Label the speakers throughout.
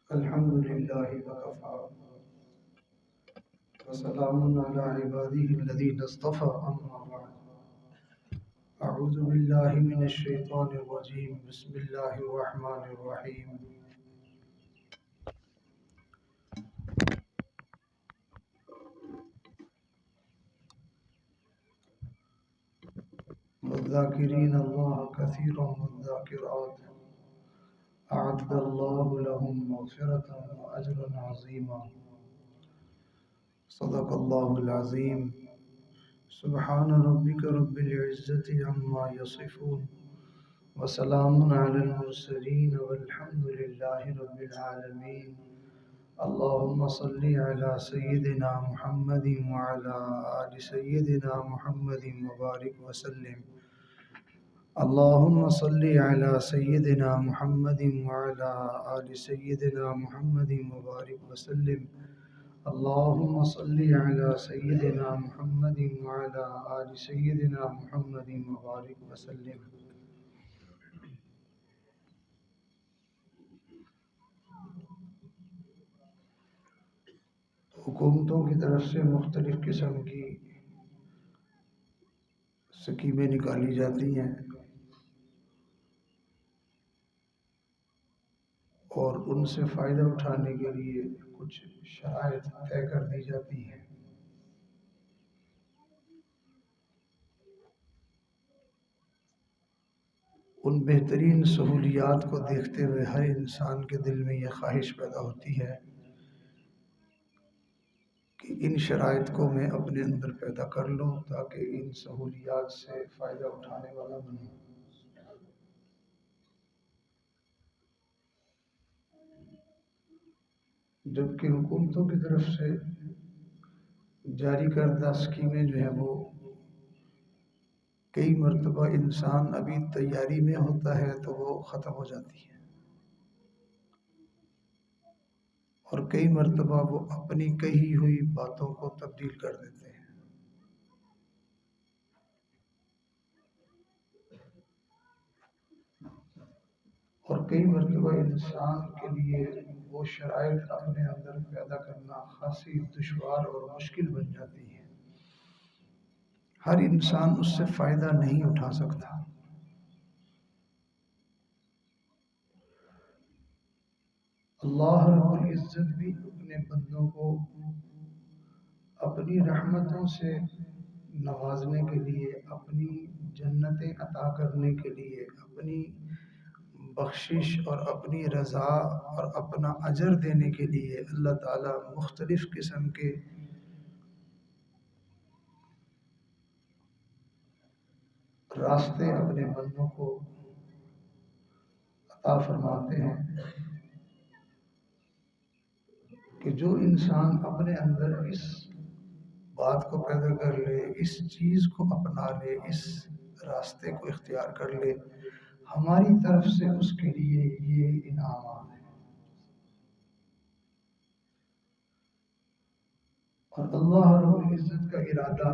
Speaker 1: الحمد لله وكفى وسلام على عباده الذين اصطفى أما بعد أعوذ بالله من الشيطان الرجيم بسم الله الرحمن الرحيم والذاكرين الله كثيرا والذاكرات أعد الله لهم مغفرة وأجرا عظيما صدق الله العظيم سبحان ربك رب العزة عما يصفون وسلام على المرسلين والحمد لله رب العالمين اللهم صل على سيدنا محمد وعلى آل سيدنا محمد وبارك وسلم اللهم صل على سيدنا محمد وعلى آل سيدنا محمد وبارك وسلم اللهم صل على سيدنا محمد وعلى آل سيدنا محمد وبارك وسلم حکومتوں کی طرف سے مختلف قسم کی سکیمیں نکالی جاتی ہیں اور ان سے فائدہ اٹھانے کے لیے کچھ شرائط طے کر دی جاتی ہیں۔ ان بہترین سہولیات کو دیکھتے ہوئے ہر انسان کے دل میں یہ خواہش پیدا ہوتی ہے کہ ان شرائط کو میں اپنے اندر پیدا کر لوں تاکہ ان سہولیات سے فائدہ اٹھانے والا بنوں۔ جبکہ حکومتوں کی طرف سے جاری کردہ اسکیمیں جو ہیں وہ کئی مرتبہ انسان ابھی تیاری میں ہوتا ہے تو وہ ختم ہو جاتی ہے، اور کئی مرتبہ وہ اپنی کہی ہوئی باتوں کو تبدیل کر دیتے ہیں۔ اور کئی مرتبہ انسان کے لیے وہ شرائط اپنے اندر پیدا کرنا خاصی دشوار اور مشکل بن جاتی ہے۔ ہر انسان اس سے فائدہ نہیں اٹھا سکتا۔ اللہ رب العزت بھی اپنے بندوں کو اپنی رحمتوں سے نوازنے کے لیے، اپنی جنتیں عطا کرنے کے لیے، اپنی بخشش اور اپنی رضا اور اپنا اجر دینے کے لیے اللہ تعالیٰ مختلف قسم کے راستے اپنے بندوں کو عطا فرماتے ہیں کہ جو انسان اپنے اندر اس بات کو پیدا کر لے، اس چیز کو اپنا لے، اس راستے کو اختیار کر لے، ہماری طرف سے اس کے لیے یہ انعامات ہیں۔ اور اللہ رب العزت کا ارادہ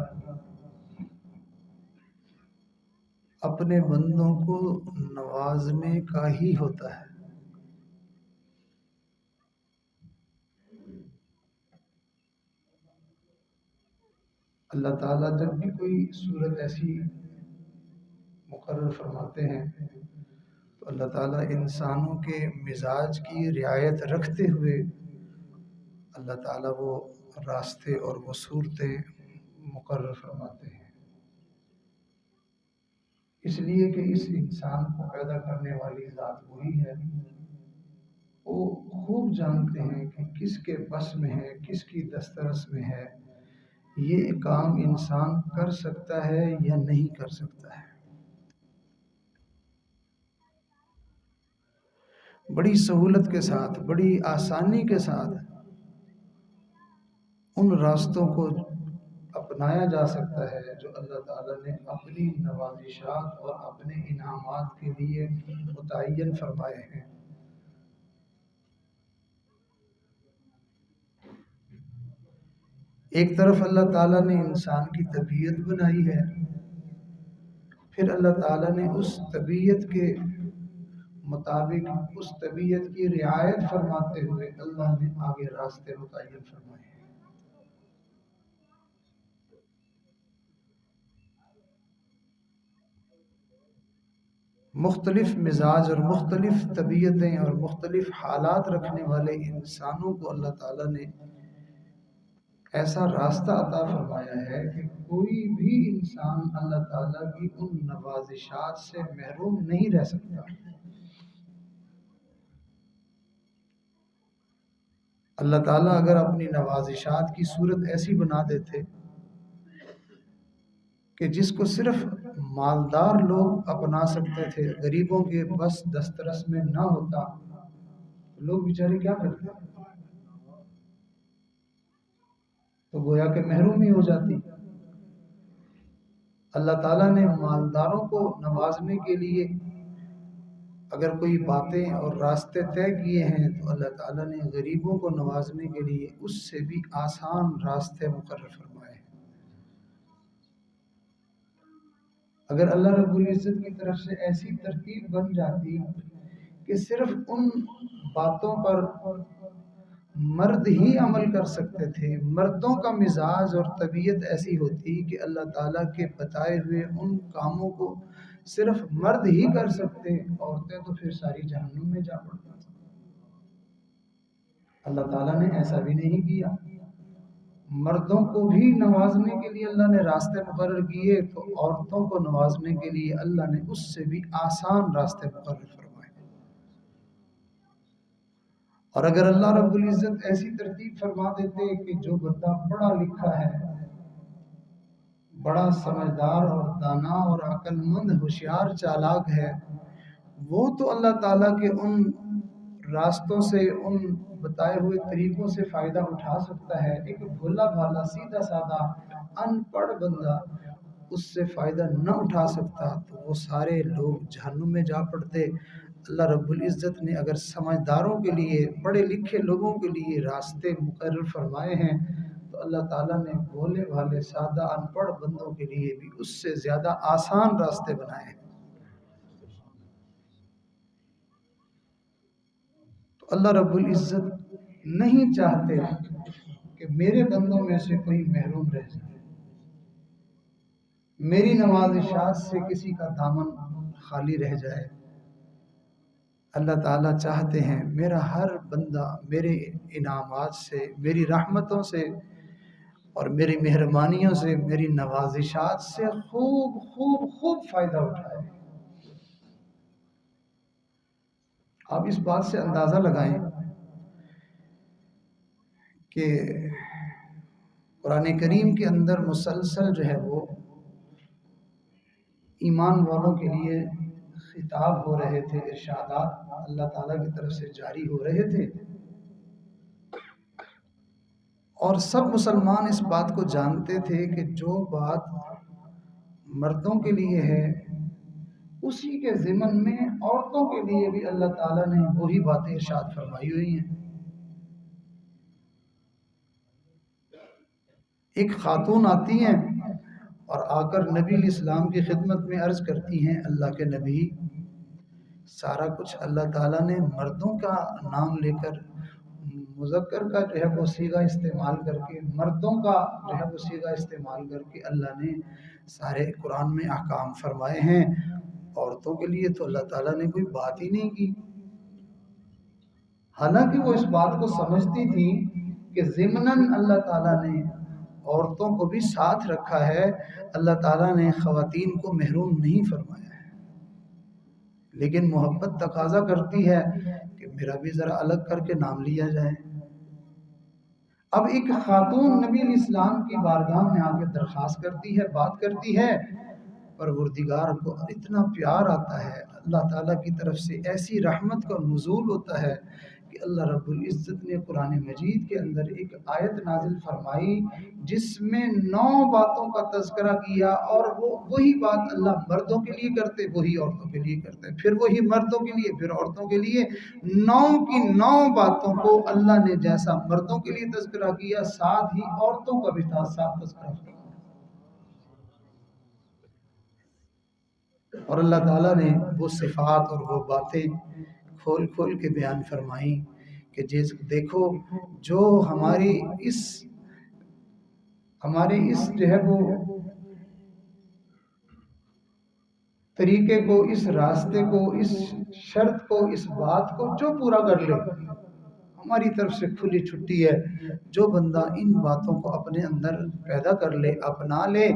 Speaker 1: اپنے بندوں کو نوازنے کا ہی ہوتا ہے۔ اللہ تعالیٰ جب بھی کوئی صورت ایسی مقرر فرماتے ہیں تو اللہ تعالیٰ انسانوں کے مزاج کی رعایت رکھتے ہوئے اللہ تعالیٰ وہ راستے اور وہ صورتیں مقرر فرماتے ہیں، اس لیے کہ اس انسان کو پیدا کرنے والی ذات وہی ہے۔ وہ خوب جانتے ہیں کہ کس کے بس میں ہے، کس کی دسترس میں ہے، یہ کام انسان کر سکتا ہے یا نہیں کر سکتا ہے۔ بڑی سہولت کے ساتھ، بڑی آسانی کے ساتھ ان راستوں کو اپنایا جا سکتا ہے جو اللہ تعالیٰ نے اپنی نوازشات اور اپنے انعامات کے لیے متعین فرمائے ہیں۔ ایک طرف اللہ تعالیٰ نے انسان کی طبیعت بنائی ہے، پھر اللہ تعالیٰ نے اس طبیعت کے مطابق اس طبیعت کی رعایت فرماتے ہوئے اللہ نے آگے راستے متعین فرمائے ہیں۔ مختلف مزاج اور مختلف طبیعتیں اور مختلف حالات رکھنے والے انسانوں کو اللہ تعالیٰ نے ایسا راستہ عطا فرمایا ہے کہ کوئی بھی انسان اللہ تعالیٰ کی ان نوازشات سے محروم نہیں رہ سکتا۔ اللہ تعالیٰ اگر اپنی نوازشات کی صورت ایسی بنا دیتے کہ جس کو صرف مالدار لوگ اپنا سکتے تھے، غریبوں کے بس دسترس میں نہ ہوتا، لوگ بیچارے کیا کرتے؟ تو گویا کہ محرومی ہو جاتی۔ اللہ تعالیٰ نے مالداروں کو نوازنے کے لیے اگر کوئی باتیں اور راستے طے کیے ہیں تو اللہ تعالیٰ نے غریبوں کو نوازنے کے لیے اس سے بھی آسان راستے مقرر فرمائے ہیں۔ اگر اللہ رب العزت کی طرف سے ایسی ترتیب بن جاتی کہ صرف ان باتوں پر مرد ہی عمل کر سکتے تھے، مردوں کا مزاج اور طبیعت ایسی ہوتی کہ اللہ تعالیٰ کے بتائے ہوئے ان کاموں کو صرف مرد ہی کر سکتے، عورتیں تو پھر ساری جہنم میں جا پڑتی۔ اللہ تعالیٰ نے ایسا بھی نہیں کیا، مردوں کو بھی نوازنے کے لیے اللہ نے راستے مقرر کیے تو عورتوں کو نوازنے کے لیے اللہ نے اس سے بھی آسان راستے مقرر فرمائے۔ اور اگر اللہ رب العزت ایسی ترتیب فرما دیتے کہ جو بندہ پڑھا لکھا ہے، بڑا سمجھدار اور دانا اور عقل مند ہوشیار چالاک ہے، وہ تو اللہ تعالیٰ کے ان راستوں سے، ان بتائے ہوئے طریقوں سے فائدہ اٹھا سکتا ہے، ایک بھولا بھالا سیدھا سادہ ان پڑھ بندہ اس سے فائدہ نہ اٹھا سکتا تو وہ سارے لوگ جہنم میں جا پڑتے۔ اللہ رب العزت نے اگر سمجھداروں کے لیے، پڑھے لکھے لوگوں کے لیے راستے مقرر فرمائے ہیں تو اللہ تعالیٰ نے بھولے بھالے سادہ ان پڑھ بندوں کے لیے بھی اس سے زیادہ آسان راستے بنائے ہیں۔ تو اللہ رب العزت نہیں چاہتے کہ میرے بندوں میں سے کوئی محروم رہ جائے، میری نوازشات سے کسی کا دامن خالی رہ جائے۔ اللہ تعالیٰ چاہتے ہیں میرا ہر بندہ میرے انعامات سے، میری رحمتوں سے اور میری مہربانیوں سے، میری نوازشات سے خوب خوب خوب فائدہ اٹھائے۔ آپ اس بات سے اندازہ لگائیں کہ قرآن کریم کے اندر مسلسل جو ہے وہ ایمان والوں کے لیے خطاب ہو رہے تھے، ارشادات اللہ تعالیٰ کی طرف سے جاری ہو رہے تھے، اور سب مسلمان اس بات کو جانتے تھے کہ جو بات مردوں کے لیے ہے اسی کے ضمن میں عورتوں کے لیے بھی اللہ تعالیٰ نے وہی باتیں ارشاد فرمائی ہوئی ہیں۔ ایک خاتون آتی ہیں اور آ کر نبی علیہ السلام کی خدمت میں عرض کرتی ہیں، اللہ کے نبی، سارا کچھ اللہ تعالیٰ نے مردوں کا نام لے کر، مذکر کا جو ہے وہ صیغہ استعمال کر کے، مردوں کا جو ہے وہ صیغہ استعمال کر کے اللہ نے سارے قرآن میں احکام فرمائے ہیں، عورتوں کے لیے تو اللہ تعالیٰ نے کوئی بات ہی نہیں کی۔ حالانکہ وہ اس بات کو سمجھتی تھی کہ ضمناً اللہ تعالیٰ نے عورتوں کو بھی ساتھ رکھا ہے، اللہ تعالیٰ نے خواتین کو محروم نہیں فرمایا ہے، لیکن محبت تقاضا کرتی ہے کہ میرا بھی ذرا الگ کر کے نام لیا جائے۔ اب ایک خاتون نبی علیہ السلام کی بارگاہ میں آ کے درخواست کرتی ہے، بات کرتی ہے، پروردگار کو اتنا پیار آتا ہے، اللہ تعالیٰ کی طرف سے ایسی رحمت کا نزول ہوتا ہے کہ اللہ رب العزت نے قرآن مجید کے اندر ایک آیت نازل فرمائی جس میں 9 باتوں کا تذکرہ کیا، اور وہی بات اللہ مردوں کے لیے کرتے، وہی عورتوں کے لیے کرتے، پھر وہی مردوں کے لیے، پھر عورتوں کے لیے، 9 کی 9 باتوں کو اللہ نے جیسا مردوں کے لیے تذکرہ کیا، ساتھ ہی عورتوں کا بھی ساتھ تذکرہ کیا۔ اور اللہ تعالیٰ نے وہ صفات اور وہ باتیں کھول کھول کے بیان فرمائیں کہ دیکھو جو ہمارے اس جو ہے وہ طریقے کو، اس راستے کو، اس شرط کو، اس بات کو جو پورا کر لے، ہماری طرف سے کھلی چھٹی ہے۔ جو بندہ ان باتوں کو اپنے اندر پیدا کر لے، اپنا لے،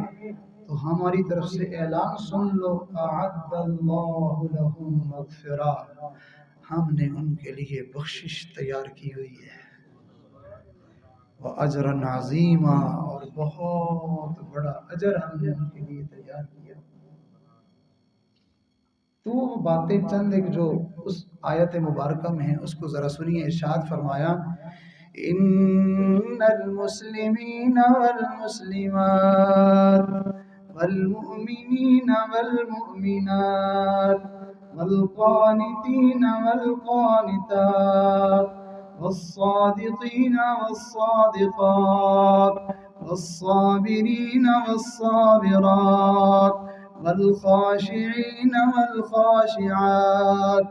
Speaker 1: تو ہماری طرف سے اعلان سن لو، اعد اللہ لہم مغفرہ، ہم نے ان کے لیے بخشش تیار کی ہوئی ہے، وَأَجْرًا عَظِيمًا، اور بہت بڑا اجر ہم نے ان کے لیے تیار کیا۔ تو وہ باتیں چند ایک جو اس آیت مبارکہ میں ہیں اس کو ذرا سنیے۔ ارشاد فرمایا، ان المسلمین والمسلمات والمؤمنین والمؤمنات والقانتین والقانتات والصادقین والصادقات والصابرین والصابرات والخاشعين والخاشعات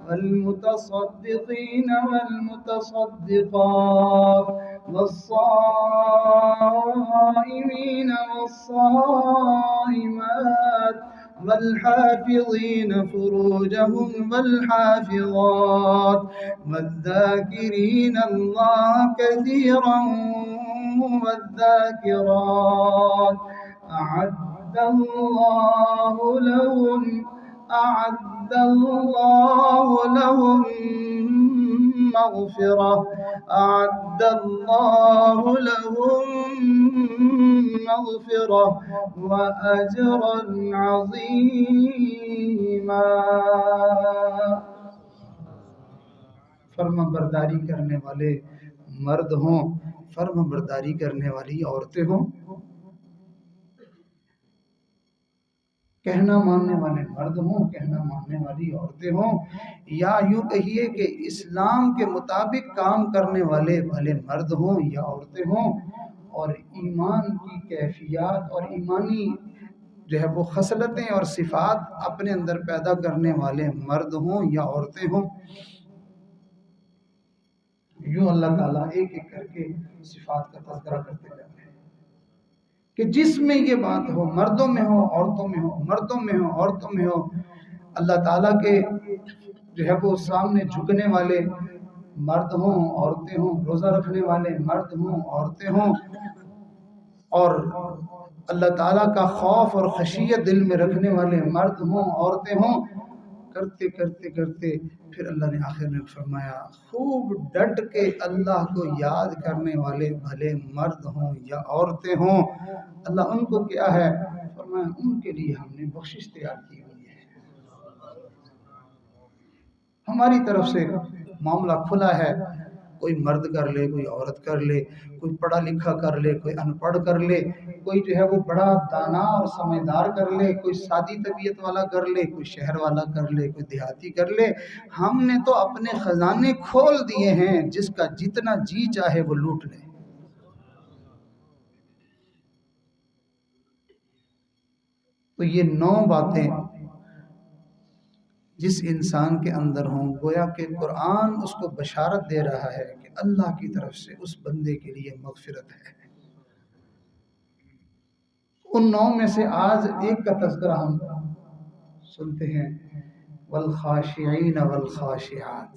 Speaker 1: والمتصدقين والمتصدقات والصائمين والصائمات والحافظين فروجهم والحافظات والذاكرين الله كثيرا والذاكرات، أعد الله لهم مغفرة، أعد الله لهم مغفرة وأجرا عظيما۔ فرما برداری کرنے والے مرد ہوں، فرما برداری کرنے والی عورتیں ہوں، کہنا ماننے والے مرد ہوں، کہنا ماننے والی عورتیں ہوں، یا یوں کہیے کہ اسلام کے مطابق کام کرنے والے بھلے مرد ہوں یا عورتیں ہوں، اور ایمان کی کیفیات اور ایمانی جو ہے وہ خصلتیں اور صفات اپنے اندر پیدا کرنے والے مرد ہوں یا عورتیں ہوں۔ یوں اللہ تعالیٰ ایک ایک کر کے صفات کا تذکرہ کرتے جاتے ہیں کہ جس میں یہ بات ہو، مردوں میں ہو عورتوں میں ہو، مردوں میں ہو عورتوں میں ہو، اللہ تعالیٰ کے جو ہے وہ سامنے جھکنے والے مرد ہوں عورتیں ہوں، روزہ رکھنے والے مرد ہوں عورتیں ہوں، اور اللہ تعالیٰ کا خوف اور خشیت دل میں رکھنے والے مرد ہوں عورتیں ہوں، کرتے کرتے کرتے پھر اللہ نے آخر میں فرمایا، خوب ڈٹ کے اللہ کو یاد کرنے والے بھلے مرد ہوں یا عورتیں ہوں، اللہ ان کو کیا ہے، فرمایا ان کے لیے ہم نے بخشش تیار کی ہوئی ہے۔ ہماری طرف سے معاملہ کھلا ہے، کوئی مرد کر لے، کوئی عورت کر لے، کوئی پڑھا لکھا کر لے، کوئی ان پڑھ کر لے، کوئی جو ہے وہ بڑا دانا اور سمجھدار کر لے، کوئی سادی طبیعت والا کر لے، کوئی شہر والا کر لے، کوئی دیہاتی کر لے، ہم نے تو اپنے خزانے کھول دیے ہیں، جس کا جتنا جی چاہے وہ لوٹ لے۔ تو یہ 9 باتیں جس انسان کے اندر ہوں، گویا کہ قرآن اس کو بشارت دے رہا ہے کہ اللہ کی طرف سے اس بندے کے لیے مغفرت ہے۔ ان 9 میں سے آج ایک کا تذکرہ ہم سنتے ہیں، والخاشعین والخاشعات،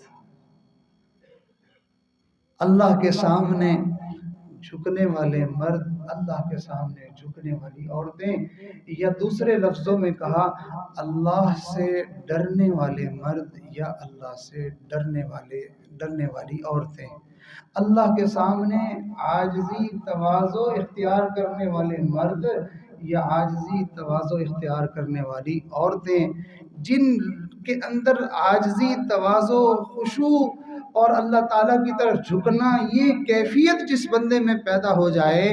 Speaker 1: اللہ کے سامنے جھکنے والے مرد، اللہ کے سامنے جھکنے والی عورتیں، یا دوسرے لفظوں میں کہا اللہ سے ڈرنے والے مرد یا اللہ سے ڈرنے والی عورتیں، اللہ کے سامنے عاجزی تواضع اختیار کرنے والے مرد یا عاجزی تواضع اختیار کرنے والی عورتیں، جن کے اندر عاجزی تواضع خشوع اور اللہ تعالیٰ کی طرف جھکنا، یہ کیفیت جس بندے میں پیدا ہو جائے،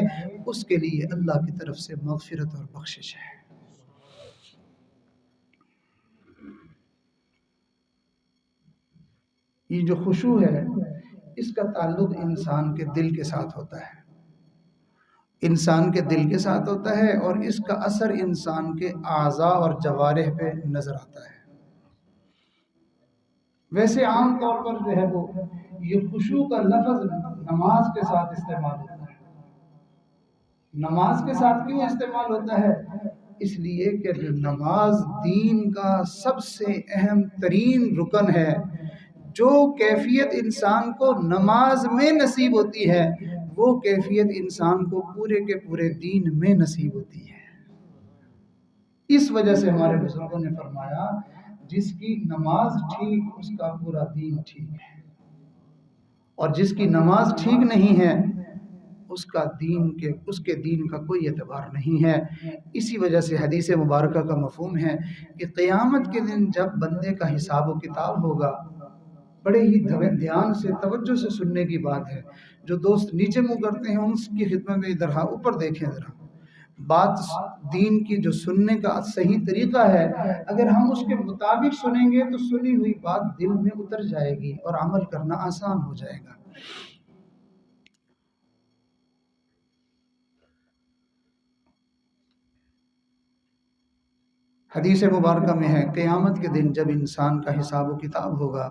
Speaker 1: اس کے لیے اللہ کی طرف سے مغفرت اور بخشش ہے۔ یہ جو خشوع ہے، اس کا تعلق انسان کے دل کے ساتھ ہوتا ہے، انسان کے دل کے ساتھ ہوتا ہے اور اس کا اثر انسان کے اعضاء اور جوارح پہ نظر آتا ہے۔ ویسے عام طور پر جو ہے وہ یہ خشوع کا لفظ نماز کے ساتھ استعمال ہوتا ہے۔ نماز کے ساتھ کیوں استعمال ہوتا ہے؟ اس لیے کہ نماز دین کا سب سے اہم ترین رکن ہے۔ جو کیفیت انسان کو نماز میں نصیب ہوتی ہے وہ کیفیت انسان کو پورے کے پورے دین میں نصیب ہوتی ہے۔ اس وجہ سے ہمارے بزرگوں نے فرمایا جس کی نماز ٹھیک اس کا پورا دین ٹھیک ہے، اور جس کی نماز ٹھیک نہیں ہے اس کے دین کا کوئی اعتبار نہیں ہے۔ اسی وجہ سے حدیث مبارکہ کا مفہوم ہے کہ قیامت کے دن جب بندے کا حساب و کتاب ہوگا، بڑے ہی دھیان سے توجہ سے سننے کی بات ہے۔ جو دوست نیچے منہ کرتے ہیں ان کی خدمت میں ادھر اوپر دیکھیں ذرا، بات دین کی جو سننے کا صحیح طریقہ ہے، اگر ہم اس کے مطابق سنیں گے تو سنی ہوئی بات دل میں اتر جائے گی اور عمل کرنا آسان ہو جائے گا۔ حدیث مبارکہ میں ہے قیامت کے دن جب انسان کا حساب و کتاب ہوگا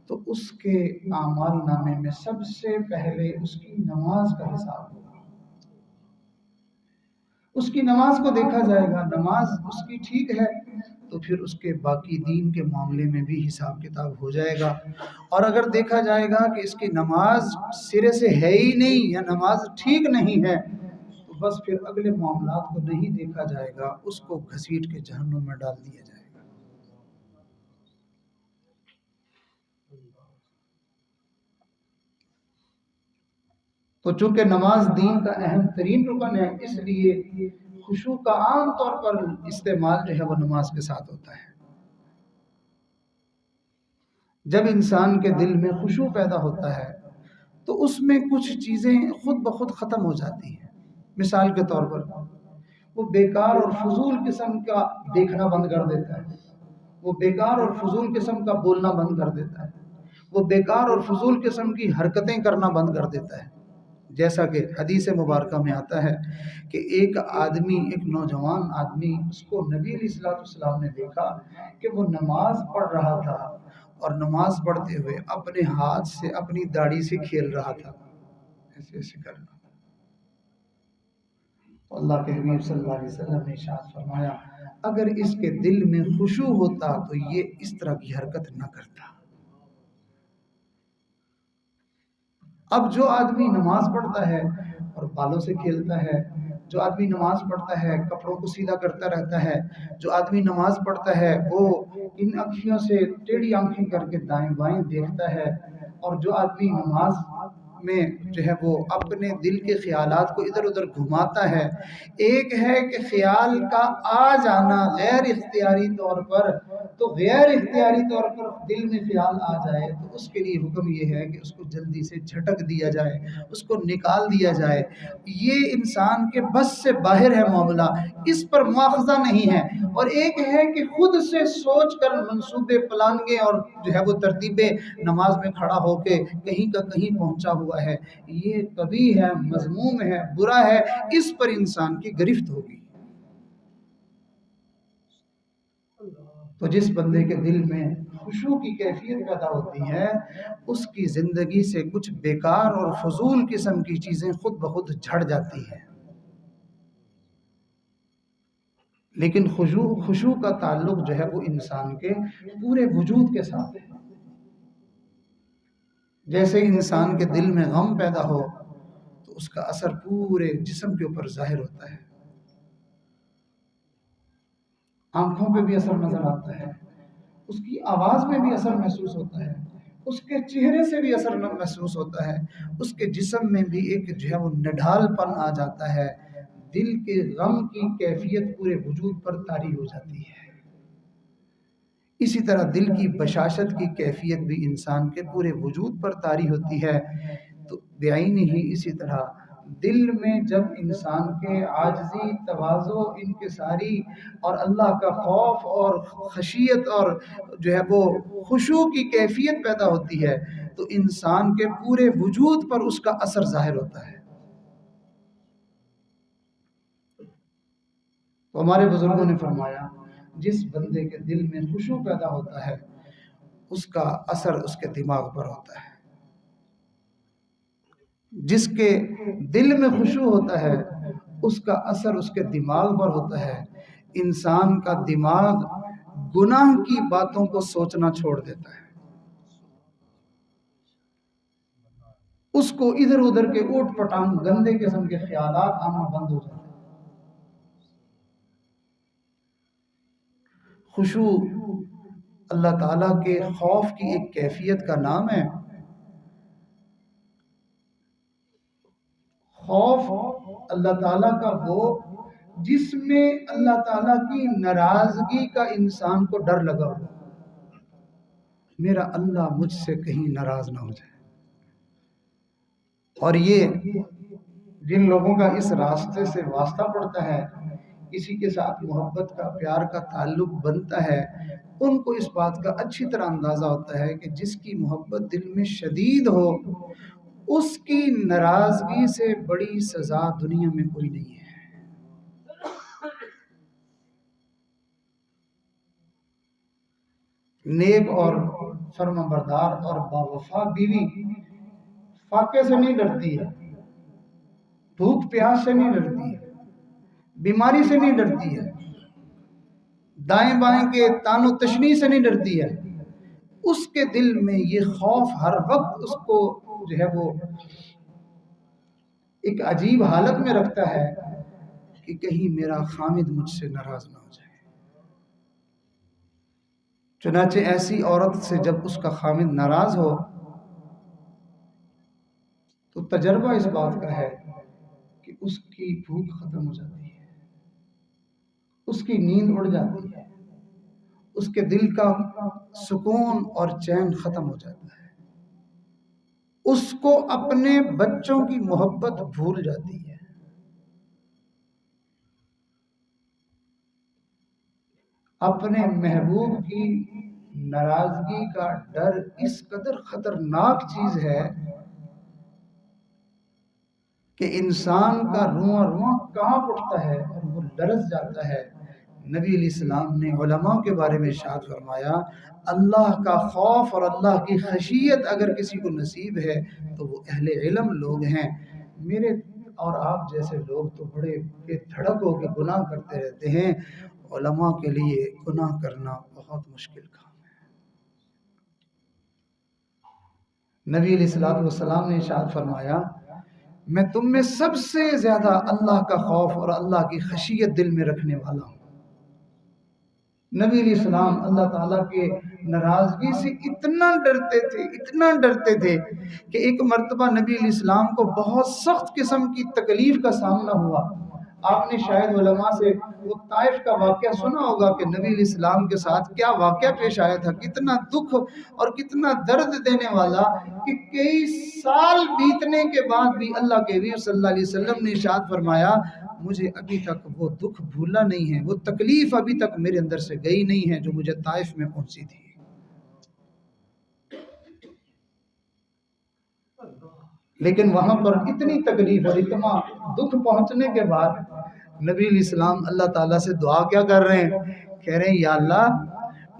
Speaker 1: تو اس کے اعمال نامے میں سب سے پہلے اس کی نماز کا حساب ہوگا۔ اس کی نماز کو دیکھا جائے گا، نماز اس کی ٹھیک ہے تو پھر اس کے باقی دین کے معاملے میں بھی حساب کتاب ہو جائے گا۔ اور اگر دیکھا جائے گا کہ اس کی نماز سرے سے ہے ہی نہیں یا نماز ٹھیک نہیں ہے تو بس پھر اگلے معاملات کو نہیں دیکھا جائے گا، اس کو گھسیٹ کے جہنم میں ڈال دیا جائے گا۔ تو چونکہ نماز دین کا اہم ترین رکن ہے، اس لیے خشوع کا عام طور پر استعمال جو ہے وہ نماز کے ساتھ ہوتا ہے۔ جب انسان کے دل میں خشوع پیدا ہوتا ہے تو اس میں کچھ چیزیں خود بخود ختم ہو جاتی ہیں۔ مثال کے طور پر وہ بیکار اور فضول قسم کا دیکھنا بند کر دیتا ہے، وہ بیکار اور فضول قسم کا بولنا بند کر دیتا ہے، وہ بیکار اور فضول قسم کی حرکتیں کرنا بند کر دیتا ہے۔ جیسا کہ حدیث مبارکہ میں آتا ہے کہ ایک نوجوان آدمی، اس کو نبی علیہ الصلوۃ والسلام نے دیکھا کہ وہ نماز پڑھ رہا تھا اور نماز پڑھتے ہوئے اپنے ہاتھ سے اپنی داڑھی سے کھیل رہا تھا، ایسے ایسے کرنا۔ تو اللہ کے حبیب صلی اللہ علیہ وسلم نے ارشاد فرمایا اگر اس کے دل میں خشوع ہوتا تو یہ اس طرح کی حرکت نہ کرتا۔ اب جو آدمی نماز پڑھتا ہے اور بالوں سے کھیلتا ہے، جو آدمی نماز پڑھتا ہے کپڑوں کو سیدھا کرتا رہتا ہے، جو آدمی نماز پڑھتا ہے وہ ان آنکھوں سے ٹیڑھی آنکھیں کر کے دائیں بائیں دیکھتا ہے، اور جو آدمی نماز میں جو ہے وہ اپنے دل کے خیالات کو ادھر ادھر گھماتا ہے، ایک ہے کہ خیال کا آ جانا غیر اختیاری طور پر، تو غیر اختیاری طور پر دل میں خیال آ جائے تو اس کے لیے حکم یہ ہے کہ اس کو جلدی سے جھٹک دیا جائے، اس کو نکال دیا جائے۔ یہ انسان کے بس سے باہر ہے معاملہ، اس پر مواخذہ نہیں ہے۔ اور ایک ہے کہ خود سے سوچ کر منصوبے پلانگیں اور جو ہے وہ ترتیبیں نماز میں کھڑا ہو کے کہیں کا کہیں پہنچا ہوا ہے، یہ کبھی ہے، مذموم ہے، برا ہے، اس پر انسان کی گرفت ہوگی۔ تو جس بندے کے دل میں خشوع کی کیفیت پیدا ہوتی ہے اس کی زندگی سے کچھ بیکار اور فضول قسم کی چیزیں خود بخود جھڑ جاتی ہیں۔ لیکن خشوع کا تعلق جو ہے وہ انسان کے پورے وجود کے ساتھ ہے۔ جیسے انسان کے دل میں غم پیدا ہو تو اس کا اثر پورے جسم کے اوپر ظاہر ہوتا ہے، آنکھوں پہ بھی اثر نظر آتا ہے، اس کی آواز میں بھی اثر محسوس ہوتا ہے، اس کے چہرے سے بھی اثر محسوس ہوتا ہے، اس کے جسم میں بھی ایک جو ہے وہ نڈھال پن آ جاتا ہے، دل کے غم کی کیفیت پورے وجود پر طاری ہو جاتی ہے۔ اسی طرح دل کی بشاشت کی کیفیت بھی انسان کے پورے وجود پر طاری ہوتی ہے۔ تو بعین ہی اسی طرح دل میں جب انسان کے عاجزی، تواضع، انکساری اور اللہ کا خوف اور خشیت اور جو ہے وہ خشوع کی کیفیت پیدا ہوتی ہے تو انسان کے پورے وجود پر اس کا اثر ظاہر ہوتا ہے۔ تو ہمارے بزرگوں نے فرمایا جس بندے کے دل میں خشوع پیدا ہوتا ہے اس کا اثر اس کے دماغ پر ہوتا ہے. جس کے دل میں خشوع ہوتا ہے اس کا اثر اس کے دماغ پر ہوتا ہے. انسان کا دماغ گناہ کی باتوں کو سوچنا چھوڑ دیتا ہے. اس کو ادھر ادھر کے اوٹ پٹانگ گندے قسم کے خیالات آنا بند ہو جاتے ہیں. خشوع اللہ تعالیٰ کے خوف کی ایک کیفیت کا نام ہے. خوف اللہ تعالیٰ کا وہ جس میں اللہ تعالیٰ کی ناراضگی کا انسان کو ڈر لگا ہو. میرا اللہ مجھ سے کہیں ناراض نہ ہو جائے. اور یہ جن لوگوں کا اس راستے سے واسطہ پڑتا ہے، کسی کے ساتھ محبت کا پیار کا تعلق بنتا ہے، ان کو اس بات کا اچھی طرح اندازہ ہوتا ہے کہ جس کی محبت دل میں شدید ہو اس کی ناراضگی سے بڑی سزا دنیا میں کوئی نہیں ہے. نیک اور فرما بردار اور باوفا بیوی فاقے سے نہیں ڈرتی ہے، بھوک پیاس سے نہیں ڈرتی ہے، بیماری سے نہیں ڈرتی ہے، دائیں بائیں کے تان و تشنی سے نہیں ڈرتی ہے. اس کے دل میں یہ خوف ہر وقت اس کو جو ہے وہ ایک عجیب حالت میں رکھتا ہے کہ کہیں میرا خامد مجھ سے ناراض نہ ہو جائے. چنانچہ ایسی عورت سے جب اس کا خامد ناراض ہو تو تجربہ اس بات کا ہے کہ اس کی بھوک ختم ہو جاتی ہے، اس کی نیند اڑ جاتی ہے، اس کے دل کا سکون اور چین ختم ہو جاتا ہے، اس کو اپنے بچوں کی محبت بھول جاتی ہے. اپنے محبوب کی ناراضگی کا ڈر اس قدر خطرناک چیز ہے کہ انسان کا رواں رواں کانپ اٹھتا ہے اور وہ لرز جاتا ہے. نبی علیہ السلام نے علماء کے بارے میں ارشاد فرمایا اللہ کا خوف اور اللہ کی خشیت اگر کسی کو نصیب ہے تو وہ اہل علم لوگ ہیں. میرے اور آپ جیسے لوگ تو بڑے بے دھڑک ہو کے گناہ کرتے رہتے ہیں. علماء کے لیے گناہ کرنا بہت مشکل کام ہے. نبی علیہ السلام نے ارشاد فرمایا میں تم میں سب سے زیادہ اللہ کا خوف اور اللہ کی خشیت دل میں رکھنے والا ہوں. نبی علیہ السلام اللہ تعالیٰ کے ناراضگی سے اتنا ڈرتے تھے کہ ایک مرتبہ نبی علیہ السلام کو بہت سخت قسم کی تکلیف کا سامنا ہوا. آپ نے شاید علماء سے وہ طائف کا واقعہ سنا ہوگا کہ نبی علیہ السلام کے ساتھ کیا واقعہ پیش آیا تھا، کتنا دکھ اور کتنا درد دینے والا کہ کئی سال بیتنے کے بعد بھی اللہ کے نبی صلی اللہ علیہ وسلم نے ارشاد فرمایا مجھے ابھی تک وہ دکھ بھولا نہیں ہے، وہ تکلیف ابھی تک میرے اندر سے گئی نہیں ہے جو مجھے طائف میں پہنچی تھی. لیکن وہاں پر اتنی تکلیف اور اتنا دکھ پہنچنے کے بعد نبی علیہ السلام اللہ تعالیٰ سے دعا کیا کر رہے ہیں، کہہ رہے ہیں یا اللہ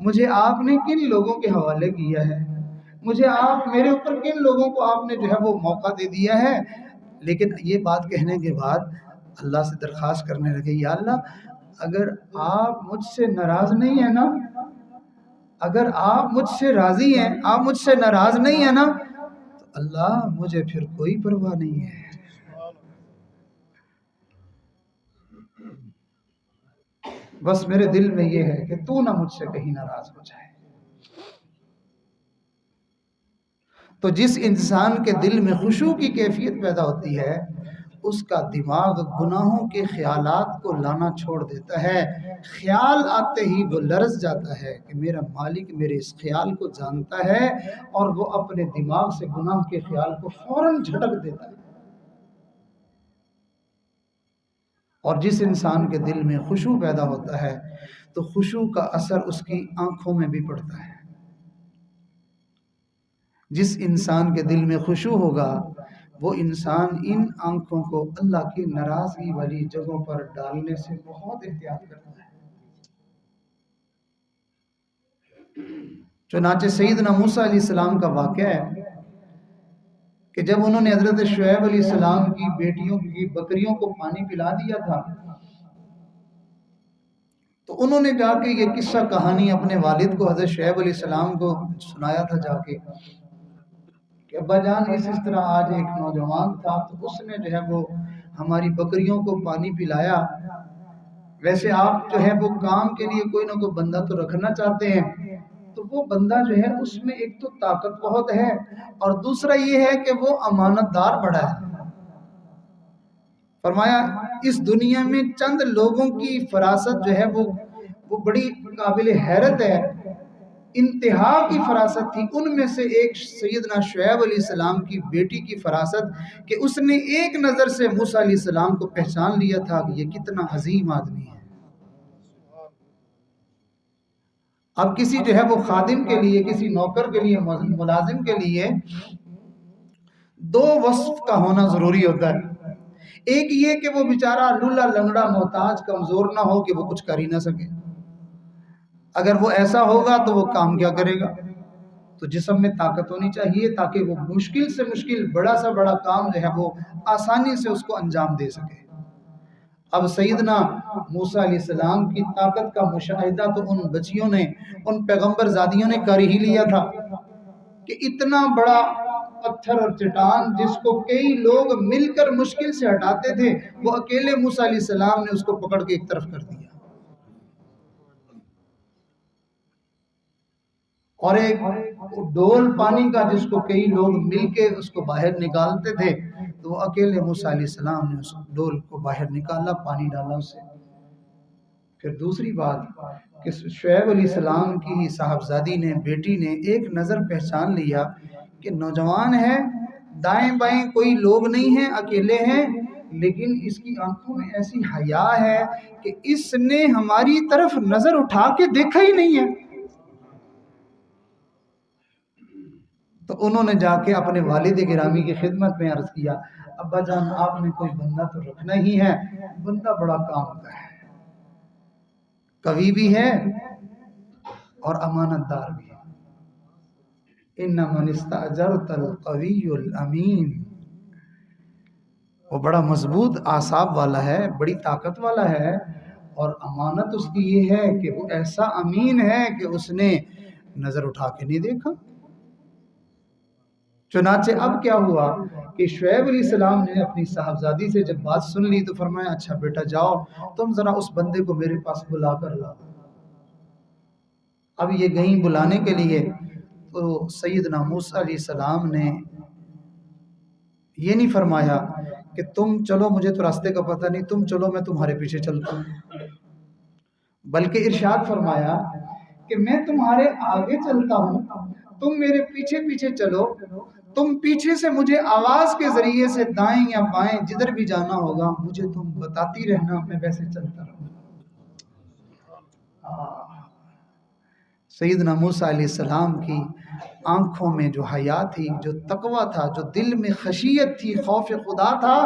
Speaker 1: مجھے آپ نے کن لوگوں کے حوالے کیا ہے، مجھے آپ میرے اوپر کن لوگوں کو آپ نے جو ہے وہ موقع دے دیا ہے. لیکن یہ بات کہنے کے بعد اللہ سے درخواست کرنے لگے یا اللہ اگر آپ مجھ سے ناراض نہیں ہیں نا، اگر آپ مجھ سے راضی ہیں، آپ مجھ سے ناراض نہیں ہیں نا تو اللہ مجھے پھر کوئی پرواہ نہیں ہے. بس میرے دل میں یہ ہے کہ تو نہ مجھ سے کہیں ناراض ہو جائے. تو جس انسان کے دل میں خشوع کی کیفیت پیدا ہوتی ہے اس کا دماغ گناہوں کے خیالات کو لانا چھوڑ دیتا ہے. خیال آتے ہی وہ لرز جاتا ہے کہ میرا مالک میرے اس خیال کو جانتا ہے اور وہ اپنے دماغ سے گناہ کے خیال کو فوراً جھٹک دیتا ہے. اور جس انسان کے دل میں خشوع پیدا ہوتا ہے تو خشوع کا اثر اس کی آنکھوں میں بھی پڑتا ہے. جس انسان کے دل میں خشوع ہوگا وہ انسان ان آنکھوں کو اللہ کی ناراضگی والی جگہوں پر ڈالنے سے بہت احتیاط کرتا ہے۔ چنانچہ سیدنا موسیٰ علیہ السلام کا واقعہ ہے کہ جب انہوں نے حضرت شعیب علیہ السلام کی بیٹیوں کی بکریوں کو پانی پلا دیا تھا تو انہوں نے جا کے یہ قصہ کہانی اپنے والد کو حضرت شعیب علیہ السلام کو سنایا تھا جا کے کہ ابا جان اس طرح آج ایک نوجوان تھا تو اس نے جو ہے وہ ہماری بکریوں کو پانی پلایا۔ ویسے آپ جو ہے وہ کام کے لیے کوئی نہ کوئی بندہ تو رکھنا چاہتے ہیں، تو وہ بندہ جو ہے اس میں ایک تو طاقت بہت ہے اور دوسرا یہ ہے کہ وہ امانت دار بڑا ہے۔ فرمایا اس دنیا میں چند لوگوں کی فراست جو ہے وہ بڑی قابل حیرت ہے، انتہا کی فراست تھی۔ ان میں سے ایک سیدنا شعیب علیہ السلام کی بیٹی کی فراست کہ اس نے ایک نظر سے موسیٰ علیہ السلام کو پہچان لیا تھا کہ یہ کتنا عظیم آدمی ہے۔ اب کسی جو ہے وہ خادم کے لیے، کسی نوکر کے لیے، ملازم کے لیے دو وصف کا ہونا ضروری ہوتا ہے۔ ایک یہ کہ وہ بیچارہ لولا لنگڑا محتاج کمزور نہ ہو کہ وہ کچھ کر ہی نہ سکے۔ اگر وہ ایسا ہوگا تو وہ کام کیا کرے گا؟ تو جسم میں طاقت ہونی چاہیے تاکہ وہ مشکل سے مشکل بڑا سا بڑا کام جو ہے وہ آسانی سے اس کو انجام دے سکے۔ اب سیدنا موسیٰ علیہ السلام کی طاقت کا مشاہدہ تو ان بچیوں نے، ان پیغمبر زادیوں نے کر ہی لیا تھا کہ اتنا بڑا پتھر اور چٹان جس کو کئی لوگ مل کر مشکل سے ہٹاتے تھے، وہ اکیلے موسیٰ علیہ السلام نے اس کو پکڑ کے ایک طرف کر دیا۔ اور ایک ڈول پانی کا جس کو کئی لوگ مل کے اس کو باہر نکالتے تھے، تو وہ اکیلے موسیٰ علیہ السلام نے اس ڈول کو باہر نکالا، پانی ڈالا اسے۔ پھر دوسری بات کہ شعیب علیہ السلام کی صاحبزادی نے، بیٹی نے ایک نظر پہچان لیا کہ نوجوان ہے، دائیں بائیں کوئی لوگ نہیں ہیں، اکیلے ہیں، لیکن اس کی آنکھوں میں ایسی حیا ہے کہ اس نے ہماری طرف نظر اٹھا کے دیکھا ہی نہیں ہے۔ تو انہوں نے جا کے اپنے والد گرامی کی خدمت میں عرض کیا، ابا جان آپ نے کوئی بندہ تو رکھنا ہی ہے، بندہ بڑا کام کا ہے، قوی بھی ہے اور امانت دار بھی ہے۔ ان من استاجرت القوی الامین، وہ بڑا مضبوط اعصاب والا ہے، بڑی طاقت والا ہے، اور امانت اس کی یہ ہے کہ وہ ایسا امین ہے کہ اس نے نظر اٹھا کے نہیں دیکھا۔ چنانچہ اب کیا ہوا کہ شعیب علیہ السلام نے اپنی صاحبزادی سے جب بات سن لی تو فرمایا اچھا بیٹا جاؤ تم ذرا اس بندے کو میرے پاس بلا کر لاؤ۔ اب یہ گئیں بلانے کے لیے، تو سیدنا موسیٰ علیہ السلام نے یہ نہیں فرمایا کہ تم چلو مجھے تو راستے کا پتہ نہیں، تم چلو میں تمہارے پیچھے چلتا ہوں، بلکہ ارشاد فرمایا کہ میں تمہارے آگے چلتا ہوں، تم میرے پیچھے پیچھے چلو، تم پیچھے سے مجھے آواز کے ذریعے سے دائیں یا بائیں جدھر بھی جانا ہوگا مجھے تم بتاتی رہنا، میں ویسے چلتا رہوں۔ سیدنا موسیٰ علیہ السلام کی آنکھوں میں جو حیا تھی، جو تقوی تھا، جو دل میں خشیت تھی، خوف خدا تھا،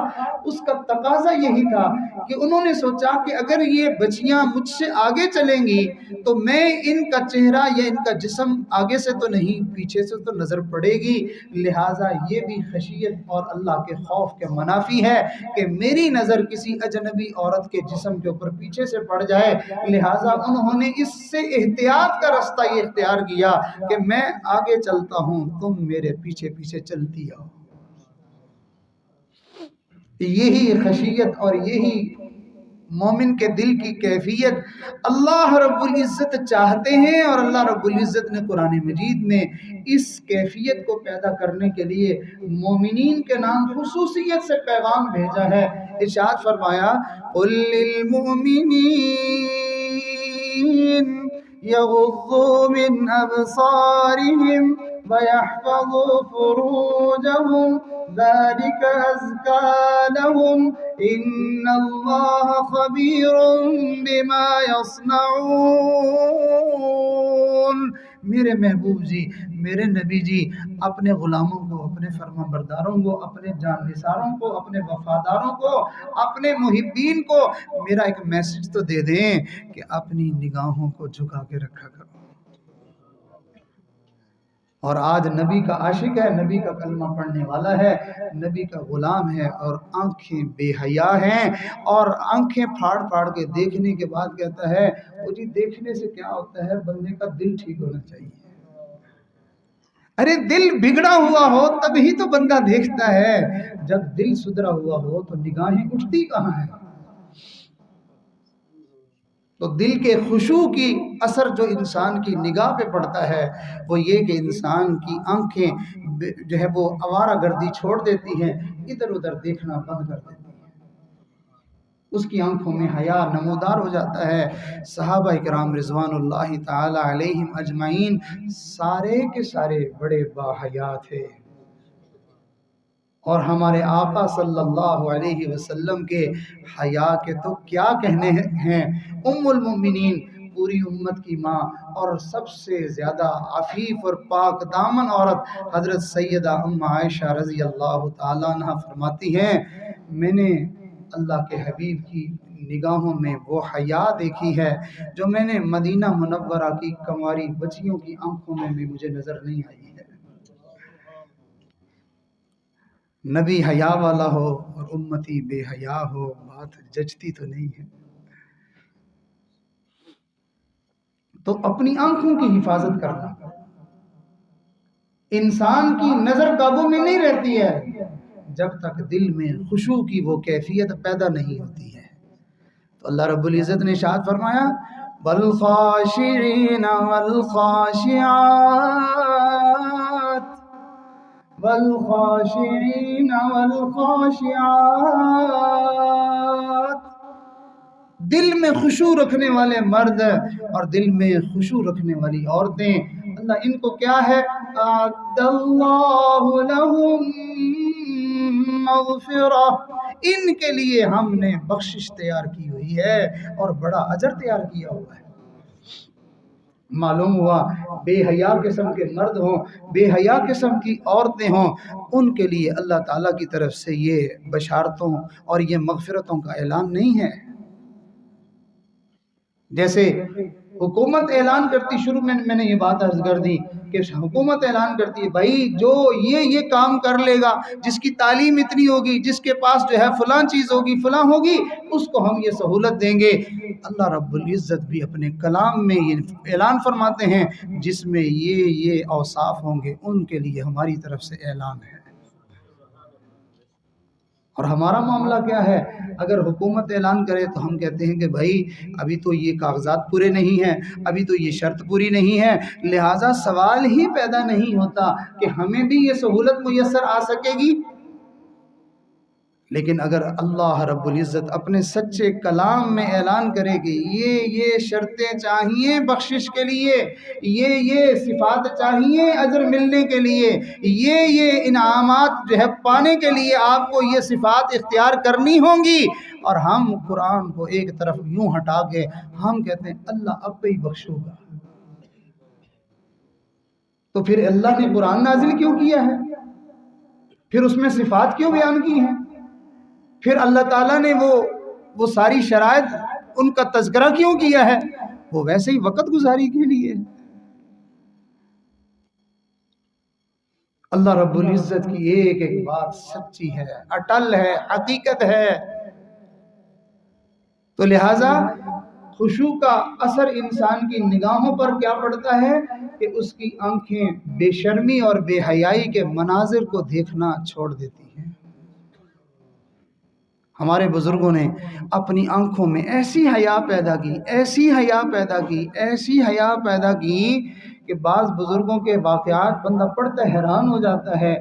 Speaker 1: اس کا تقاضا یہی تھا کہ انہوں نے سوچا کہ اگر یہ بچیاں مجھ سے آگے چلیں گی تو میں ان کا چہرہ یا ان کا جسم آگے سے تو نہیں پیچھے سے تو نظر پڑے گی، لہٰذا یہ بھی خشیت اور اللہ کے خوف کے منافی ہے کہ میری نظر کسی اجنبی عورت کے جسم کے اوپر پیچھے سے پڑ جائے، لہٰذا انہوں نے اس سے احتیاط کا رستہ یہ اختیار کیا کہ میں آگے چلتا ہوں تم میرے پیچھے پیچھے چلتی آؤ۔ یہی خشیت اور یہی مومن کے دل کی کیفیت اللہ رب العزت چاہتے ہیں، اور اللہ رب العزت نے قرآن مجید میں اس کیفیت کو پیدا کرنے کے لیے مومنین کے نام خصوصیت سے پیغام بھیجا ہے۔ ارشاد فرمایا قل للمؤمنین یغضوا من ابصارهم ويحفظوا فروجهم ذلك أزكى لهم إن الله خبير بما يصنعون۔ میرے محبوب جی میرے نبی جی اپنے غلاموں کو، اپنے فرما برداروں کو، اپنے جان نثاروں کو، اپنے وفاداروں کو، اپنے محبین کو میرا ایک میسج تو دے دیں کہ اپنی نگاہوں کو جھکا کے رکھا کرو۔ اور آج نبی کا عاشق ہے، نبی کا کلمہ پڑھنے والا ہے، نبی کا غلام ہے، اور آنکھیں بے حیا ہیں، اور آنکھیں پھاڑ پھاڑ کے دیکھنے کے بعد کہتا ہے وہ جی دیکھنے سے کیا ہوتا ہے، بندے کا دل ٹھیک ہونا چاہیے۔ ارے دل بگڑا ہوا ہو تبھی تو بندہ دیکھتا ہے، جب دل سدھرا ہوا ہو تو نگاہیں اٹھتی کہاں ہیں؟ تو دل کے خشوع کی اثر جو انسان کی نگاہ پہ پڑتا ہے وہ یہ کہ انسان کی آنکھیں جو ہے وہ آوارہ گردی چھوڑ دیتی ہیں، ادھر ادھر دیکھنا بند کر دیتی ہیں، اس کی آنکھوں میں حیا نمودار ہو جاتا ہے۔ صحابہ کرام رضوان اللہ تعالی علیہم اجمعین سارے کے سارے بڑے باحیا تھے، اور ہمارے آقا صلی اللہ علیہ وسلم کے حیا کے تو کیا کہنے ہیں۔ ام المؤمنین پوری امت کی ماں اور سب سے زیادہ عفیف اور پاک دامن عورت حضرت سیدہ ام عائشہ رضی اللہ تعالیٰ عنہ فرماتی ہیں میں نے اللہ کے حبیب کی نگاہوں میں وہ حیا دیکھی ہے جو میں نے مدینہ منورہ کی کنواری بچیوں کی آنکھوں میں بھی مجھے نظر نہیں آئی ہے۔ نبی حیا والا ہو اور امتی بے حیا ہو، بات جچتی تو نہیں ہے۔ تو اپنی آنکھوں کی حفاظت کرنا، انسان کی نظر قابو میں نہیں رہتی ہے جب تک دل میں خشوع کی وہ کیفیت پیدا نہیں ہوتی ہے۔ تو اللہ رب العزت نے ارشاد فرمایا والخاشعین والخاشعات والخاشعین والخاشعات، دل میں خشوع رکھنے والے مرد اور دل میں خشوع رکھنے والی عورتیں، اللہ ان کو کیا ہے، اعد اللہ لہم مغفرہ، ان کے لیے ہم نے بخشش تیار کی ہوئی ہے اور بڑا اجر تیار کیا ہوا ہے۔ معلوم ہوا بے حیا قسم کے مرد ہوں، بے حیا قسم کی عورتیں ہوں، ان کے لیے اللہ تعالیٰ کی طرف سے یہ بشارتوں اور یہ مغفرتوں کا اعلان نہیں ہے۔ جیسے حکومت اعلان کرتی، شروع میں نے یہ بات عرض کر دی کہ حکومت اعلان کرتی ہے بھائی جو یہ کام کر لے گا، جس کی تعلیم اتنی ہوگی، جس کے پاس جو ہے فلاں چیز ہوگی، فلاں ہوگی، اس کو ہم یہ سہولت دیں گے۔ اللہ رب العزت بھی اپنے کلام میں یہ اعلان فرماتے ہیں جس میں یہ اوصاف ہوں گے ان کے لیے ہماری طرف سے اعلان ہے۔ اور ہمارا معاملہ کیا ہے، اگر حکومت اعلان کرے تو ہم کہتے ہیں کہ بھائی ابھی تو یہ کاغذات پورے نہیں ہیں، ابھی تو یہ شرط پوری نہیں ہے، لہٰذا سوال ہی پیدا نہیں ہوتا کہ ہمیں بھی یہ سہولت میسر آ سکے گی۔ لیکن اگر اللہ رب العزت اپنے سچے کلام میں اعلان کرے کہ یہ شرطیں چاہیے بخشش کے لیے، یہ صفات چاہیے اجر ملنے کے لیے، یہ انعامات جو ہے پانے کے لیے آپ کو یہ صفات اختیار کرنی ہوں گی، اور ہم قرآن کو ایک طرف یوں ہٹا کے ہم کہتے ہیں اللہ اب پہ ہی بخشو گا، تو پھر اللہ نے قرآن نازل کیوں کیا ہے؟ پھر اس میں صفات کیوں بیان کی ہیں؟ پھر اللہ تعالیٰ نے وہ ساری شرائط ان کا تذکرہ کیوں کیا ہے؟ وہ ویسے ہی وقت گزاری کے لیے۔ اللہ رب العزت کی ایک ایک بات سچی ہے، اٹل ہے، حقیقت ہے۔ تو لہٰذا خشوع کا اثر انسان کی نگاہوں پر کیا پڑتا ہے کہ اس کی آنکھیں بے شرمی اور بے حیائی کے مناظر کو دیکھنا چھوڑ دیتی ہیں۔ ہمارے بزرگوں نے اپنی آنکھوں میں ایسی حیا پیدا کی، ایسی حیا پیدا کی، ایسی حیا پیدا کی کہ بعض بزرگوں کے واقعات بندہ پڑھتا حیران ہو جاتا ہے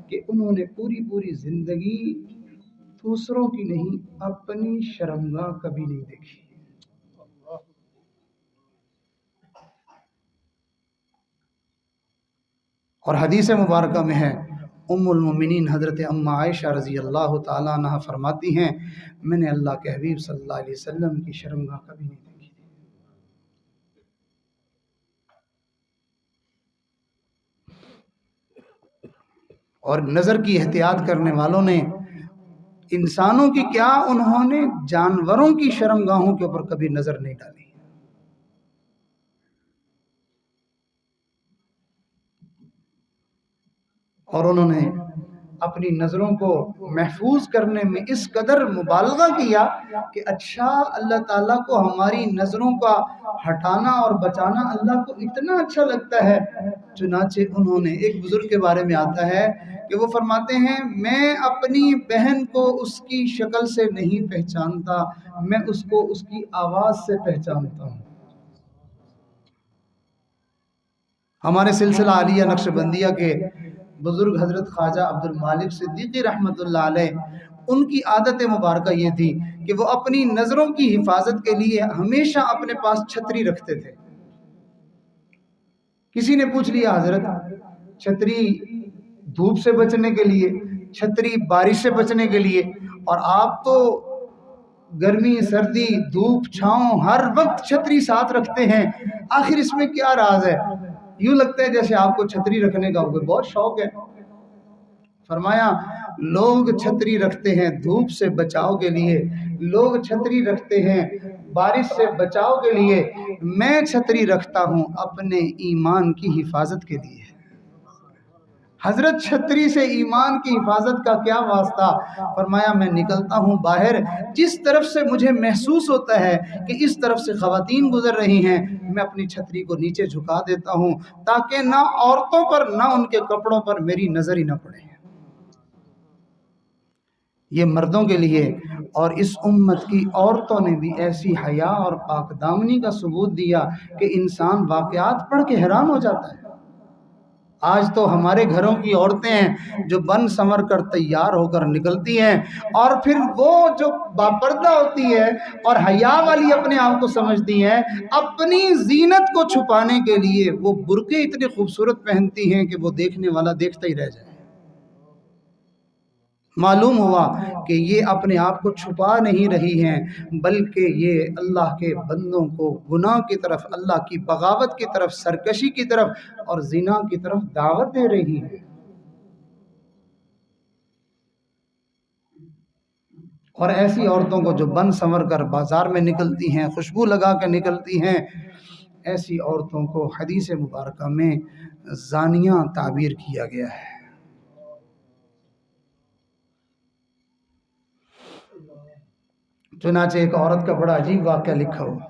Speaker 1: کہ انہوں نے پوری زندگی دوسروں کی نہیں اپنی شرمگاہ کبھی نہیں دیکھی۔ اور حدیث مبارکہ میں ہے، ام المومنین حضرت ام عائشہ رضی اللہ تعالیٰ عنہ فرماتی ہیں میں نے اللہ کے حبیب صلی اللہ علیہ وسلم کی شرمگاہ کبھی نہیں دیکھی۔ اور نظر کی احتیاط کرنے والوں نے انسانوں کی کیا، انہوں نے جانوروں کی شرمگاہوں کے اوپر کبھی نظر نہیں ڈالی. اور انہوں نے اپنی نظروں کو محفوظ کرنے میں اس قدر مبالغہ کیا کہ اچھا اللہ تعالیٰ کو ہماری نظروں کا ہٹانا اور بچانا اللہ کو اتنا اچھا لگتا ہے. چنانچہ انہوں نے، ایک بزرگ کے بارے میں آتا ہے کہ وہ فرماتے ہیں میں اپنی بہن کو اس کی شکل سے نہیں پہچانتا، میں اس کو اس کی آواز سے پہچانتا ہوں. ہمارے سلسلہ عالیہ نقشبندیہ کے بزرگ حضرت خواجہ عبد المالک صدیقی رحمۃ اللہ علیہ، ان کی عادت مبارکہ یہ تھی کہ وہ اپنی نظروں کی حفاظت کے لیے ہمیشہ اپنے پاس چھتری رکھتے تھے. کسی نے پوچھ لیا حضرت چھتری دھوپ سے بچنے کے لیے، چھتری بارش سے بچنے کے لیے، اور آپ تو گرمی سردی دھوپ چھاؤں ہر وقت چھتری ساتھ رکھتے ہیں، آخر اس میں کیا راز ہے؟ یوں لگتا ہے جیسے آپ کو چھتری رکھنے کا بہت شوق ہے. فرمایا لوگ چھتری رکھتے ہیں دھوپ سے بچاؤ کے لیے، لوگ چھتری رکھتے ہیں بارش سے بچاؤ کے لیے، میں چھتری رکھتا ہوں اپنے ایمان کی حفاظت کے لیے. حضرت چھتری سے ایمان کی حفاظت کا کیا واسطہ؟ فرمایا میں نکلتا ہوں باہر، جس طرف سے مجھے محسوس ہوتا ہے کہ اس طرف سے خواتین گزر رہی ہیں، میں اپنی چھتری کو نیچے جھکا دیتا ہوں تاکہ نہ عورتوں پر نہ ان کے کپڑوں پر میری نظر ہی نہ پڑے. یہ مردوں کے لیے، اور اس امت کی عورتوں نے بھی ایسی حیا اور پاک دامنی کا ثبوت دیا کہ انسان واقعات پڑھ کے حیران ہو جاتا ہے. آج تو ہمارے گھروں کی عورتیں ہیں جو بن سنور کر تیار ہو کر نکلتی ہیں، اور پھر وہ جو باپردہ ہوتی ہے اور حیا والی اپنے آپ کو سمجھتی ہیں، اپنی زینت کو چھپانے کے لیے وہ برقعے اتنے خوبصورت پہنتی ہیں کہ وہ دیکھنے والا دیکھتا ہی رہ جائے. معلوم ہوا کہ یہ اپنے آپ کو چھپا نہیں رہی ہیں، بلکہ یہ اللہ کے بندوں کو گناہ کی طرف، اللہ کی بغاوت کی طرف، سرکشی کی طرف اور زنا کی طرف دعوت دے رہی ہیں. اور ایسی عورتوں کو جو بن سنور کر بازار میں نکلتی ہیں، خوشبو لگا کے نکلتی ہیں، ایسی عورتوں کو حدیث مبارکہ میں زانیہ تعبیر کیا گیا ہے. چنانچہ ایک عورت کا بڑا عجیب واقعہ لکھا ہوا،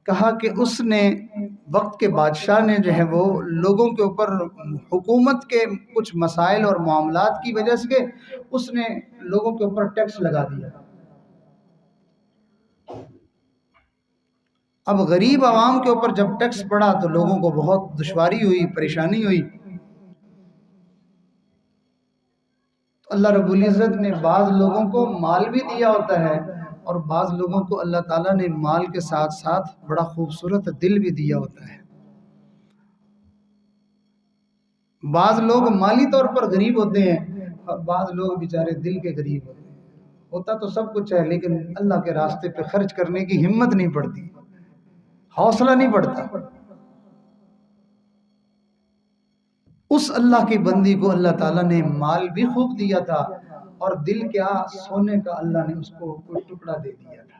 Speaker 1: کہا کہ اس نے وقت کے بادشاہ نے جو ہے وہ لوگوں کے اوپر حکومت کے کچھ مسائل اور معاملات کی وجہ سے اس نے لوگوں کے اوپر ٹیکس لگا دیا. اب غریب عوام کے اوپر جب ٹیکس پڑا تو لوگوں کو بہت دشواری ہوئی، پریشانی ہوئی. اللہ رب العزت نے بعض لوگوں کو مال بھی دیا ہوتا ہے، اور بعض لوگوں کو اللہ تعالیٰ نے مال کے ساتھ ساتھ بڑا خوبصورت دل بھی دیا ہوتا ہے. بعض لوگ مالی طور پر غریب ہوتے ہیں اور بعض لوگ بیچارے دل کے غریب ہوتے ہیں. ہوتا تو سب کچھ ہے لیکن اللہ کے راستے پہ خرچ کرنے کی ہمت نہیں پڑتی، حوصلہ نہیں پڑتا. اس اللہ کی بندی کو اللہ تعالیٰ نے مال بھی خوب دیا تھا، اور دل کیا، سونے کا اللہ نے اس کو کوئی ٹکڑا دے دیا تھا.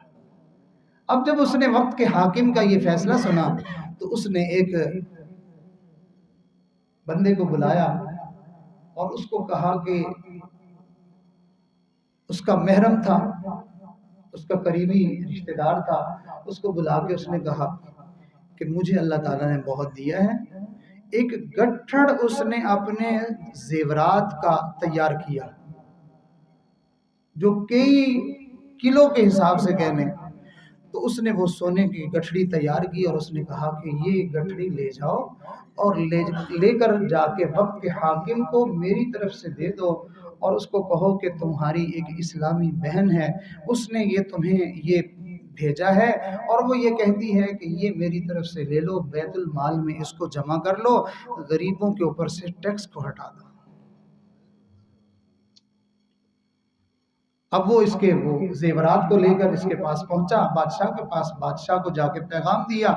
Speaker 1: اب جب اس نے وقت کے حاکم کا یہ فیصلہ سنا تو اس نے ایک بندے کو بلایا اور اس کو کہا کہ اس کا محرم تھا، اس کا قریبی رشتہ دار تھا، اس کو بلا کے اس نے کہا کہ مجھے اللہ تعالیٰ نے بہت دیا ہے، ایک گٹھڑ اس نے اپنے زیورات کا تیار کیا جو کئی کلو کے حساب سے کہنے، تو اس نے وہ سونے کی گٹھڑی تیار کی اور اس نے کہا کہ یہ گٹھڑی لے جاؤ اور لے کر جا کے وقت کے حاکم کو میری طرف سے دے دو، اور اس کو کہو کہ تمہاری ایک اسلامی بہن ہے، اس نے یہ تمہیں یہ بھیجا ہے اور وہ یہ کہتی ہے کہ یہ میری طرف سے لے لو، بیت المال میں اس کو جمع کر لو، غریبوں کے اوپر سے ٹیکس کو ہٹا دو. اب وہ اس کے وہ زیورات کو لے کر اس کے پاس پہنچا، بادشاہ کے پاس، بادشاہ کو جا کے پیغام دیا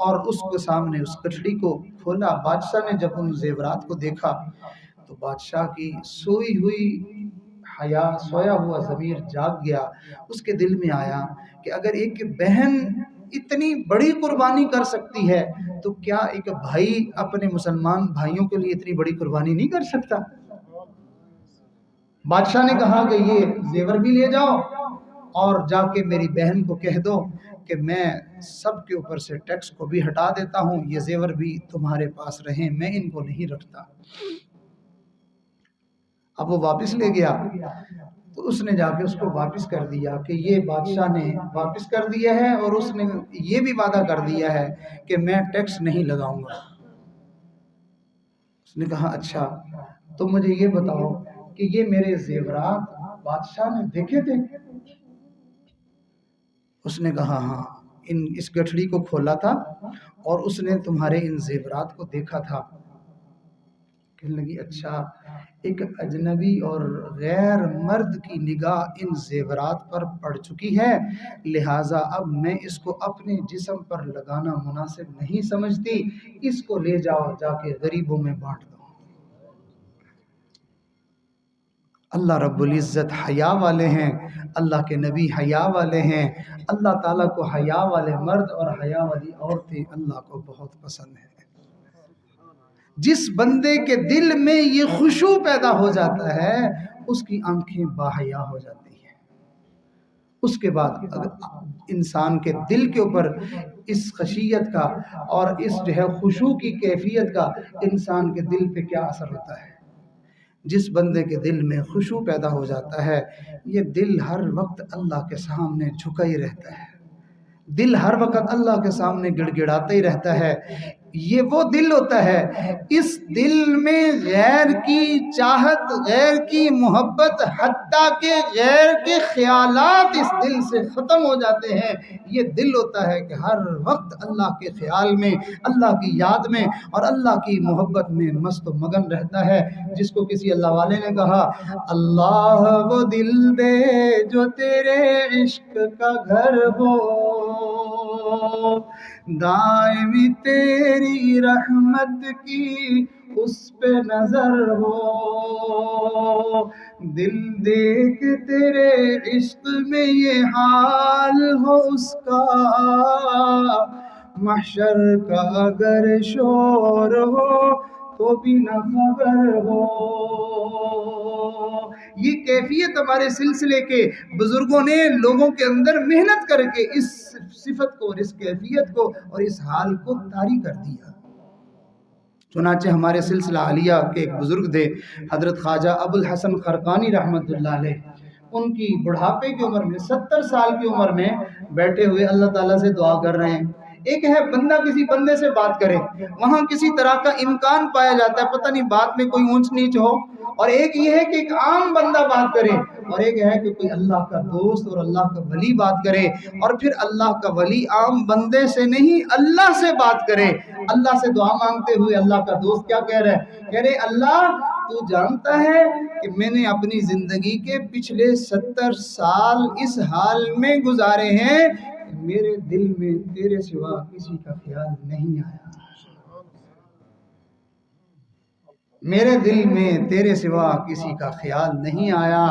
Speaker 1: اور اس کے سامنے اس گٹھڑی کو کھولا. بادشاہ نے جب ان زیورات کو دیکھا تو تو بادشاہ کی سوئی ہوئی حیا، سویا ہوا ضمیر جاگ گیا. اس کے دل میں آیا کہ اگر ایک بہن اتنی بڑی قربانی کر سکتی ہے تو کیا ایک بھائی اپنے مسلمان بھائیوں کے لیے اتنی بڑی قربانی نہیں کر سکتا؟ بادشاہ نے کہا کہ یہ زیور بھی لے جاؤ اور جا کے میری بہن کو کہہ دو کہ میں سب کے اوپر سے ٹیکس کو بھی ہٹا دیتا ہوں، یہ زیور بھی تمہارے پاس رہیں، میں ان کو نہیں رکھتا. اب وہ واپس لے گیا تو اس نے جا کے اس کو واپس کر دیا کہ یہ بادشاہ نے واپس کر دیا ہے اور اس نے یہ بھی وعدہ کر دیا ہے کہ میں ٹیکس نہیں لگاؤں گا. اس نے کہا اچھا تو مجھے یہ بتاؤ کہ یہ میرے زیورات بادشاہ نے دیکھے تھے؟ اس نے کہا ہاں، اس گٹھڑی کو کھولا تھا اور اس نے تمہارے ان زیورات کو دیکھا تھا. کہنے لگی اچھا، ایک اجنبی اور غیر مرد کی نگاہ ان زیورات پر پڑ چکی ہے، لہٰذا اب میں اس کو اپنے جسم پر لگانا مناسب نہیں سمجھتی، اس کو لے جاؤ، جا کے غریبوں میں بانٹ دو. اللہ رب العزت حیا والے ہیں، اللہ کے نبی حیا والے ہیں. اللہ تعالیٰ کو حیا والے مرد اور حیا والی عورتیں اللہ کو بہت پسند ہیں. جس بندے کے دل میں یہ خشوع پیدا ہو جاتا ہے اس کی آنکھیں باحیا ہو جاتی ہیں. اس کے بعد انسان کے دل کے اوپر اس خشیت کا اور اس جو ہے خشوع کی کیفیت کا انسان کے دل پہ کیا اثر ہوتا ہے. جس بندے کے دل میں خشوع پیدا ہو جاتا ہے یہ دل ہر وقت اللہ کے سامنے جھکا ہی رہتا ہے، دل ہر وقت اللہ کے سامنے گڑ گڑاتا ہی رہتا ہے. یہ وہ دل ہوتا ہے، اس دل میں غیر کی چاہت، غیر کی محبت، حتیٰ کہ غیر کے خیالات اس دل سے ختم ہو جاتے ہیں. یہ دل ہوتا ہے کہ ہر وقت اللہ کے خیال میں، اللہ کی یاد میں اور اللہ کی محبت میں مست و مگن رہتا ہے. جس کو کسی اللہ والے نے کہا اللہ وہ دل دے جو تیرے عشق کا گھر ہو، دائمی تیری رحمت کی اس پہ نظر ہو، دل دیکھ تیرے عشق میں یہ حال ہو اس کا، محشر کا اگر شور ہو تو بھی نہ خبر ہو. یہ کیفیت ہمارے سلسلے کے بزرگوں نے لوگوں کے اندر محنت کر کے اس صفت کو اور اس کیفیت کو اور اس حال کو طاری کر دیا. چنانچہ ہمارے سلسلہ عالیہ کے ایک بزرگ تھے حضرت خواجہ ابو الحسن خرقانی رحمۃ اللہ علیہ. ان کی بڑھاپے کی عمر میں 70 سال کی عمر میں بیٹھے ہوئے اللہ تعالیٰ سے دعا کر رہے ہیں. ایک ہے بندہ کسی بندے سے بات کرے، وہاں کسی طرح کا امکان پایا جاتا ہے، پتہ نہیں بات میں کوئی اونچ نیچ ہو. اور ایک یہ ہے کہ ایک عام بندہ بات کرے، اور ایک ہے کہ کوئی اللہ کا دوست اور اللہ کا ولی بات کرے. اور پھر اللہ کا ولی عام بندے سے نہیں اللہ سے بات کرے. اللہ سے دعا مانگتے ہوئے اللہ کا دوست کیا کہہ رہا ہے؟ کہہ رہے اللہ تو جانتا ہے کہ میں نے اپنی زندگی کے پچھلے 70 سال اس حال میں گزارے ہیں کہ میرے دل میں تیرے سوا کسی کا خیال نہیں آیا، میرے دل میں تیرے سوا کسی کا خیال نہیں آیا.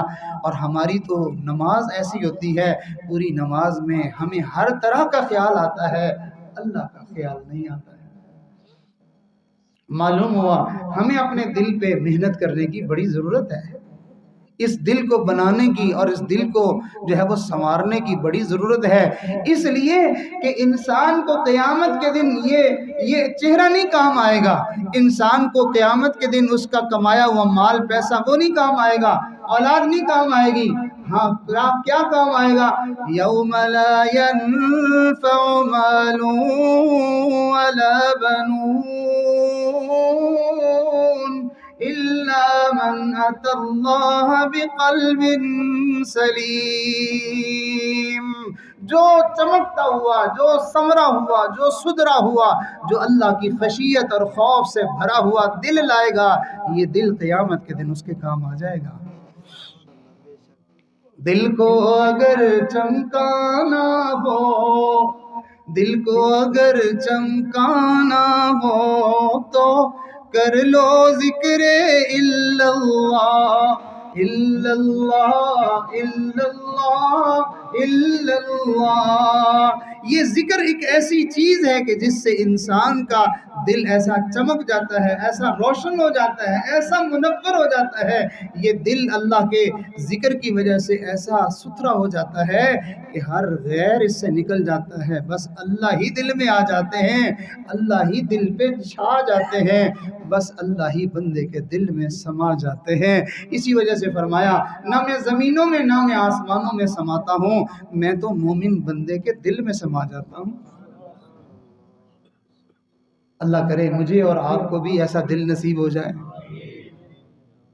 Speaker 1: اور ہماری تو نماز ایسی ہوتی ہے، پوری نماز میں ہمیں ہر طرح کا خیال آتا ہے، اللہ کا خیال نہیں آتا ہے. معلوم ہوا ہمیں اپنے دل پہ محنت کرنے کی بڑی ضرورت ہے. اس دل کو بنانے کی اور اس دل کو جو ہے وہ سنوارنے کی بڑی ضرورت ہے. اس لیے کہ انسان کو قیامت کے دن یہ چہرہ نہیں کام آئے گا. انسان کو قیامت کے دن اس کا کمایا ہوا مال پیسہ وہ نہیں کام آئے گا، اولاد نہیں کام آئے گی. ہاں کیا کام آئے گا؟ یوم لا ينفع مال ولا بنون إلا من أتى الله بقلب سلیم. جو چمکتا ہوا، جو سمرا ہوا، جو سدھرا ہوا، جو اللہ کی خشیت اور خوف سے بھرا ہوا دل لائے گا، یہ دل قیامت کے دن اس کے کام آ جائے گا. دل کو اگر چمکانا ہو، دل کو اگر چمکانا ہو تو کر لو ذکر الا اللہ الا اللہ الا اللہ الا اللہ۔ یہ ذکر ایک ایسی چیز ہے کہ جس سے انسان کا دل ایسا چمک جاتا ہے، ایسا روشن ہو جاتا ہے، ایسا منور ہو جاتا ہے، یہ دل اللہ کے ذکر کی وجہ سے ایسا ستھرا ہو جاتا ہے کہ ہر غیر اس سے نکل جاتا ہے، بس اللہ ہی دل میں آ جاتے ہیں، اللہ ہی دل پہ چھا جاتے ہیں، بس اللہ ہی بندے کے دل میں سما جاتے ہیں۔ اسی وجہ سے فرمایا نہ میں زمینوں میں نہ میں آسمانوں میں سماتا ہوں، میں تو مومن بندے کے دل میں سما جاتا ہوں۔ اللہ کرے مجھے اور آپ کو بھی ایسا دل نصیب ہو جائے۔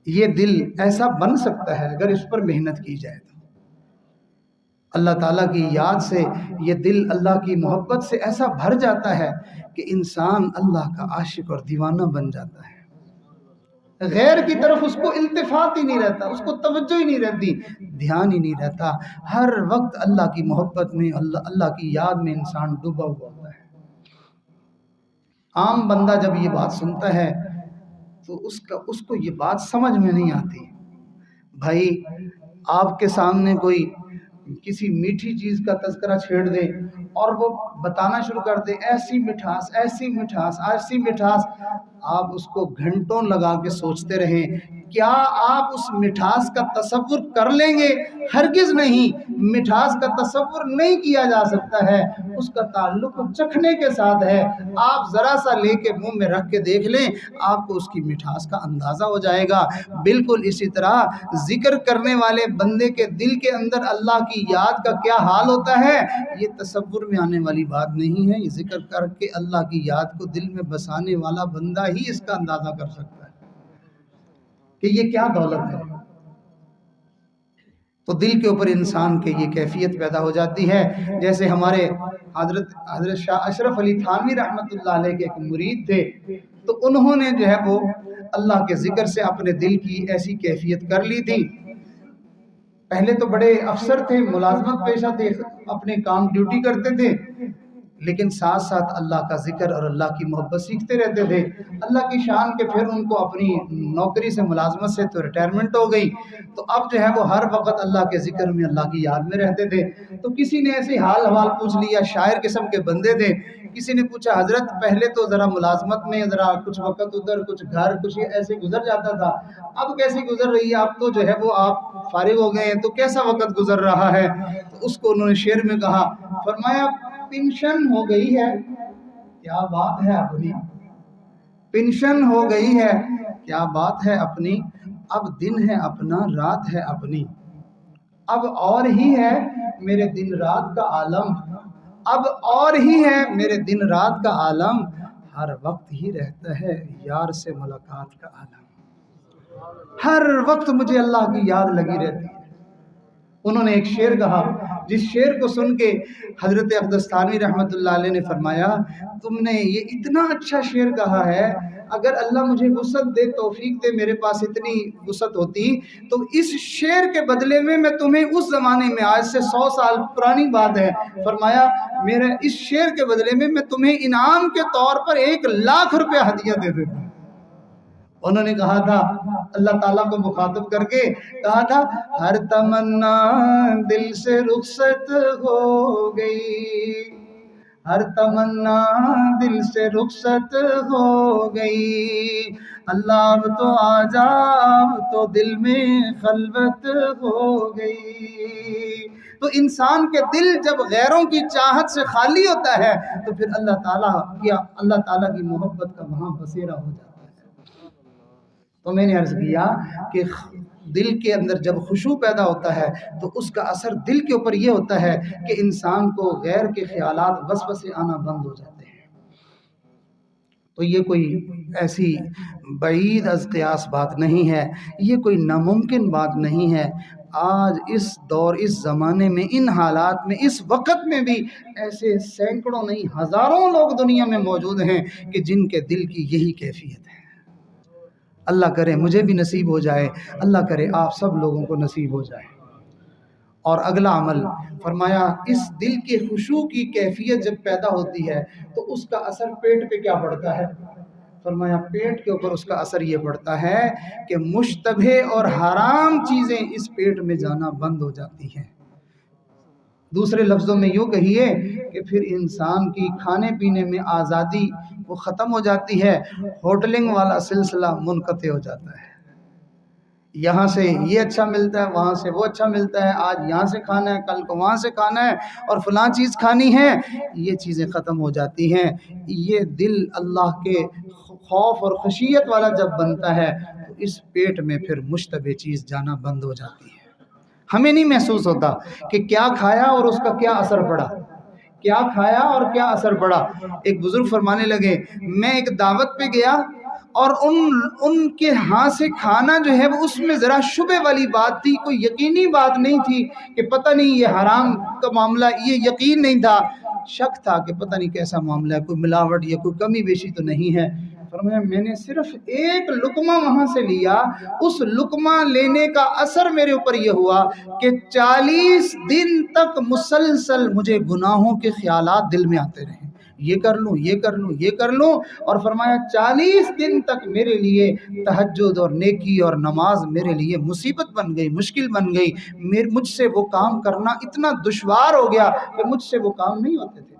Speaker 1: یہ دل ایسا بن سکتا ہے اگر اس پر محنت کی جائے تو۔ اللہ تعالیٰ کی یاد سے یہ دل اللہ کی محبت سے ایسا بھر جاتا ہے کہ انسان اللہ کا عاشق اور دیوانہ بن جاتا ہے، غیر کی طرف اس کو التفات ہی نہیں رہتا، اس کو توجہ ہی نہیں رہتی، دھیان ہی نہیں رہتا، ہر وقت اللہ کی محبت میں اللہ کی یاد میں انسان ڈوبا ہوا ہوتا ہے۔ عام بندہ جب یہ بات سنتا ہے تو اس کو یہ بات سمجھ میں نہیں آتی۔ بھائی آپ کے سامنے کوئی کسی میٹھی چیز کا تذکرہ چھیڑ دے اور وہ بتانا شروع کر دے ایسی مٹھاس ایسی مٹھاس ایسی مٹھاس، آپ اس کو گھنٹوں لگا کے سوچتے رہیں، کیا آپ اس مٹھاس کا تصور کر لیں گے؟ ہرگز نہیں، مٹھاس کا تصور نہیں کیا جا سکتا ہے، اس کا تعلق چکھنے کے ساتھ ہے۔ آپ ذرا سا لے کے منہ میں رکھ کے دیکھ لیں، آپ کو اس کی مٹھاس کا اندازہ ہو جائے گا۔ بالکل اسی طرح ذکر کرنے والے بندے کے دل کے اندر اللہ کی یاد کا کیا حال ہوتا ہے، یہ تصور میں آنے والی بات نہیں ہے۔ یہ ذکر کر کے اللہ کی یاد کو دل میں بسانے والا بندہ ہی اس کا اندازہ کر سکتا ہے کہ یہ کیا دولت ہے۔ تو دل کے اوپر انسان کے یہ کیفیت پیدا ہو جاتی ہے۔ جیسے ہمارے حضرت شاہ اشرف علی تھانوی رحمۃ اللہ علیہ کے ایک مرید تھے، تو انہوں نے جو ہے وہ اللہ کے ذکر سے اپنے دل کی ایسی کیفیت کر لی تھی۔ پہلے تو بڑے افسر تھے، ملازمت پیشہ تھے، اپنے کام ڈیوٹی کرتے تھے، لیکن ساتھ ساتھ اللہ کا ذکر اور اللہ کی محبت سیکھتے رہتے تھے۔ اللہ کی شان کے پھر ان کو اپنی نوکری سے ملازمت سے تو ریٹائرمنٹ ہو گئی، تو اب جو ہے وہ ہر وقت اللہ کے ذکر میں اللہ کی یاد میں رہتے تھے۔ تو کسی نے ایسے حال حوال پوچھ لیا، شاعر قسم کے بندے تھے، کسی نے پوچھا حضرت پہلے تو ذرا ملازمت میں ذرا کچھ وقت ادھر کچھ گھر کچھ ایسے گزر جاتا تھا، اب کیسی گزر رہی ہے؟ اب تو جو ہے وہ آپ فارغ ہو گئے ہیں، تو کیسا وقت گزر رہا ہے؟ تو اس کو انہوں نے شعر میں کہا، فرمایا پینشن ہو گئی ہے، کیا بات ہے اپنی، پینشن ہو گئی ہے کیا بات ہے اپنی، اب دن ہے اپنا رات ہے اپنی، اب اور ہی ہے میرے دن رات کا عالم، اب اور ہی ہے میرے دن رات کا عالم، ہر وقت ہی رہتا ہے یار سے ملاقات کا عالم، ہر وقت مجھے اللہ کی یاد لگی رہتی ہے۔ انہوں نے ایک شعر کہا، جس شعر کو سن کے حضرت اقدس تھانوی رحمۃ اللہ علیہ نے فرمایا، تم نے یہ اتنا اچھا شعر کہا ہے، اگر اللہ مجھے وسعت دے، توفیق دے، میرے پاس اتنی وسعت ہوتی تو اس شعر کے بدلے میں تمہیں اس زمانے میں، آج سے 100 سال پرانی بات ہے، فرمایا میرے اس شعر کے بدلے میں تمہیں انعام کے طور پر 1,00,000 روپے ہدیہ دے دیتا۔ انہوں نے کہا تھا، اللہ تعالیٰ کو مخاطب کر کے کہا تھا، ہر تمنا دل سے رخصت ہو گئی، ہر تمنا دل سے رخصت ہو گئی، اللہ اب تو آ جا، اب تو دل میں خلوت ہو گئی۔ تو انسان کے دل جب غیروں کی چاہت سے خالی ہوتا ہے تو پھر اللہ تعالیٰ کی محبت کا وہاں بسیرا ہو جاتا ہے۔ تو میں نے عرض کیا کہ دل کے اندر جب خشوع پیدا ہوتا ہے تو اس کا اثر دل کے اوپر یہ ہوتا ہے کہ انسان کو غیر کے خیالات وسوسے آنا بند ہو جاتے ہیں۔ تو یہ کوئی ایسی بعید از قیاس بات نہیں ہے، یہ کوئی ناممکن بات نہیں ہے۔ آج اس دور، اس زمانے میں، ان حالات میں، اس وقت میں بھی ایسے سینکڑوں نہیں ہزاروں لوگ دنیا میں موجود ہیں کہ جن کے دل کی یہی کیفیت ہے۔ اللہ کرے مجھے بھی نصیب ہو جائے، اللہ کرے آپ سب لوگوں کو نصیب ہو جائے۔ اور اگلا عمل فرمایا، اس دل کے خشوع کی کیفیت جب پیدا ہوتی ہے تو اس کا اثر پیٹ پہ کیا پڑتا ہے؟ فرمایا پیٹ کے اوپر اس کا اثر یہ پڑتا ہے کہ مشتبہ اور حرام چیزیں اس پیٹ میں جانا بند ہو جاتی ہیں۔ دوسرے لفظوں میں یوں کہیے کہ پھر انسان کی کھانے پینے میں آزادی وہ ختم ہو جاتی ہے، ہوٹلنگ والا سلسلہ منقطع ہو جاتا ہے۔ یہاں سے یہ اچھا ملتا ہے، وہاں سے وہ اچھا ملتا ہے، آج یہاں سے کھانا ہے، کل کو وہاں سے کھانا ہے، اور فلاں چیز کھانی ہے، یہ چیزیں ختم ہو جاتی ہیں۔ یہ دل اللہ کے خوف اور خشیت والا جب بنتا ہے تو اس پیٹ میں پھر مشتبہ چیز جانا بند ہو جاتی ہے۔ ہمیں نہیں محسوس ہوتا کہ کیا کھایا اور اس کا کیا اثر پڑا، کیا کھایا اور کیا اثر پڑا۔ ایک بزرگ فرمانے لگے، میں ایک دعوت پہ گیا اور ان کے ہاتھ سے کھانا جو ہے وہ اس میں ذرا شبہ والی بات تھی، کوئی یقینی بات نہیں تھی کہ پتہ نہیں یہ حرام کا معاملہ، یہ یقین نہیں تھا، شک تھا کہ پتہ نہیں کیسا معاملہ ہے، کوئی ملاوٹ یا کوئی کمی بیشی تو نہیں ہے۔ فرمایا میں نے صرف ایک لقمہ وہاں سے لیا، اس لقمہ لینے کا اثر میرے اوپر یہ ہوا کہ 40 دن تک مسلسل مجھے گناہوں کے خیالات دل میں آتے رہے، یہ کر لوں یہ کر لوں یہ کر لوں، اور فرمایا 40 دن تک میرے لیے تہجد اور نیکی اور نماز میرے لیے مصیبت بن گئی، مشکل بن گئی، مجھ سے وہ کام کرنا اتنا دشوار ہو گیا کہ مجھ سے وہ کام نہیں ہوتے تھے۔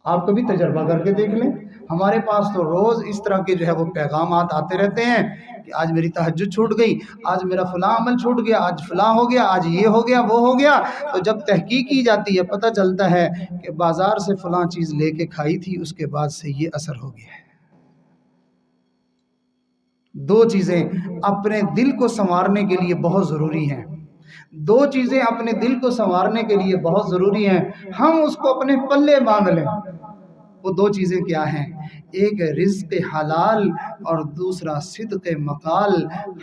Speaker 1: آپ کبھی تجربہ کر کے دیکھ لیں، ہمارے پاس تو روز اس طرح کے جو ہے وہ پیغامات آتے رہتے ہیں کہ آج میری تہجد چھوٹ گئی، آج میرا فلاں عمل چھوٹ گیا، آج فلاں ہو گیا، آج یہ ہو گیا وہ ہو گیا۔ تو جب تحقیق کی جاتی ہے پتہ چلتا ہے کہ بازار سے فلاں چیز لے کے کھائی تھی، اس کے بعد سے یہ اثر ہو گیا ہے۔ دو چیزیں اپنے دل کو سنوارنے کے لیے بہت ضروری ہیں، دو چیزیں اپنے دل کو سنوارنے کے لیے بہت ضروری ہیں، ہم اس کو اپنے پلے باندھ لیں۔ وہ دو چیزیں کیا ہیں؟ ایک رزق حلال اور دوسرا صدق مقال،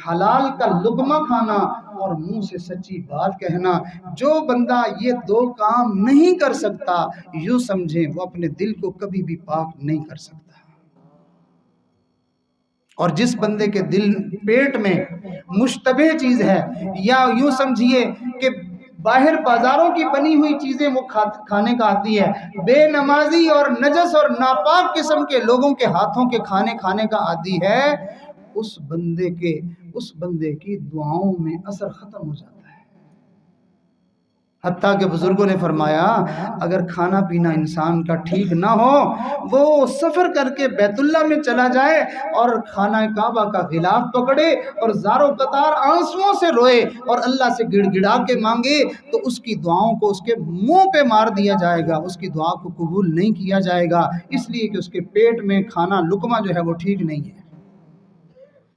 Speaker 1: حلال کا لقمہ کھانا اور منہ سے سچی بات کہنا۔ جو بندہ یہ دو کام نہیں کر سکتا، یوں سمجھیں وہ اپنے دل کو کبھی بھی پاک نہیں کر سکتا۔ اور جس بندے کے دل پیٹ میں مشتبہ چیز ہے، یا یوں سمجھیے کہ باہر بازاروں کی بنی ہوئی چیزیں وہ کھانے کا عادی ہے، بے نمازی اور نجس اور ناپاک قسم کے لوگوں کے ہاتھوں کے کھانے کا عادی ہے، اس بندے کی دعاؤں میں اثر ختم ہو جاتا ہے۔ حتیٰ کہ بزرگوں نے فرمایا اگر کھانا پینا انسان کا ٹھیک نہ ہو، وہ سفر کر کے بیت اللہ میں چلا جائے اور خانہ کعبہ کا غلاف پکڑے اور زار و قطار آنسوؤں سے روئے اور اللہ سے گڑ گڑا کے مانگے، تو اس کی دعاؤں کو اس کے منہ پہ مار دیا جائے گا، اس کی دعا کو قبول نہیں کیا جائے گا، اس لیے کہ اس کے پیٹ میں کھانا لقمہ جو ہے وہ ٹھیک نہیں ہے۔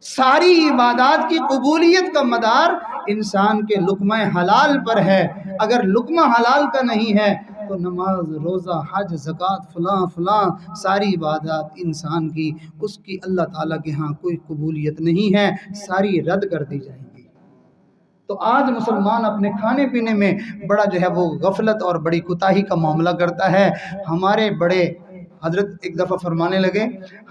Speaker 1: ساری عبادات کی قبولیت کا مدار انسان کے لقمہ حلال پر ہے۔ اگر لقمہ حلال کا نہیں ہے تو نماز، روزہ، حج، زکوٰۃ، فلاں ساری عبادات انسان کی، اس کی اللہ تعالیٰ کے ہاں کوئی قبولیت نہیں ہے، ساری رد کر دی جائیں گی۔ تو آج مسلمان اپنے کھانے پینے میں بڑا جو ہے وہ غفلت اور بڑی کوتاہی کا معاملہ کرتا ہے۔ ہمارے بڑے حضرت ایک دفعہ فرمانے لگے،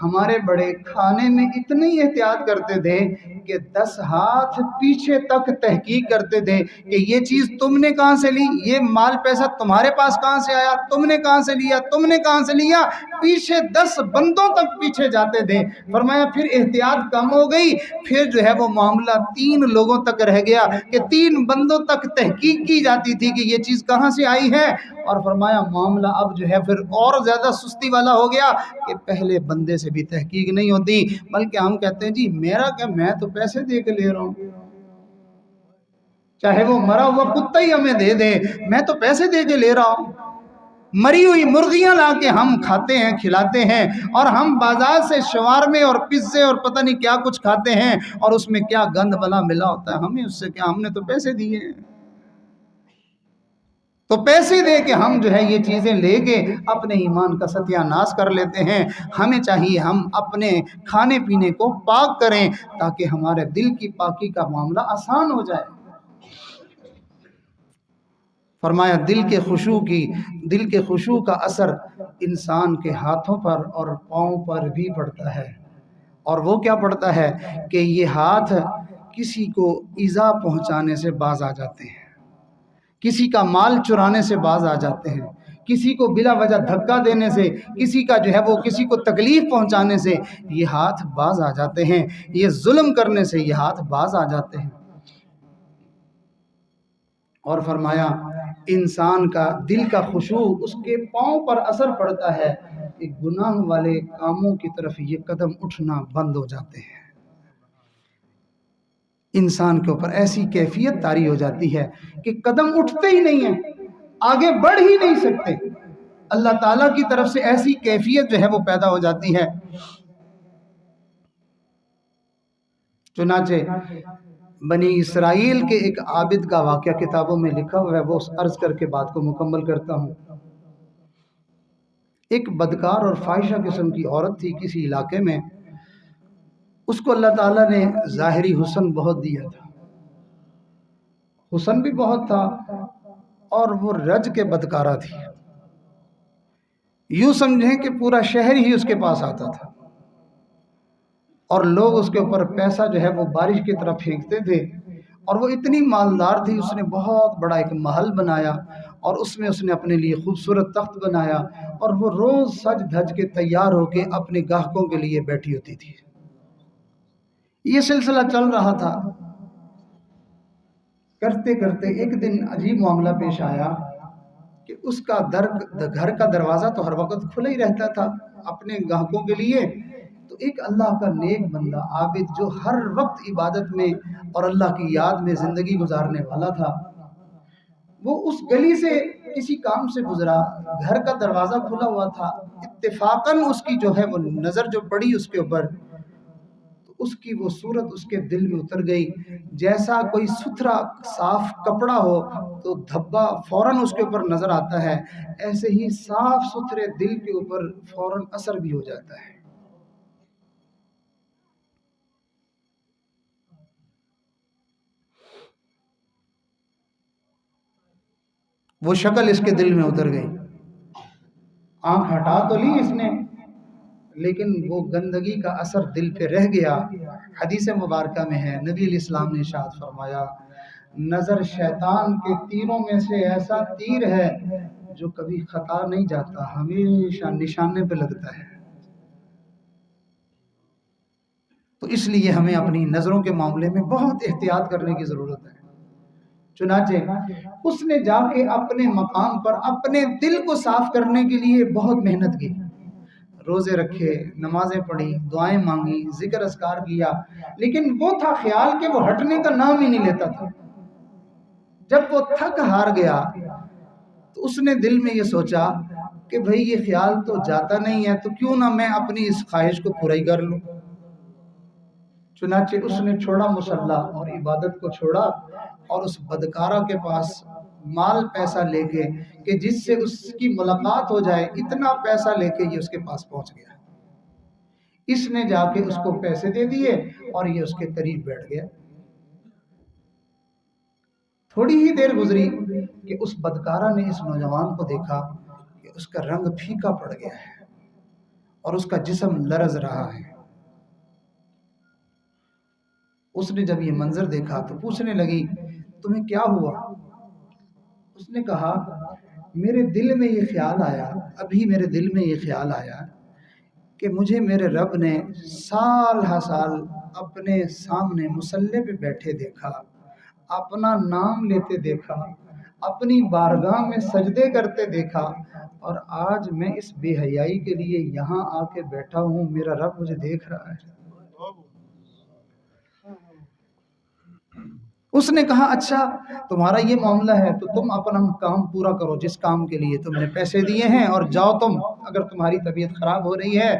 Speaker 1: ہمارے بڑے کھانے میں اتنی احتیاط کرتے تھے کہ 10 ہاتھ پیچھے تک تحقیق کرتے تھے کہ یہ چیز تم نے کہاں سے لی، یہ مال پیسہ تمہارے پاس کہاں سے آیا، تم نے کہاں سے لیا، تم نے کہاں سے لیا، پیچھے 10 بندوں تک پیچھے جاتے تھے۔ فرمایا پھر احتیاط کم ہو گئی، پھر جو ہے وہ معاملہ 3 لوگوں تک رہ گیا کہ 3 بندوں تک تحقیق کی جاتی تھی کہ یہ چیز کہاں سے آئی ہے، اور فرمایا معاملہ اب جو ہے پھر اور زیادہ سستی والا ہو گیا کہ پہلے بندے سے بھی تحقیق نہیں ہوتی، بلکہ ہم کہتے ہیں جی میرا کیا، میں تو پیسے دے کے لے رہا ہوں، چاہے وہ مرا ہوا کتا ہی ہمیں دے دے، میں تو پیسے دے کے لے رہا ہوں۔ مری ہوئی مرغیاں لا کے ہم کھاتے ہیں، کھلاتے ہیں، اور ہم بازار سے شوارمے اور پزے اور پتہ نہیں کیا کچھ کھاتے ہیں، اور اس میں کیا گند بلا ملا ہوتا ہے، ہمیں اس سے کیا، ہم نے تو پیسے دیے ہیں۔ تو پیسے دے کے ہم جو ہے یہ چیزیں لے کے اپنے ایمان کا ستیہ ناش کر لیتے ہیں۔ ہمیں چاہیے ہم اپنے کھانے پینے کو پاک کریں تاکہ ہمارے دل کی پاکی کا معاملہ آسان ہو جائے۔ فرمایا دل کے خشوع کا اثر انسان کے ہاتھوں پر اور پاؤں پر بھی پڑتا ہے، اور وہ کیا پڑتا ہے کہ یہ ہاتھ کسی کو ایذا پہنچانے سے باز آ جاتے ہیں، کسی کا مال چرانے سے باز آ جاتے ہیں، کسی کو بلا وجہ دھکا دینے سے، کسی کا جو ہے وہ کسی کو تکلیف پہنچانے سے یہ ہاتھ باز آ جاتے ہیں، یہ ظلم کرنے سے یہ ہاتھ باز آ جاتے ہیں۔ اور فرمایا انسان کا دل کا خشوع اس کے پاؤں پر اثر پڑتا ہے کہ گناہ والے کاموں کی طرف یہ قدم اٹھنا بند ہو جاتے ہیں۔ انسان کے اوپر ایسی کیفیت طاری ہو جاتی ہے کہ قدم اٹھتے ہی نہیں ہیں، آگے بڑھ ہی نہیں سکتے۔ اللہ تعالیٰ کی طرف سے ایسی کیفیت جو ہے وہ پیدا ہو جاتی ہے۔ چنانچہ بنی اسرائیل کے ایک عابد کا واقعہ کتابوں میں لکھا ہوا ہے، وہ عرض کر کے بات کو مکمل کرتا ہوں۔ ایک بدکار اور فاحشہ قسم کی عورت تھی کسی علاقے میں، اس کو اللہ تعالیٰ نے ظاہری حسن بہت دیا تھا، حسن بھی بہت تھا، اور وہ رج کے بدکارہ تھی۔ یوں سمجھیں کہ پورا شہر ہی اس کے پاس آتا تھا، اور لوگ اس کے اوپر پیسہ جو ہے وہ بارش کی طرح پھینکتے تھے، اور وہ اتنی مالدار تھی، اس نے بہت بڑا ایک محل بنایا، اور اس میں اس نے اپنے لیے خوبصورت تخت بنایا، اور وہ روز سج دھج کے تیار ہو کے اپنے گاہکوں کے لیے بیٹھی ہوتی تھی۔ یہ سلسلہ چل رہا تھا، کرتے کرتے ایک دن عجیب معاملہ پیش آیا کہ اس کا گھر کا دروازہ تو ہر وقت کھلا ہی رہتا تھا اپنے گاہکوں کے لیے، تو ایک اللہ کا نیک بندہ عابد جو ہر وقت عبادت میں اور اللہ کی یاد میں زندگی گزارنے والا تھا، وہ اس گلی سے کسی کام سے گزرا، گھر کا دروازہ کھلا ہوا تھا، اتفاقاً اس کی جو ہے وہ نظر جو پڑی اس کے اوپر، اس کی وہ صورت اس کے دل میں اتر گئی۔ جیسا کوئی ستھرا صاف کپڑا ہو تو دھبا فوراً اس کے اوپر نظر آتا ہے، ایسے ہی صاف ستھرے دل کے اوپر فوراً اثر بھی ہو جاتا ہے۔ وہ شکل اس کے دل میں اتر گئی، آنکھ ہٹا تو لی اس نے، لیکن وہ گندگی کا اثر دل پہ رہ گیا۔ حدیث مبارکہ میں ہے، نبی علیہ السلام نے ارشاد فرمایا، نظر شیطان کے تیروں میں سے ایسا تیر ہے جو کبھی خطا نہیں جاتا، ہمیشہ نشانے پہ لگتا ہے۔ تو اس لیے ہمیں اپنی نظروں کے معاملے میں بہت احتیاط کرنے کی ضرورت ہے۔ چنانچہ اس نے جا کے اپنے مقام پر اپنے دل کو صاف کرنے کے لیے بہت محنت کی، روزے رکھے، نمازیں پڑھی، دعائیں مانگی، ذکر اذکار کیا، لیکن وہ تھا خیال کہ وہ ہٹنے کا نام ہی نہیں لیتا تھا۔ جب وہ تھک ہار گیا تو اس نے دل میں یہ سوچا کہ بھئی یہ خیال تو جاتا نہیں ہے، تو کیوں نہ میں اپنی اس خواہش کو پورا ہی کر لوں۔ چنانچہ اس نے چھوڑا مصلی اور عبادت کو چھوڑا، اور اس بدکارہ کے پاس مال پیسہ لے کے کہ جس سے اس کی ملاقات ہو جائے، اتنا پیسہ لے کے یہ اس کے پاس پہنچ گیا۔ اس نے جا کے اس کو پیسے دے دیے اور یہ اس کے قریب بیٹھ گیا۔ تھوڑی ہی دیر گزری کہ اس بدکارہ نے اس نوجوان کو دیکھا کہ اس کا رنگ پھیکا پڑ گیا ہے اور اس کا جسم لرز رہا ہے۔ اس نے جب یہ منظر دیکھا تو پوچھنے لگی، تمہیں کیا ہوا؟ اس نے کہا، میرے دل میں یہ خیال آیا، ابھی میرے دل میں یہ خیال آیا کہ مجھے میرے رب نے سال ہا سال اپنے سامنے مصلی پہ بیٹھے دیکھا، اپنا نام لیتے دیکھا، اپنی بارگاہ میں سجدے کرتے دیکھا، اور آج میں اس بے حیائی کے لیے یہاں آ کے بیٹھا ہوں، میرا رب مجھے دیکھ رہا ہے۔ اس نے کہا، اچھا تمہارا یہ معاملہ ہے تو تم اپنا کام پورا کرو، جس کام کے لیے تم نے پیسے دیے ہیں، اور جاؤ تم، اگر تمہاری طبیعت خراب ہو رہی ہے۔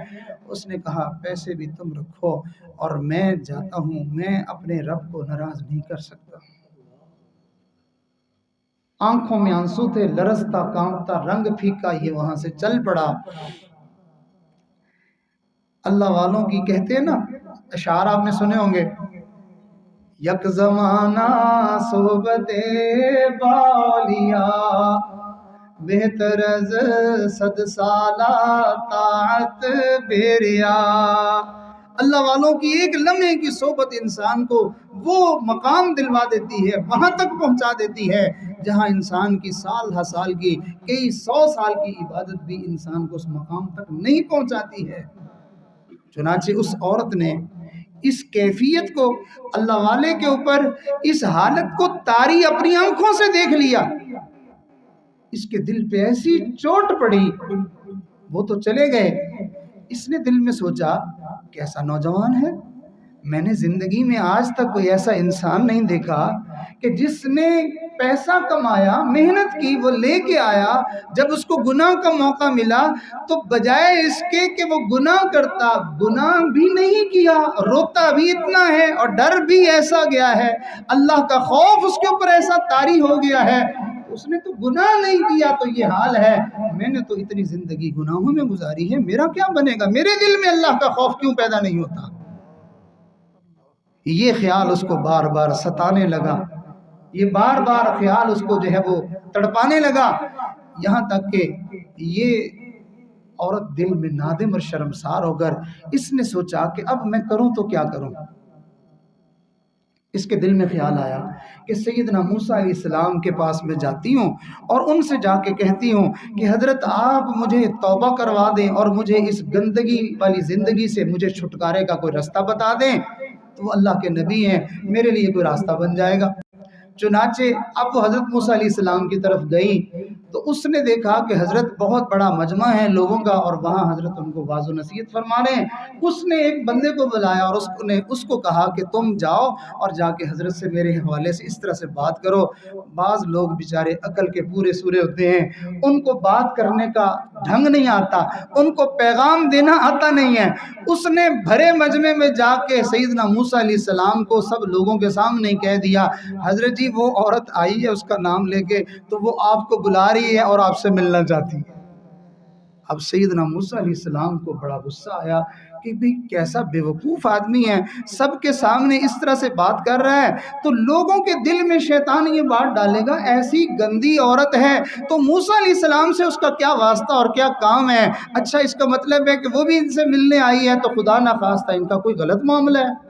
Speaker 1: اس نے کہا، پیسے بھی تم رکھو اور میں جاتا ہوں، میں اپنے رب کو ناراض نہیں کر سکتا۔ آنکھوں میں آنسو تھے، لرزتا کانپتا، رنگ پھیکا، یہ وہاں سے چل پڑا۔ اللہ والوں کی کہتے ہیں نا اشعار، آپ نے سنے ہوں گے، یک زمانہ صحبت باولیا بہتر از 100 سالہ طاعت بیریا۔ اللہ والوں کی ایک لمحے کی صحبت انسان کو وہ مقام دلوا دیتی ہے، وہاں تک پہنچا دیتی ہے
Speaker 2: جہاں انسان کی سال ہر سال کی کئی 100 سال کی عبادت بھی انسان کو اس مقام تک نہیں پہنچاتی ہے۔ چنانچہ اس عورت نے اس کیفیت کو اللہ والے کے اوپر اس حالت کو طاری اپنی آنکھوں سے دیکھ لیا، اس کے دل پہ ایسی چوٹ پڑی، وہ تو چلے گئے، اس نے دل میں سوچا کیسا نوجوان ہے، میں نے زندگی میں آج تک کوئی ایسا انسان نہیں دیکھا کہ جس نے پیسہ کمایا، محنت کی، وہ لے کے آیا، جب اس کو گناہ کا موقع ملا تو بجائے اس کے کہ وہ گناہ کرتا، گناہ بھی نہیں کیا، روتا بھی اتنا ہے اور ڈر بھی ایسا گیا ہے، اللہ کا خوف اس کے اوپر ایسا طاری ہو گیا ہے، اس نے تو گناہ نہیں کیا تو یہ حال ہے، میں نے تو اتنی زندگی گناہوں میں گزاری ہے، میرا کیا بنے گا، میرے دل میں اللہ کا خوف کیوں پیدا نہیں ہوتا؟ یہ خیال اس کو بار بار ستانے لگا، یہ بار بار خیال اس کو جو ہے وہ تڑپانے لگا، یہاں تک کہ یہ عورت دل میں نادم اور شرمسار ہو کر اس نے سوچا کہ اب میں کروں تو کیا کروں؟ اس کے دل میں خیال آیا کہ سیدنا موسیٰ علیہ السلام کے پاس میں جاتی ہوں اور ان سے جا کے کہتی ہوں کہ حضرت آپ مجھے توبہ کروا دیں اور مجھے اس گندگی والی زندگی سے مجھے چھٹکارے کا کوئی راستہ بتا دیں، تو وہ اللہ کے نبی ہیں، میرے لیے کوئی راستہ بن جائے گا۔ چنانچہ اب وہ حضرت موسیٰ علیہ السلام کی طرف گئی تو اس نے دیکھا کہ حضرت بہت بڑا مجمع ہے لوگوں کا اور وہاں حضرت ان کو واعظ و نصیحت فرما رہے ہیں۔ اس نے ایک بندے کو بلایا اور اس کو کہا کہ تم جاؤ اور جا کے حضرت سے میرے حوالے سے اس طرح سے بات کرو۔ بعض لوگ بیچارے عقل کے پورے سورے ہوتے ہیں، ان کو بات کرنے کا ڈھنگ نہیں آتا، ان کو پیغام دینا آتا نہیں ہے۔ اس نے بھرے مجمع میں جا کے سیدنا موسیٰ علیہ السلام کو سب لوگوں کے سامنے کہہ دیا، حضرت جی وہ عورت آئی ہے اس کا نام لے کے تو وہ آپ کو بلا رہی ہے اور آپ سے ملنا چاہتی ہے۔ اب سیدنا موسیٰ علیہ السلام کو بڑا غصہ آیا کہ بھی کیسا بے وقوف آدمی ہے، سب کے سامنے اس طرح سے بات کر رہا ہے تو لوگوں کے دل میں شیطان یہ بات ڈالے گا ایسی گندی عورت ہے تو موسیٰ علیہ السلام سے اس کا کیا واسطہ اور کیا کام ہے، اچھا اس کا مطلب ہے کہ وہ بھی ان سے ملنے آئی ہے تو خدا نخواستہ ان کا کوئی غلط معاملہ ہے۔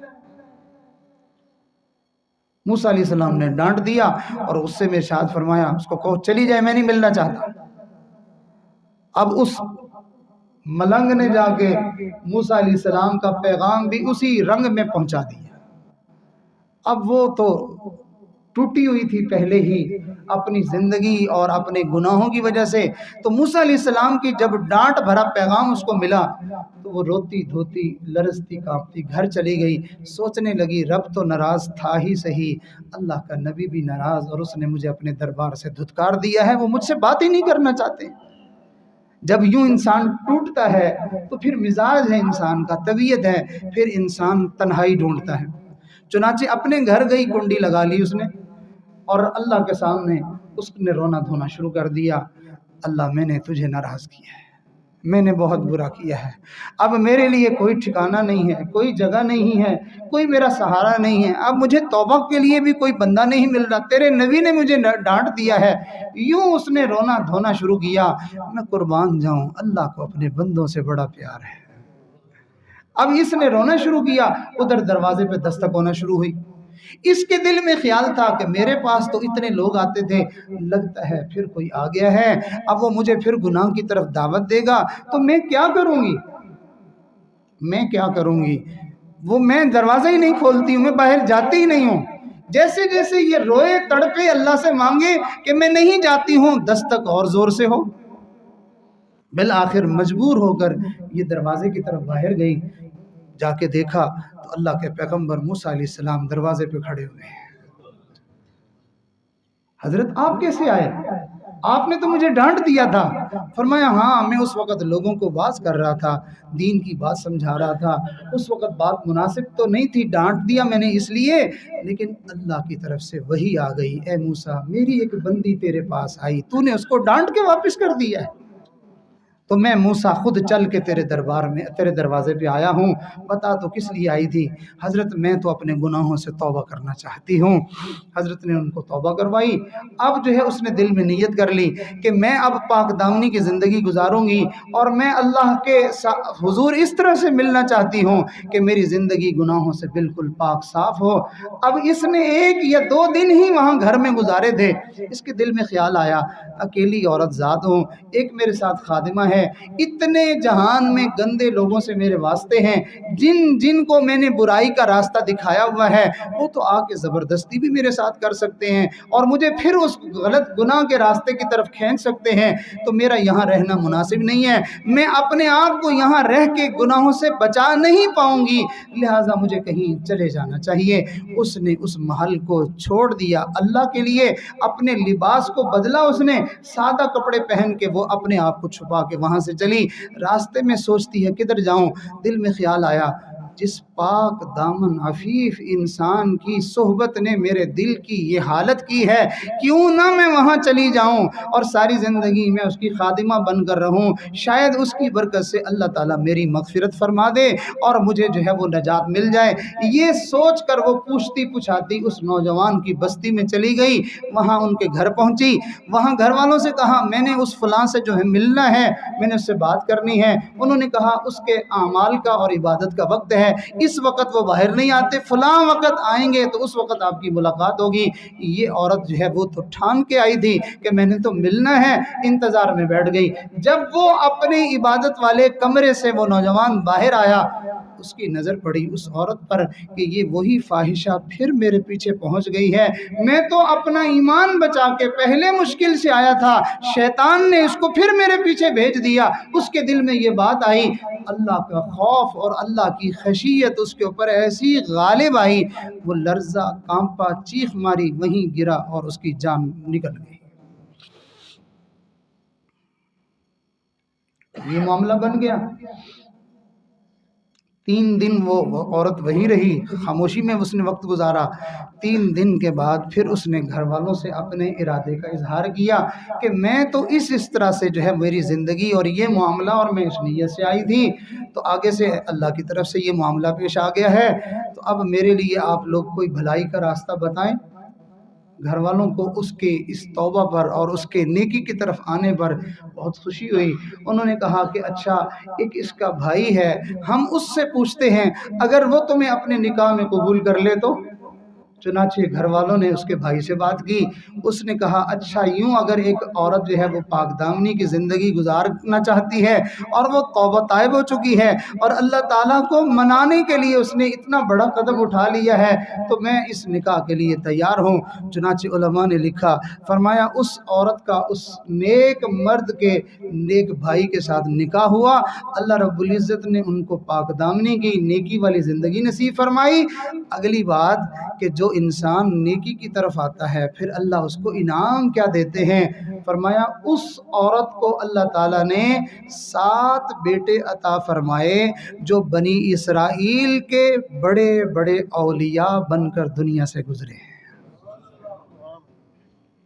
Speaker 2: موسیٰ علیہ السلام نے ڈانٹ دیا اور اس سے ارشاد فرمایا اس کو کہو چلی جائے، میں نہیں ملنا چاہتا۔ اب اس ملنگ نے جا کے موسیٰ علیہ السلام کا پیغام بھی اسی رنگ میں پہنچا دیا۔ اب وہ تو ٹوٹی ہوئی تھی پہلے ہی اپنی زندگی اور اپنے گناہوں کی وجہ سے، تو موسیٰ علیہ السلام کی جب ڈانٹ بھرا پیغام اس کو ملا تو وہ روتی دھوتی لرزتی کانپتی گھر چلی گئی، سوچنے لگی رب تو ناراض تھا ہی صحیح، اللہ کا نبی بھی ناراض اور اس نے مجھے اپنے دربار سے دھتکار دیا ہے، وہ مجھ سے بات ہی نہیں کرنا چاہتے۔ جب یوں انسان ٹوٹتا ہے تو پھر مزاج ہے انسان کا، طبیعت ہے، پھر انسان تنہائی ڈھونڈتا ہے۔ چنانچہ اپنے گھر گئی، کنڈی لگا لی اس نے اور اللہ کے سامنے اس نے رونا دھونا شروع کر دیا، اللہ میں نے تجھے ناراض کیا ہے، میں نے بہت برا کیا ہے، اب میرے لیے کوئی ٹھکانہ نہیں ہے، کوئی جگہ نہیں ہے، کوئی میرا سہارا نہیں ہے، اب مجھے توبہ کے لیے بھی کوئی بندہ نہیں مل رہا، تیرے نبی نے مجھے ڈانٹ دیا ہے۔ یوں اس نے رونا دھونا شروع کیا۔ میں قربان جاؤں، اللہ کو اپنے بندوں سے بڑا پیار ہے۔ اب اس نے رونا شروع کیا، ادھر دروازے پہ دستک ہونا شروع ہوئی۔ اس کے دل میں خیال تھا کہ میرے پاس تو اتنے لوگ آتے تھے، لگتا ہے پھر کوئی آ گیا ہے، اب وہ مجھے پھر گناہ کی طرف دعوت دے گا تو میں کیا کروں گی، میں کیا کروں گی، وہ میں دروازہ ہی نہیں کھولتی ہوں، میں باہر جاتی ہی نہیں ہوں۔ جیسے جیسے یہ روئے تڑپے اللہ سے مانگے کہ میں نہیں جاتی ہوں، دستک اور زور سے ہو۔ بالآخر مجبور ہو کر یہ دروازے کی طرف باہر گئی، جا کے دیکھا تو اللہ کے پیغمبر موسیٰ علیہ السلام دروازے پہ کھڑے ہوئے ہیں۔ حضرت آپ کیسے آئے؟ آپ نے تو مجھے ڈانٹ دیا تھا۔ فرمایا ہاں، میں اس وقت لوگوں کو واعظ کر رہا تھا، دین کی بات سمجھا رہا تھا، اس وقت بات مناسب تو نہیں تھی، ڈانٹ دیا میں نے اس لیے، لیکن اللہ کی طرف سے وحی آ گئی، اے موسیٰ میری ایک بندی تیرے پاس آئی، تو نے اس کو ڈانٹ کے واپس کر دیا ہے۔ تو میں موسیٰ خود چل کے تیرے دروازے پہ آیا ہوں، بتا تو کس لیے آئی تھی؟ حضرت میں تو اپنے گناہوں سے توبہ کرنا چاہتی ہوں۔ حضرت نے ان کو توبہ کروائی۔ اب جو ہے اس نے دل میں نیت کر لی کہ میں اب پاک دامنی کی زندگی گزاروں گی، اور میں اللہ کے حضور اس طرح سے ملنا چاہتی ہوں کہ میری زندگی گناہوں سے بالکل پاک صاف ہو۔ اب اس نے 1 یا 2 دن ہی وہاں گھر میں گزارے تھے، اس کے دل میں خیال آیا اکیلی عورت ذات ہوں، ایک میرے ساتھ خادمہ ہے، اتنے جہان میں گندے لوگوں سے میرے واسطے ہیں، جن کو میں نے برائی کا راستہ دکھایا ہوا ہے وہ تو آ کے زبردستی بھی میرے ساتھ کر سکتے ہیں اور مجھے پھر اس غلط گناہ کے راستے کی طرف کھینچ سکتے ہیں، تو میرا یہاں رہنا مناسب نہیں ہے، میں اپنے آپ کو یہاں رہ کے گناہوں سے بچا نہیں پاؤں گی، لہٰذا مجھے کہیں چلے جانا چاہیے۔ اس نے اس محل کو چھوڑ دیا، اللہ کے لیے اپنے لباس کو بدلا، اس نے سادہ کپڑے پہن کے وہ اپنے آپ کو چھپا کے وہاں سے چلی۔ راستے میں سوچتی ہے کدھر جاؤں، دل میں خیال آیا جس پاک دامن عفیف انسان کی صحبت نے میرے دل کی یہ حالت کی ہے، کیوں نہ میں وہاں چلی جاؤں اور ساری زندگی میں اس کی خادمہ بن کر رہوں، شاید اس کی برکت سے اللہ تعالیٰ میری مغفرت فرما دے اور مجھے جو ہے وہ نجات مل جائے۔ یہ سوچ کر وہ پوچھتی پچھاتی اس نوجوان کی بستی میں چلی گئی، وہاں ان کے گھر پہنچی، وہاں گھر والوں سے کہا میں نے اس فلاں سے جو ہے ملنا ہے، میں نے اس سے بات کرنی ہے۔ انہوں نے کہا اس کے اعمال کا اور عبادت کا وقت ہے، اس وقت وہ باہر نہیں آتے، فلاں وقت آئیں گے تو اس وقت آپ کی ملاقات ہوگی۔ یہ عورت جو ہے وہ تو ٹھان کے آئی تھی کہ میں نے تو ملنا ہے، انتظار میں بیٹھ گئی۔ جب وہ اپنے عبادت والے کمرے سے وہ نوجوان باہر آیا، اس کی نظر پڑی اس عورت پر کہ یہ وہی فاحشہ پھر میرے پیچھے پہنچ گئی ہے، میں تو اپنا ایمان بچا کے پہلے مشکل سے آیا تھا، شیطان نے اس کو پھر میرے پیچھے بھیج دیا۔ اس کے دل میں یہ بات آئی، اللہ کا خوف اور اللہ کی خشیت اس کے اوپر ایسی غالب آئی، وہ لرزا، کانپا، چیخ ماری، وہیں گرا اور اس کی جان نکل گئی۔ یہ معاملہ بن گیا۔ 3 دن وہ عورت وہی رہی، خاموشی میں اس نے وقت گزارا۔ 3 دن کے بعد پھر اس نے گھر والوں سے اپنے ارادے کا اظہار کیا کہ میں تو اس طرح سے جو ہے میری زندگی اور یہ معاملہ، اور میں اس نیت سے آئی تھی، تو آگے سے اللہ کی طرف سے یہ معاملہ پیش آ گیا ہے، تو اب میرے لیے آپ لوگ کوئی بھلائی کا راستہ بتائیں۔ گھر والوں کو اس کے اس توبہ پر اور اس کے نیکی کی طرف آنے پر بہت خوشی ہوئی۔ انہوں نے کہا کہ اچھا ایک اس کا بھائی ہے، ہم اس سے پوچھتے ہیں اگر وہ تمہیں اپنے نکاح میں قبول کر لے تو۔ چنانچہ گھر والوں نے اس کے بھائی سے بات کی، اس نے کہا اچھا یوں اگر ایک عورت جو ہے وہ پاک دامنی کی زندگی گزارنا چاہتی ہے اور وہ توبہ طائب ہو چکی ہے اور اللہ تعالیٰ کو منانے کے لیے اس نے اتنا بڑا قدم اٹھا لیا ہے تو میں اس نکاح کے لیے تیار ہوں۔ چنانچہ علماء نے لکھا، فرمایا اس عورت کا اس نیک مرد کے نیک بھائی کے ساتھ نکاح ہوا، اللہ رب العزت نے ان کو پاک دامنی کی نیکی والی زندگی نصیب فرمائی۔ اگلی بات کہ جو انسان نیکی کی طرف آتا ہے پھر اللہ اس کو انعام کیا دیتے ہیں، فرمایا اس عورت کو اللہ تعالیٰ نے 7 بیٹے عطا فرمائے جو بنی اسرائیل کے بڑے بڑے اولیاء بن کر دنیا سے گزرے ہیں۔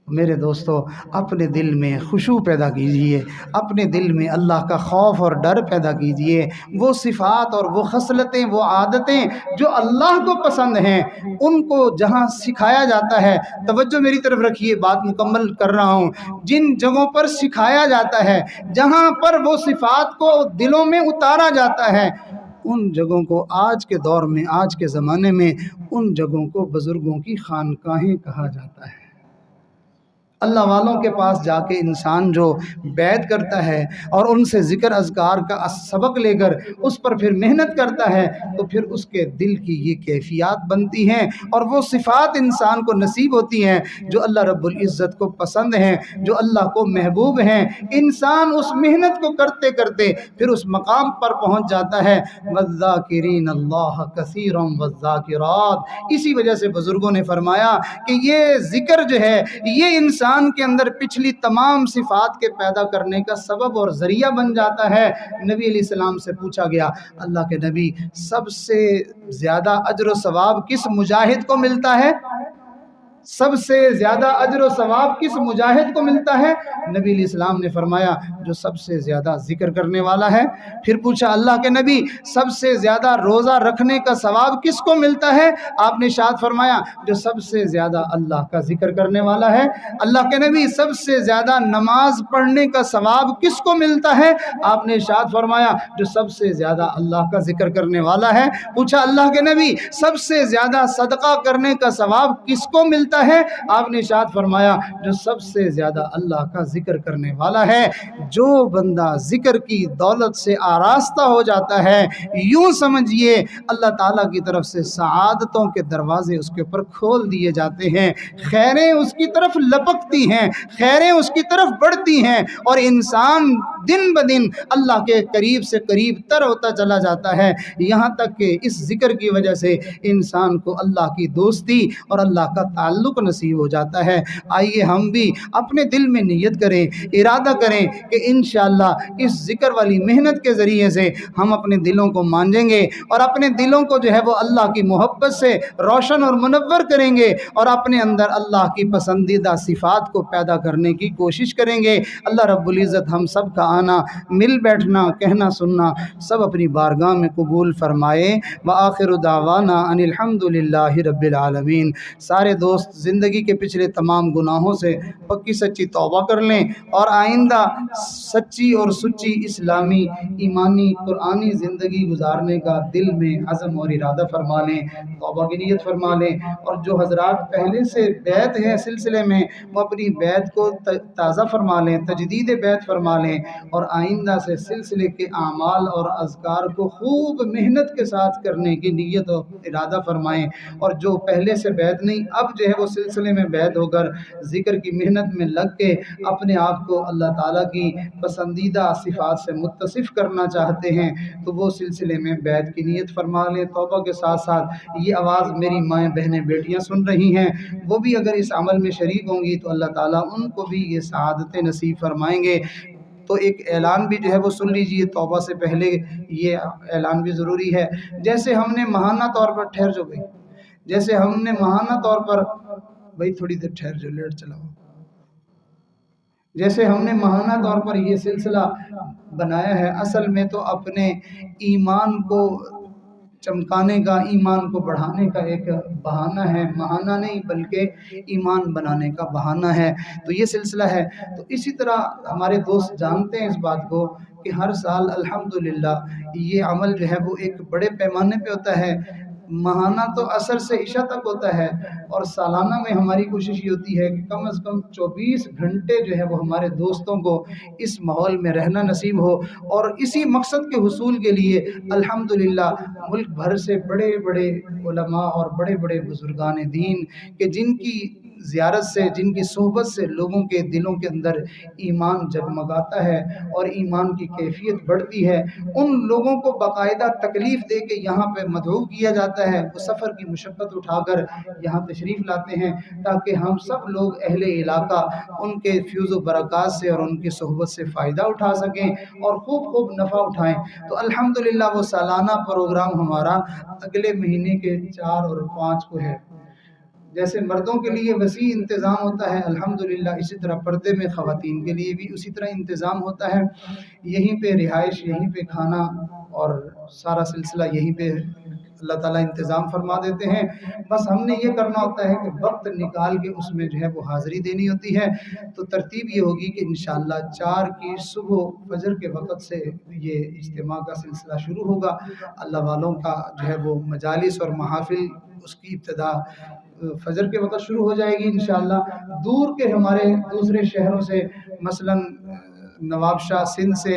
Speaker 2: میرے دوستو اپنے دل میں خشوع پیدا کیجئے، اپنے دل میں اللہ کا خوف اور ڈر پیدا کیجئے، وہ صفات اور وہ خصلتیں، وہ عادتیں جو اللہ کو پسند ہیں ان کو جہاں سکھایا جاتا ہے، توجہ میری طرف رکھیے، بات مکمل کر رہا ہوں، جن جگہوں پر سکھایا جاتا ہے، جہاں پر وہ صفات کو دلوں میں اتارا جاتا ہے، ان جگہوں کو آج کے دور میں، آج کے زمانے میں ان جگہوں کو بزرگوں کی خانقاہیں کہا جاتا ہے۔ اللہ والوں کے پاس جا کے انسان جو بیعت کرتا ہے اور ان سے ذکر اذکار کا سبق لے کر اس پر پھر محنت کرتا ہے تو پھر اس کے دل کی یہ کیفیات بنتی ہیں اور وہ صفات انسان کو نصیب ہوتی ہیں جو اللہ رب العزت کو پسند ہیں، جو اللہ کو محبوب ہیں۔ انسان اس محنت کو کرتے کرتے پھر اس مقام پر پہنچ جاتا ہے، وَالذَّاكِرِينَ اللَّهَ كَثِيرًا وَالذَّاكِرَاتِ۔ اسی وجہ سے بزرگوں نے فرمایا کہ یہ ذکر جو ہے یہ انسان کے اندر پچھلی تمام صفات کے پیدا کرنے کا سبب اور ذریعہ بن جاتا ہے۔ نبی علیہ السلام سے پوچھا گیا، اللہ کے نبی سب سے زیادہ اجر و ثواب کس مجاہد کو ملتا ہے؟ سب سے زیادہ اجر و ثواب کس مجاہد کو ملتا ہے؟ نبی علیہ السلام نے فرمایا جو سب سے زیادہ ذکر کرنے والا ہے۔ پھر پوچھا اللہ کے نبی سب سے زیادہ روزہ رکھنے کا ثواب کس کو ملتا ہے؟ آپ نے ارشاد فرمایا جو سب سے زیادہ اللہ کا ذکر کرنے والا ہے۔ اللہ کے نبی سب سے زیادہ نماز پڑھنے کا ثواب کس کو ملتا ہے؟ آپ نے ارشاد فرمایا جو سب سے زیادہ اللہ کا ذکر کرنے والا ہے۔ پوچھا اللہ کے نبی سب سے زیادہ صدقہ کرنے کا ثواب کس کو ملتا ہے؟ آپ نے ارشاد فرمایا جو سب سے زیادہ اللہ کا ذکر کرنے والا ہے۔ جو بندہ ذکر کی دولت سے آراستہ ہو جاتا ہے، یوں سمجھیے اللہ تعالیٰ کی طرف سے سعادتوں کے دروازے اس کے اوپر کھول دیے جاتے ہیں، خیریں اس کی طرف لپکتی ہیں، خیریں اس کی طرف بڑھتی ہیں، اور انسان دن بدن اللہ کے قریب سے قریب تر ہوتا چلا جاتا ہے، یہاں تک کہ اس ذکر کی وجہ سے انسان کو اللہ کی دوستی اور اللہ کا تعلق نصیب ہو جاتا ہے۔ آئیے ہم بھی اپنے دل میں نیت کریں، ارادہ کریں کہ انشاءاللہ اس ذکر والی محنت کے ذریعے سے ہم اپنے دلوں کو مانجیں گے اور اپنے دلوں کو جو ہے وہ اللہ کی محبت سے روشن اور منور کریں گے، اور اپنے اندر اللہ کی پسندیدہ صفات کو پیدا کرنے کی کوشش کریں گے۔ اللہ رب العزت ہم سب کا آنا، مل بیٹھنا، کہنا سننا سب اپنی بارگاہ میں قبول فرمائے۔ وآخر دعوانا ان الحمد للہ رب العالمین۔ سارے دوست زندگی کے پچھلے تمام گناہوں سے پکی سچی توبہ کر لیں اور آئندہ سچی اور سچی اسلامی ایمانی قرآنی زندگی گزارنے کا دل میں عزم اور ارادہ فرما لیں، توبہ کی نیت فرما لیں، اور جو حضرات پہلے سے بیعت ہیں سلسلے میں وہ اپنی بیعت کو تازہ فرما لیں، تجدید بیعت فرما لیں، اور آئندہ سے سلسلے کے اعمال اور اذکار کو خوب محنت کے ساتھ کرنے کی نیت اور ارادہ فرمائیں، اور جو پہلے سے بیعت نہیں اب جو ہے وہ سلسلے میں بیعت ہو کر ذکر کی محنت میں لگ کے اپنے آپ کو اللہ تعالیٰ کی پسندیدہ صفات سے متصف کرنا چاہتے ہیں تو وہ سلسلے میں بیعت کی نیت فرما لیں۔ توبہ کے ساتھ ساتھ یہ آواز میری مائیں بہنیں بیٹیاں سن رہی ہیں، وہ بھی اگر اس عمل میں شریک ہوں گی تو اللہ تعالیٰ ان کو بھی یہ سعادتیں نصیب فرمائیں گے۔ تو ایک اعلان بھی جو ہے وہ سن لیجئے توبہ سے پہلے، یہ اعلان بھی ضروری ہے۔ جیسے ہم نے ماہانہ طور پر ٹھہر جو بھائی، جیسے ہم نے ماہانہ طور پر بھائی تھوڑی دیر ٹھہر جو، لیٹ چلاؤ، جیسے ہم نے ماہانہ طور پر یہ سلسلہ بنایا ہے، اصل میں تو اپنے ایمان کو چمکانے کا، ایمان کو بڑھانے کا ایک بہانہ ہے، ماہانہ نہیں بلکہ ایمان بنانے کا بہانہ ہے، تو یہ سلسلہ ہے۔ تو اسی طرح ہمارے دوست جانتے ہیں اس بات کو کہ ہر سال الحمدللہ یہ عمل جو ہے وہ ایک بڑے پیمانے پہ ہوتا ہے۔ ماہانہ تو عصر سے عشاء تک ہوتا ہے، اور سالانہ میں ہماری کوشش یہ ہوتی ہے کہ کم از کم 24 گھنٹے جو ہے وہ ہمارے دوستوں کو اس ماحول میں رہنا نصیب ہو، اور اسی مقصد کے حصول کے لیے الحمدللہ ملک بھر سے بڑے بڑے علماء اور بڑے بڑے بزرگان دین کہ جن کی زیارت سے، جن کی صحبت سے لوگوں کے دلوں کے اندر ایمان جگمگاتا ہے اور ایمان کی کیفیت بڑھتی ہے، ان لوگوں کو باقاعدہ تکلیف دے کے یہاں پہ مدعو کیا جاتا ہے، وہ سفر کی مشقت اٹھا کر یہاں تشریف لاتے ہیں تاکہ ہم سب لوگ اہل علاقہ ان کے فیوز و برکات سے اور ان کی صحبت سے فائدہ اٹھا سکیں اور خوب خوب نفع اٹھائیں۔ تو الحمدللہ وہ سالانہ پروگرام ہمارا اگلے مہینے کے 4 اور 5 کو ہے۔ جیسے مردوں کے لیے وسیع انتظام ہوتا ہے الحمدللہ، اسی طرح پردے میں خواتین کے لیے بھی اسی طرح انتظام ہوتا ہے، یہیں پہ رہائش، یہیں پہ کھانا اور سارا سلسلہ یہیں پہ اللہ تعالیٰ انتظام فرما دیتے ہیں۔ بس ہم نے یہ کرنا ہوتا ہے کہ وقت نکال کے اس میں جو ہے وہ حاضری دینی ہوتی ہے۔ تو ترتیب یہ ہوگی کہ انشاءاللہ 4 کی صبح فجر کے وقت سے یہ اجتماع کا سلسلہ شروع ہوگا۔ اللہ والوں کا جو ہے وہ مجالس اور محافل اس کی ابتدا فجر کے وقت شروع ہو جائے گی انشاءاللہ۔ دور کے ہمارے دوسرے شہروں سے مثلاً نواب شاہ سندھ سے،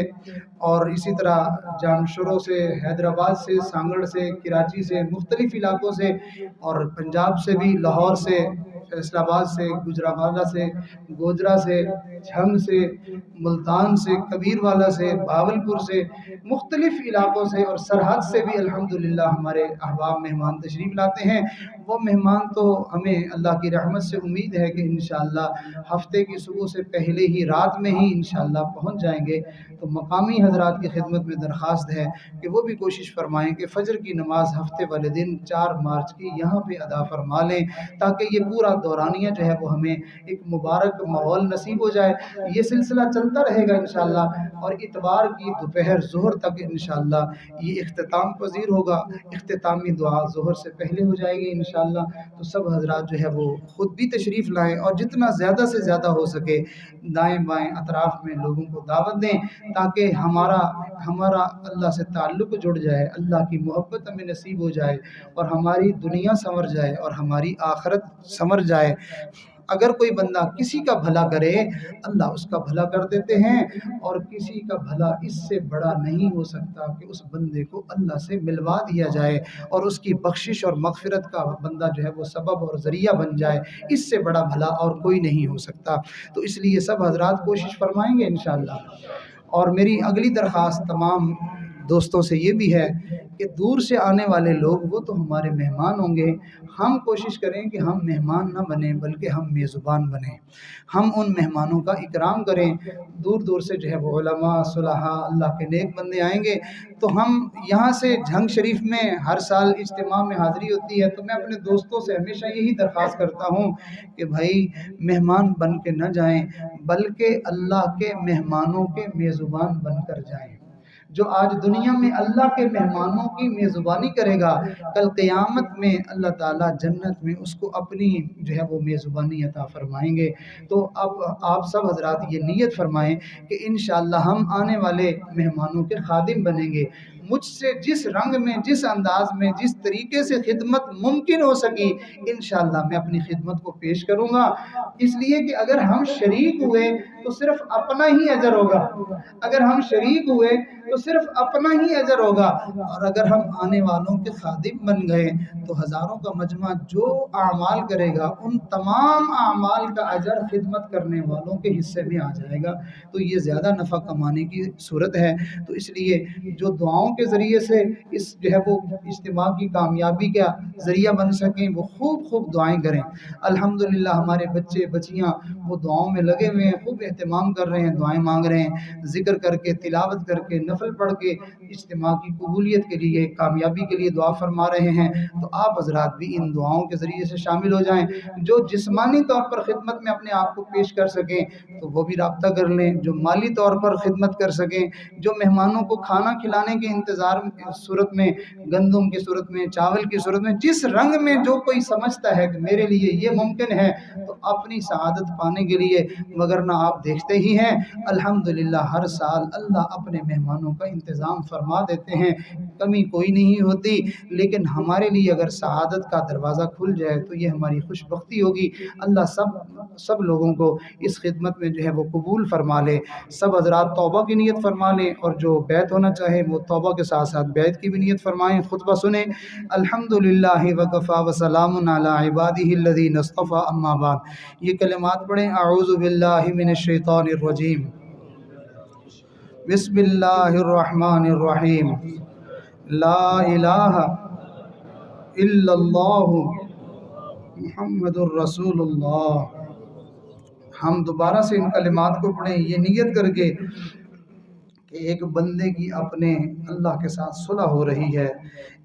Speaker 2: اور اسی طرح جامشورو سے، حیدرآباد سے، سانگڑ سے، کراچی سے، مختلف علاقوں سے، اور پنجاب سے بھی، لاہور سے، فیصل آباد سے، گجرانوالہ سے، گوجرا سے، جھنگ سے، ملتان سے، کبیر والا سے، بھاولپور سے، مختلف علاقوں سے اور سرحد سے بھی الحمدللہ ہمارے احباب مہمان تشریف لاتے ہیں۔ وہ مہمان تو ہمیں اللہ کی رحمت سے امید ہے کہ انشاءاللہ ہفتے کی صبح سے پہلے ہی رات میں ہی انشاءاللہ پہنچ جائیں گے۔ تو مقامی حضرات کی خدمت میں درخواست ہے کہ وہ بھی کوشش فرمائیں کہ فجر کی نماز ہفتے والے دن 4 مارچ کی یہاں پہ ادا فرما لیں، تاکہ یہ پورا دورانیہ جو ہے وہ ہمیں ایک مبارک ماحول نصیب ہو جائے۔ یہ سلسلہ چلتا رہے گا انشاءاللہ، اور اتوار کی دوپہر ظہر تک انشاءاللہ یہ اختتام پذیر ہوگا۔ اختتامی دعا ظہر سے پہلے ہو جائے گی انشاءاللہ۔ تو سب حضرات جو ہے وہ خود بھی تشریف لائیں، اور جتنا زیادہ سے زیادہ ہو سکے دائیں بائیں اطراف میں لوگوں کو دعوت دیں، تاکہ ہمارا اللہ سے تعلق جڑ جائے، اللہ کی محبت ہمیں نصیب ہو جائے، اور ہماری دنیا سنور جائے اور ہماری آخرت سنور جائے۔ اگر کوئی بندہ کسی کا بھلا کرے، اللہ اس کا بھلا کر دیتے ہیں، اور کسی کا بھلا اس سے بڑا نہیں ہو سکتا کہ اس بندے کو اللہ سے ملوا دیا جائے اور اس کی بخشش اور مغفرت کا بندہ جو ہے وہ سبب اور ذریعہ بن جائے۔ اس سے بڑا بھلا اور کوئی نہیں ہو سکتا۔ تو اس لیے سب حضرات کوشش فرمائیں گے انشاءاللہ۔ اور میری اگلی درخواست تمام دوستوں سے یہ بھی ہے کہ دور سے آنے والے لوگ وہ تو ہمارے مہمان ہوں گے، ہم کوشش کریں کہ ہم مہمان نہ بنیں بلکہ ہم میزبان بنیں۔ ہم ان مہمانوں کا اکرام کریں۔ دور دور سے جو ہے وہ علماء، صلحاء، اللہ کے نیک بندے آئیں گے، تو ہم یہاں سے جھنگ شریف میں ہر سال اجتماع میں حاضری ہوتی ہے، تو میں اپنے دوستوں سے ہمیشہ یہی درخواست کرتا ہوں کہ بھائی مہمان بن کے نہ جائیں بلکہ اللہ کے مہمانوں کے میزبان بن کر جائیں۔ جو آج دنیا میں اللہ کے مہمانوں کی میزبانی کرے گا، کل قیامت میں اللہ تعالیٰ جنت میں اس کو اپنی جو ہے وہ میزبانی عطا فرمائیں گے۔ تو اب آپ سب حضرات یہ نیت فرمائیں کہ انشاءاللہ ہم آنے والے مہمانوں کے خادم بنیں گے۔ مجھ سے جس رنگ میں، جس انداز میں، جس طریقے سے خدمت ممکن ہو سکی انشاءاللہ میں اپنی خدمت کو پیش کروں گا، اس لیے کہ اگر ہم شریک ہوئے تو صرف اپنا ہی اجر ہوگا۔ اگر ہم شریک ہوئے تو صرف اپنا ہی اجر ہوگا، اور اگر ہم آنے والوں کے خادم بن گئے تو ہزاروں کا مجمع جو اعمال کرے گا ان تمام اعمال کا اجر خدمت کرنے والوں کے حصے میں آ جائے گا۔ تو یہ زیادہ نفع کمانے کی صورت ہے۔ تو اس لیے جو دعاؤں کے ذریعے سے اس جو ہے وہ اجتماع کی کامیابی کا ذریعہ بن سکیں، وہ خوب دعائیں کریں۔ الحمدللہ ہمارے بچے بچیاں وہ دعاؤں میں لگے ہوئے ہیں، خوب اہتمام کر رہے ہیں، دعائیں مانگ رہے ہیں، ذکر کر کے، تلاوت کر کے، نفل پڑھ کے اجتماع کی قبولیت کے لیے، کامیابی کے لیے دعا فرما رہے ہیں۔ تو آپ حضرات بھی ان دعاؤں کے ذریعے سے شامل ہو جائیں۔ جو جسمانی طور پر خدمت میں اپنے آپ کو پیش کر سکیں تو وہ بھی رابطہ کر لیں، جو مالی طور پر خدمت کر سکیں، جو مہمانوں کو کھانا کھلانے کے انتظار صورت میں، گندم کی صورت میں، چاول کی صورت میں، جس رنگ میں جو کوئی سمجھتا ہے کہ میرے لیے یہ ممکن ہے تو اپنی سعادت پانے کے لیے، وگرنہ آپ دیکھتے ہی ہیں الحمدللہ ہر سال اللہ اپنے مہمانوں کا انتظام فرما دیتے ہیں، کمی کوئی نہیں ہوتی۔ لیکن ہمارے لیے اگر سعادت کا دروازہ کھل جائے تو یہ ہماری خوش بختی ہوگی۔ اللہ سب لوگوں کو اس خدمت میں جو ہے وہ قبول فرما لے۔ سب حضرات توبہ کی نیت فرما لیں، اور جو بیعت ہونا چاہے وہ توبہ کے ساتھ ساتھ بیعت کی بھی نیت فرمائیں۔ خطبہ سنیں۔ الحمدللہ وکفی وسلام علی عبادہ الذین اصطفی، اما بعد۔ یہ کلمات پڑھیں۔ اعوذ باللہ من الشیطان الرجیم، بسم اللہ الرحمن الرحیم، لا الہ الا اللہ محمد الرسول اللہ۔ ہم دوبارہ سے ان کلمات کو پڑھیں، یہ نیت کر کے کہ ایک بندے کی اپنے اللہ کے ساتھ صلح ہو رہی ہے،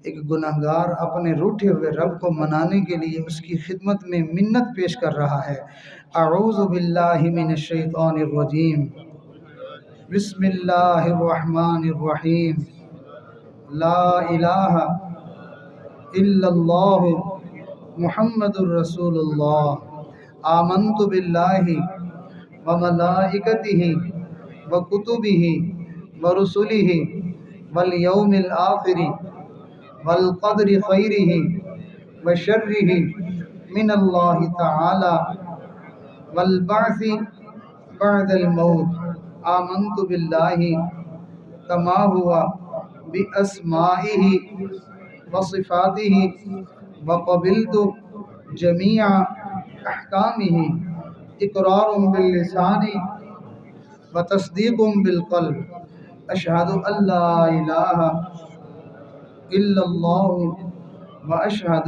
Speaker 2: ایک گناہگار اپنے روٹھے ہوئے رب کو منانے کے لیے اس کی خدمت میں منت پیش کر رہا ہے۔ اعوذ باللہ من الشیطان الرجیم، بسم اللہ الرحمن الرحیم، لا الہ الا اللہ محمد الرسول اللہ۔ آمنت باللہ وملائکتہ وکتبہ ورسلہ والیوم الآخر والقدر خیرہ وشرہ من اللہ تعالی والبعث بعد الموت۔ آمنت باللہ کما ہوا باسمائہ وصفاتہ وقبلت جمیع احکامہ، اقرار باللسان وتصدیق بالقلب۔ اشہد ان لا الہ الا اللہ واشہد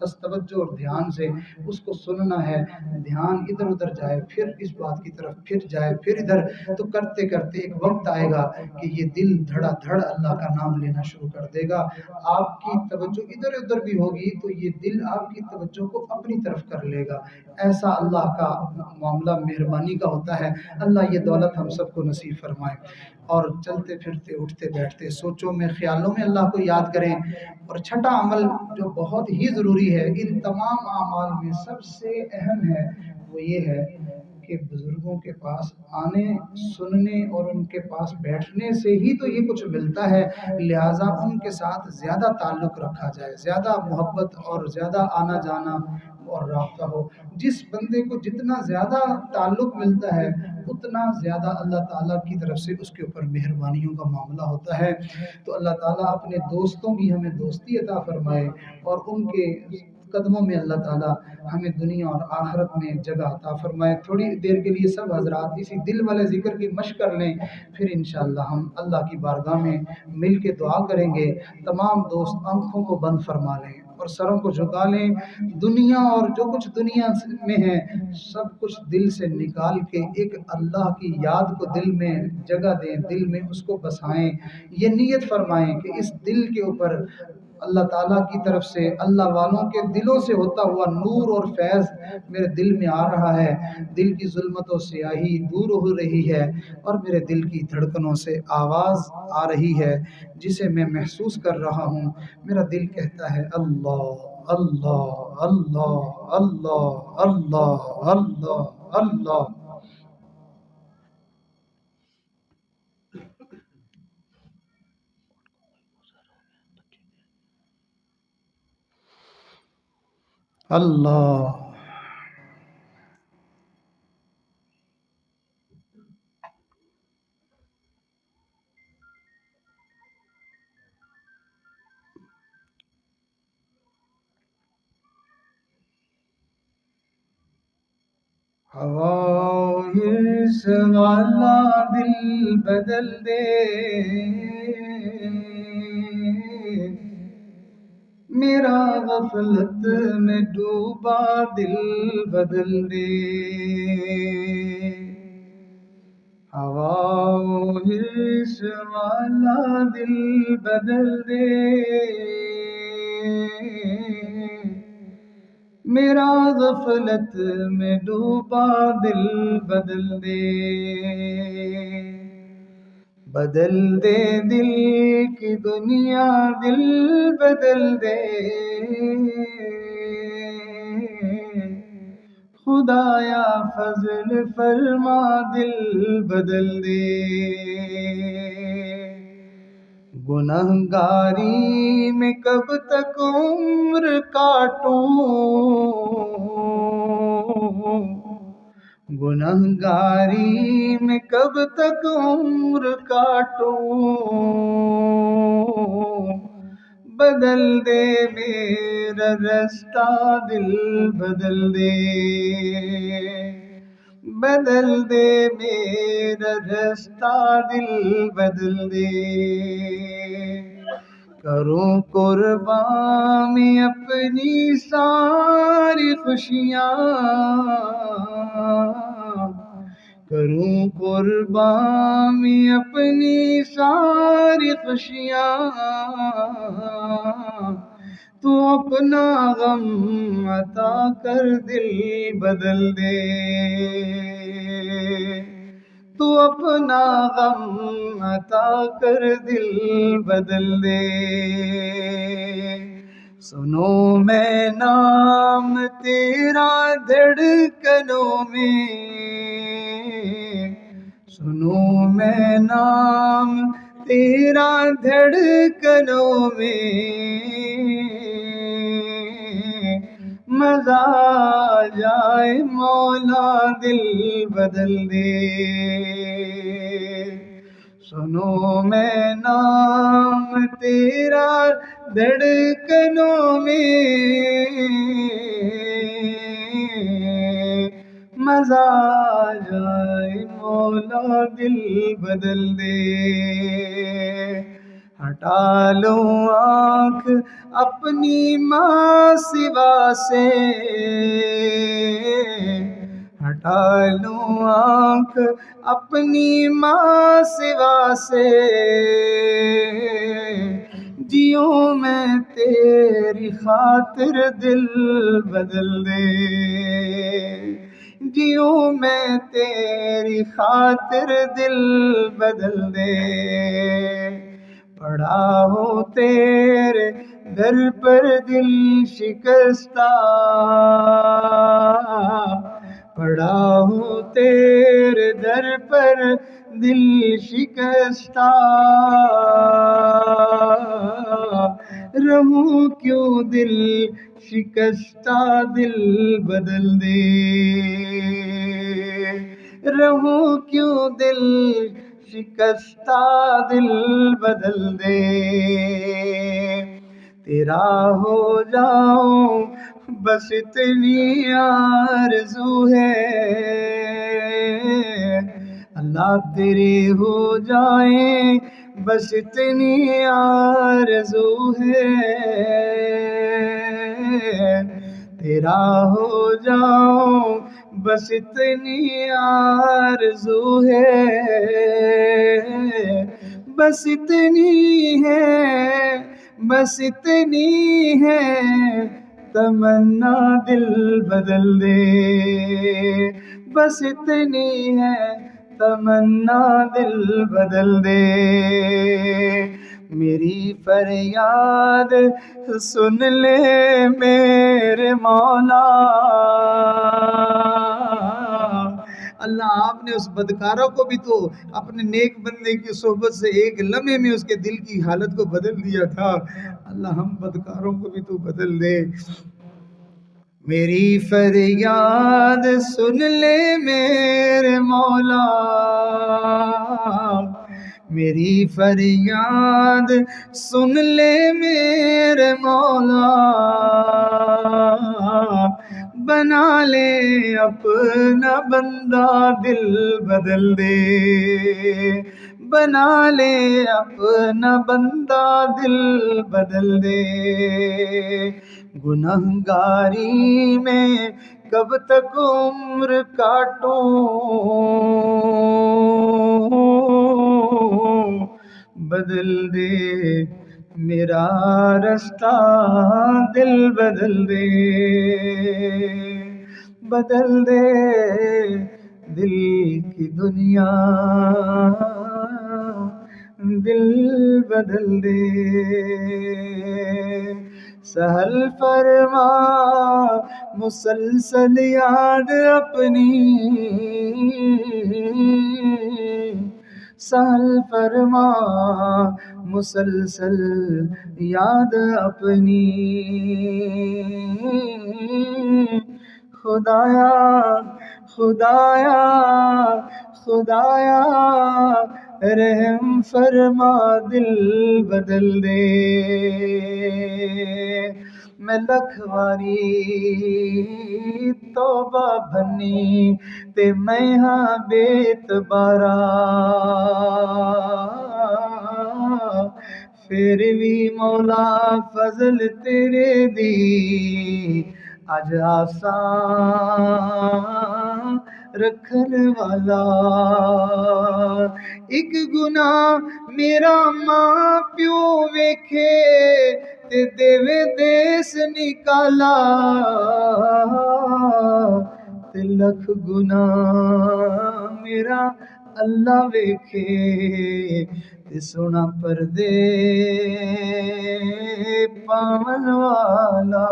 Speaker 2: بس توجہ اور دھیان سے اس کو سننا ہے. دھیان ادھر ادھر جائے پھر اس بات کی طرف پھر جائے پھر ادھر، تو کرتے کرتے ایک وقت آئے گا کہ یہ دل دھڑا دھڑ اللہ کا نام لینا شروع کر دے گا. آپ کی توجہ ادھر ادھر بھی ہوگی تو یہ دل آپ کی توجہ کو اپنی طرف کر لے گا. ایسا اللہ کا معاملہ مہربانی کا ہوتا ہے. اللہ یہ دولت ہم سب کو نصیب فرمائے. اور چلتے پھرتے اٹھتے بیٹھتے سوچوں میں خیالوں میں اللہ کو یاد کریں. اور چھٹا عمل جو بہت ہی ضروری ہے ان تمام اعمال میں سب سے اہم ہے، وہ یہ ہے کہ بزرگوں کے پاس آنے سننے اور ان کے پاس بیٹھنے سے ہی تو یہ کچھ ملتا ہے. لہٰذا ان کے ساتھ زیادہ تعلق رکھا جائے، زیادہ محبت اور زیادہ آنا جانا اور رابطہ ہو. جس بندے کو جتنا زیادہ تعلق ملتا ہے اتنا زیادہ اللہ تعالیٰ کی طرف سے اس کے اوپر مہربانیوں کا معاملہ ہوتا ہے. تو اللہ تعالیٰ اپنے دوستوں کی ہمیں دوستی عطا فرمائے اور ان کے قدموں میں اللہ تعالیٰ ہمیں دنیا اور آخرت میں جگہ عطا فرمائے. تھوڑی دیر کے لیے سب حضرات اسی دل والے ذکر کی مشق کر لیں، پھر انشاءاللہ ہم اللہ کی بارگاہ میں مل کے دعا کریں گے. تمام دوست آنکھوں کو بند فرما لیں اور سروں کو جھکا لیں. دنیا اور جو کچھ دنیا میں ہے سب کچھ دل سے نکال کے ایک اللہ کی یاد کو دل میں جگہ دیں، دل میں اس کو بسائیں. یہ نیت فرمائیں کہ اس دل کے اوپر اللہ تعالیٰ کی طرف سے اللہ والوں کے دلوں سے ہوتا ہوا نور اور فیض میرے دل میں آ رہا ہے. دل کی ظلمت و سیاہی دور ہو رہی ہے اور میرے دل کی دھڑکنوں سے آواز آ رہی ہے جسے میں محسوس کر رہا ہوں. میرا دل کہتا ہے اللہ اللہ اللہ اللہ اللہ اللہ اللہ. اللہ ہوا ہرس والا دل بدل دے، میرا غفلت میں ڈوبا دل بدل دے. ہوا ہرس والا دل بدل دے، میرا غفلت میں ڈوبا دل بدل دے. بدل دے دل کی دنیا دل بدل دے، خدایا فضل فرما دل بدل دے. گنہگاری میں کب تک عمر کاٹوں، گنہگاری میں کب تک عمر کاٹوں. بدل دے میرا رستہ دل بدل دے، بدل دے میرا رستہ دل بدل دے. کروں قربان میں اپنی ساری خوشیاں، کروں قربان میں اپنی ساری خوشیاں. تو اپنا غم عطا کر دل بدل دے، تو اپنا غم عطا کر دل بدل دے. سنو میں نام تیرا دھڑکنوں میں، سنو میں نام تیرا دھڑکنوں میں، مزہ آ جائے مولا دل بدل دے. سنو میں نام تیرا دھڑکنوں میں، مزہ آ جائے مولا دل بدل دے. ہٹا لوں آنکھ اپنی ماں سوا سے، ہٹا لوں آنکھ اپنی ماں سوا سے، جیوں میں تیری خاطر دل بدل دے، جیوں میں تیری خاطر دل بدل دے، پڑا ہو تیرے در پر دل شکستہ، پڑا ہوں تیرے در پر دل شکستہ، رہوں کیوں دل شکستہ دل بدل دے، رہوں کیوں دل شکستہ دل بدل دے، تیرا ہو جاؤں بس اتنی آرزو ہے، اللہ تیرے ہو جائیں بس اتنی آرزو ہے، تیرا ہو جاؤں بس اتنی آرزو ہے، بس اتنی ہے، بس اتنی ہے تمنا دل بدل دے، بس اتنی ہے تمنا دل بدل دے، میری فریاد سن لے میرے مولا، اللہ آپ نے اس بدکاروں کو بھی تو اپنے نیک بندے کی صحبت سے ایک لمحے میں اس کے دل کی حالت کو بدل دیا تھا، اللہ ہم بدکاروں کو بھی تو بدل دے، میری فریاد سن لے میرے مولا، میری فریاد سن لے میرے مولا، بنا لے اپنا بندہ دل بدل دے، بنا لے اپنا بندہ دل بدل دے، گنہگاری میں کب تک عمر کاٹوں، بدل دے میرا رستہ دل بدل دے، بدل دے دل کی دنیا دل بدل دے، سہل فرما مسلسل یاد اپنی، سہل فرما مسلسل یاد اپنی، خدایا خدایا خدایا رحم فرما دل بدل دے، میں لکھ واری توبہ بھنی تے میں ہاں بیت بارا، پھر بھی مولا فضل تیرے دی اج آسان رکھن والا، ایک گناہ میرا ماں پیو ویکھے تے دیوے دیس نکالا، تے لکھ گناہ میرا اللہ ویکھے تے سونا پردے پاون والا،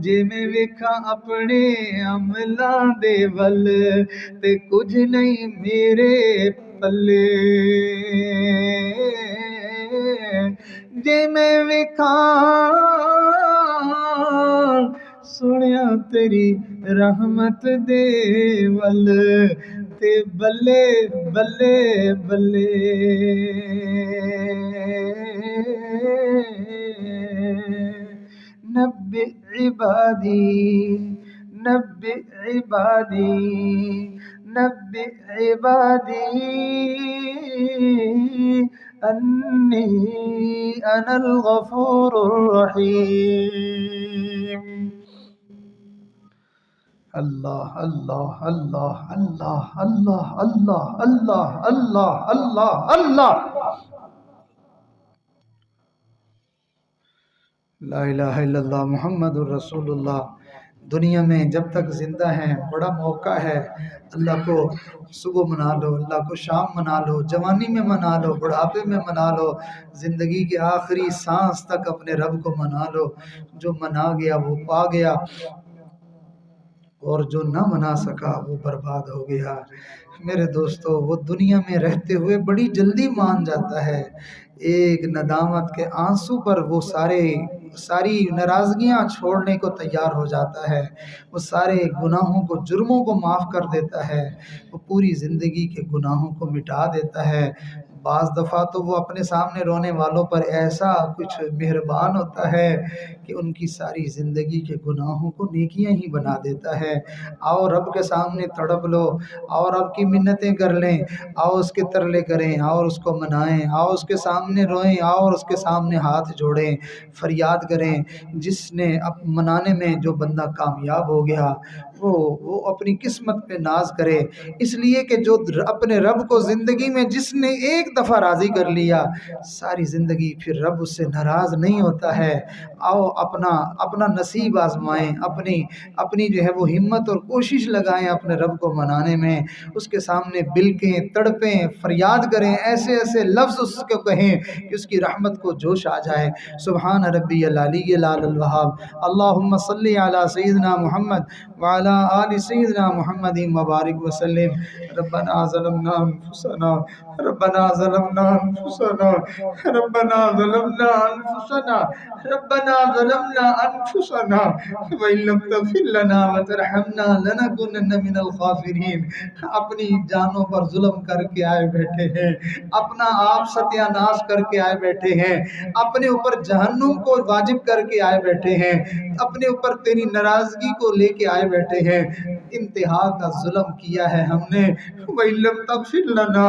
Speaker 2: جے میں ویکھاں اپنے عملاں دے ول تے کچھ نہیں میرے پلے، جے میں ویکھاں سنیا تیری رحمت دے ول تے بلے بلے بلے، نبئ عبادی نبئ عبادی نبئ عبادی انی انا الغفور الرحیم. اللہ اللہ اللہ اللہ اللہ اللہ اللہ اللہ اللہ اللہ. لا الہ الا اللہ محمد الرسول اللہ. دنیا میں جب تک زندہ ہیں بڑا موقع ہے. اللہ کو صبح منا لو، اللہ کو شام منا لو، جوانی میں منا لو، بڑھاپے میں منا لو، زندگی کے آخری سانس تک اپنے رب کو منا لو. جو منا گیا وہ پا گیا، اور جو نہ منا سکا وہ برباد ہو گیا. میرے دوستو، وہ دنیا میں رہتے ہوئے بڑی جلدی مان جاتا ہے. ایک ندامت کے آنسو پر وہ ساری ناراضگیاں چھوڑنے کو تیار ہو جاتا ہے. وہ سارے گناہوں کو، جرموں کو معاف کر دیتا ہے. وہ پوری زندگی کے گناہوں کو مٹا دیتا ہے. بعض دفعہ تو وہ اپنے سامنے رونے والوں پر ایسا کچھ مہربان ہوتا ہے کہ ان کی ساری زندگی کے گناہوں کو نیکیاں ہی بنا دیتا ہے. آؤ رب کے سامنے تڑپ لو، آؤ رب کی منتیں کر لیں، آؤ اس کے ترلے کریں، آؤ اس کو منائیں، آؤ اس کے سامنے روئیں، آؤ اس کے سامنے ہاتھ جوڑیں، فریاد کریں. جس نے منانے میں جو بندہ کامیاب ہو گیا وہ اپنی قسمت پہ ناز کرے. اس لیے کہ جو اپنے رب کو زندگی میں جس نے ایک دفعہ راضی کر لیا، ساری زندگی پھر رب اس سے ناراض نہیں ہوتا ہے. آؤ اپنا نصیب آزمائیں، اپنی جو ہے وہ ہمت اور کوشش لگائیں اپنے رب کو منانے میں. اس کے سامنے بلکیں، تڑپیں، فریاد کریں، ایسے ایسے لفظ اس کو کہیں کہ اس کی رحمت کو جوش آ جائے. سبحان ربی العلی العلی الوہاب. اللہم صلی علی سیدنا محمد وعلی آل سیدنا محمد مبارک وسلم. ربنا ظلمنا انفسنا ربنا ظلمنا انفسنا ربنا ظلمنا انفسنا ربنا ظلمنا انفسنا وان لم تغفر لنا وترحمنا لنكونن من الخاسرین. اپنی جانوں پر ظلم کر کے آئے بیٹھے ہیں، اپنا آپ ستیہ ناش کر کے آئے بیٹھے ہیں، اپنے اوپر جہنم کو واجب کر کے آئے بیٹھے ہیں، اپنے اوپر تیری ناراضگی کو لے کے آئے بیٹھے ہیں. انتہا کا ظلم کیا ہے ہم نے. وَإِن لَمْ تَغْفِرْ لَنَا،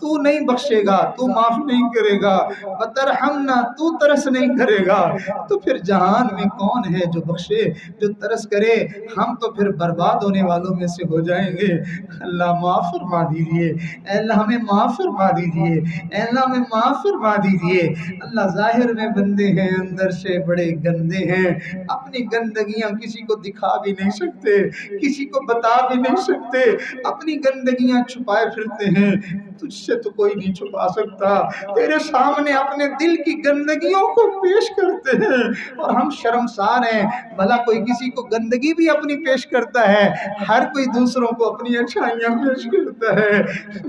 Speaker 2: تو نہیں بخشے گا، تو معاف نہیں کرے گا. وَتَرْحَمْنَا، تو ترس نہیں کرے گا. تو پھر جہان میں کون ہے جو بخشے، جو ترس کرے؟ ہم تو پھر برباد ہونے والوں میں سے ہو جائیں گے. اللہ معاف فرما دیجئے، اے اللہ ہمیں معاف فرما دیجئے، اے اللہ ہمیں معاف فرما دیجئے. اللہ ظاہر میں بندے ہیں، اندر سے بڑے گندے ہیں. اپنی گندگیاں کسی کو دکھا بھی نہیں سکتے، کسی کو بتا بھی نہیں سکتے، اپنی گندگیاں چھپائے پھرتے ہیں. تجھ سے تو کوئی نہیں چھپا سکتا. تیرے سامنے اپنے دل کی گندگیوں کو پیش کرتے ہیں اور ہم شرمسار ہیں. بھلا کوئی کسی کو گندگی بھی اپنی پیش کرتا ہے؟ ہر کوئی دوسروں کو اپنی اچھائیاں پیش کرتا ہے،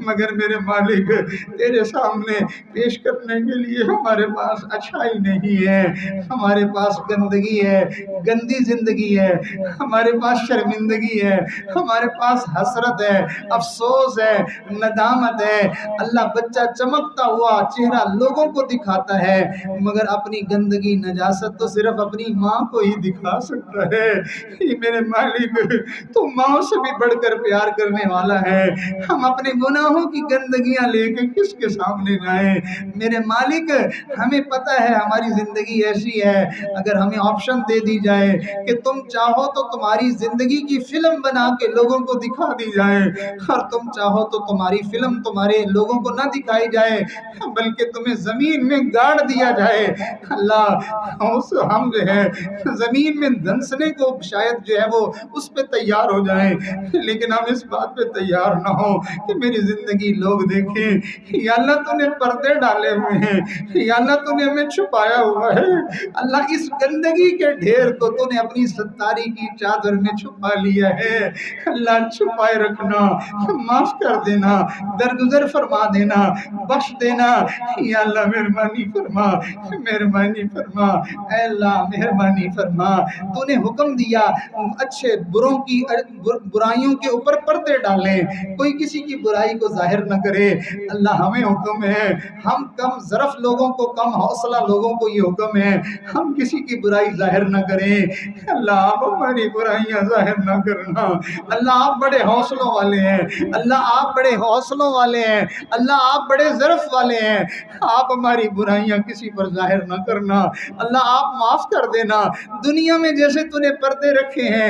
Speaker 2: مگر میرے مالک تیرے سامنے پیش کرنے کے لیے ہمارے پاس اچھائی نہیں ہے. ہمارے پاس گندگی ہے، گندی زندگی ہے، ہمارے پاس شرمندگی ہے، ہمارے پاس حسرت ہے، افسوس ہے، ندامت ہے. اللہ بچہ چمکتا ہوا چہرہ لوگوں کو دکھاتا ہے، مگر اپنی گندگی نجاست تو صرف اپنی ماں کو ہی دکھا سکتا ہے. میرے مالک تو ماں سے بھی بڑھ کر پیار کرنے والا ہے. ہم اپنے گناہوں کی گندگیاں لے کے کس کے سامنے جائیں؟ میرے مالک ہمیں پتہ ہے ہماری زندگی ایسی ہے. اگر ہمیں آپشن دے دی جائے کہ تم چاہو تو تمہاری زندگی کی فلم بنا کے لوگوں کو دکھا دی جائے، اور تم چاہو تو تمہاری فلم تمہارے لوگوں کو نہ دکھائی جائے بلکہ تمہیں زمین میں گاڑ دیا جائے. اللہ ہم جو ہے زمین میں دھنسنے کو شاید جو ہے وہ اس پہ تیار ہو جائیں، لیکن ہم اس بات پہ تیار نہ ہو کہ میری زندگی لوگ دیکھیں. یا اللہ تو نے پردے ڈالے ہوئے ہیں، یا اللہ تو نے ہمیں چھپایا ہوا ہے. اللہ اس گندگی کے ڈھیر کو تو نے اپنی ستاری کی چادر میں چھپا لیا ہے. اللہ چھپائے رکھنا، معاف کر دینا، درگزر درگزر فرما دینا، بخش دینا۔ یا اللہ مہربانی فرما، مہربانی فرما، اے اللہ مہربانی فرما۔ تو نے حکم دیا اچھے بروں کی برائیوں کے اوپر پردے ڈالیں، کوئی کسی کی برائی کو ظاہر نہ کرے۔ اللہ ہمیں حکم ہے، ہم کم ظرف لوگوں کو، کم حوصلہ لوگوں کو یہ حکم ہے ہم کسی کی برائی ظاہر نہ کریں۔ اللہ آپ ہماری برائیاں ظاہر نہ کرنا۔ اللہ آپ بڑے حوصلوں والے ہیں، اللہ آپ بڑے حوصلوں والے ہیں، اللہ آپ بڑے ظرف والے ہیں، آپ ہماری برائیاں کسی پر ظاہر نہ کرنا۔ اللہ آپ معاف کر دینا، دنیا میں جیسے تو نے پردے رکھے ہیں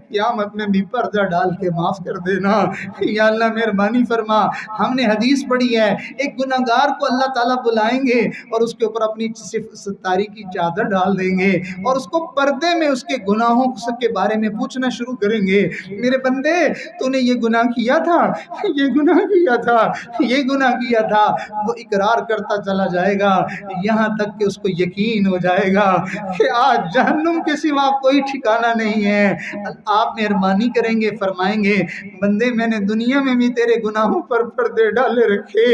Speaker 2: قیامت میں بھی پردہ ڈال کے معاف کر دینا۔ یا اللہ مہربانی فرما۔ ہم نے حدیث پڑھی ہے ایک گناہگار کو اللہ تعالیٰ بلائیں گے اور اس کے اوپر اپنی ستاری کی چادر ڈال دیں گے اور اس کو پردے میں اس کے گناہوں کے بارے میں پوچھنا شروع کریں گے، میرے بندے تو نے یہ گناہ کیا تھا، یہ گناہ کیا تھا، یہ گناہ کیا تھا۔ وہ اقرار کرتا چلا جائے گا یہاں تک کہ اس کو یقین ہو جائے گا کہ آج جہنم کے سوا کوئی ٹھکانہ نہیں ہے۔ آپ مہربانی کریں گے، فرمائیں گے بندے میں نے دنیا میں بھی تیرے گناہوں پر پردے ڈالے رکھے،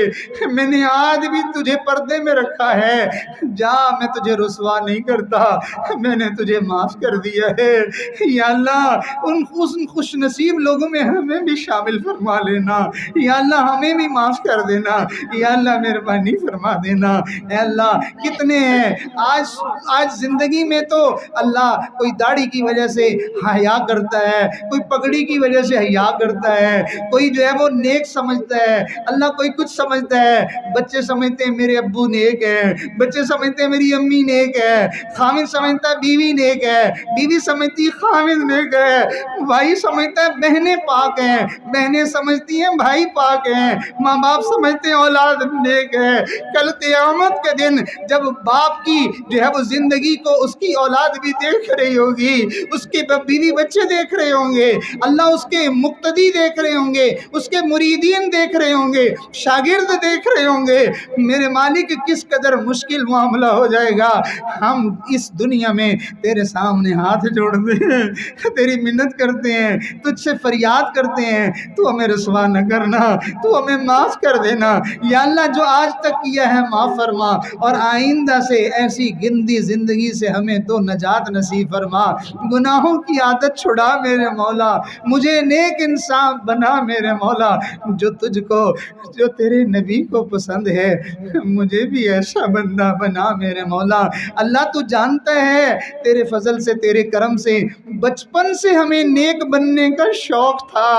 Speaker 2: میں نے آج بھی تجھے پردے میں رکھا ہے، جا میں تجھے رسوا نہیں کرتا، میں نے تجھے معاف کر دیا ہے۔ یا اللہ ان خوش نصیب لوگوں میں ہمیں بھی شامل فرما لینا، یا اللہ ہمیں بھی معاف کر دینا، یا اللہ مہربانی فرما دینا۔ اے اللہ کتنے ہیں آج زندگی میں تو اللہ کوئی داڑھی کی وجہ سے حیا کرتا ہے، کوئی پگڑی کی وجہ سے حیا کرتا ہے، کوئی جو ہے وہ نیک سمجھتا ہے، اللہ کوئی کچھ سمجھتا ہے، بچے سمجھتے ہیں میرے ابو نیک ہے، بچے سمجھتے ہیں میری امی نیک ہے، خامد سمجھتا ہے بیوی نیک ہے، بیوی سمجھتی ہے خامد نیک ہے، بھائی سمجھتا ہے بہنیں پاک ہیں، بہنیں سمجھتی ہیں بھائی پاک ہیں، ماں باپ سمجھتے ہیں اولاد نیک ہے۔ کل قیامت کے دن جب باپ کی جو ہے وہ زندگی کو اس کی اولاد بھی دیکھ رہی ہوگی، اس کے بیوی بچے دیکھ رہے ہوں گے، اللہ اس کے مقتدی دیکھ رہے ہوں گے، اس کے مریدین دیکھ رہے ہوں گے، شاگرد دیکھ رہے ہوں گے، میرے مالک کس قدر مشکل معاملہ ہو جائے گا۔ ہم اس دنیا میں تیرے سامنے ہاتھ جوڑتے ہیں، تیری منت کرتے ہیں، تجھ سے فریاد کرتے ہیں تو ہمیں رسوا نہ کرنا، تو ہمیں معاف کر دینا۔ یا اللہ جو آج تک کیا ہے معاف فرما اور آئندہ سے ایسی گندی زندگی سے ہمیں تو نجات نصیب فرما۔ گناہوں کی عادت چھڑا میرے مولا، مجھے نیک انسان بنا میرے مولا، جو تجھ کو، جو تیرے نبی کو پسند ہے مجھے بھی ایسا بندہ بنا میرے مولا۔ اللہ تو جانتا ہے تیرے فضل سے، تیرے کرم سے بچپن سے ہمیں نیک بننے کا شوق تھا،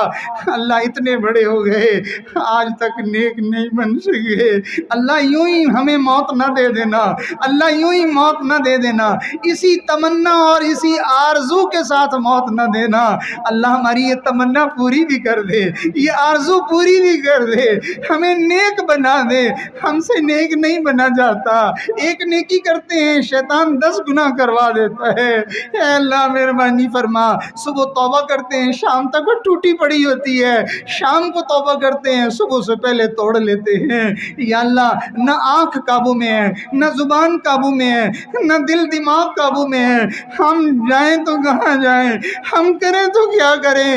Speaker 2: اللہ اتنے بڑے ہو گئے آج تک نیک نہیں بن سکے۔ اللہ یوں ہی ہمیں موت نہ دے دینا، اللہ یوں ہی موت نہ دے دینا، اسی تمنا اور اسی آرزو کے ساتھ موت نہ دینا۔ اللہ ہماری یہ تمنا پوری بھی کر دے، یہ آرزو پوری بھی کر دے، ہمیں نیک بنا دے، ہم سے نیک نہیں بنا جاتا، ایک نیکی کرتے ہیں شیطان 10 گناہ کروا دیتا ہے۔ اے اللہ مہربانی فرما، صبح توبہ کرتے ہیں شام تک وہ ٹوٹی پڑی ہوتی ہے، شام کو توبہ کرتے ہیں صبح سے پہلے توڑ لیتے ہیں۔ یا اللہ نہ آنکھ قابو میں ہے، نہ زبان قابو میں ہے، نہ دل دماغ قابو میں ہے، ہم جائیں تو کہاں جائیں، ہم کریں تو کیا کریں،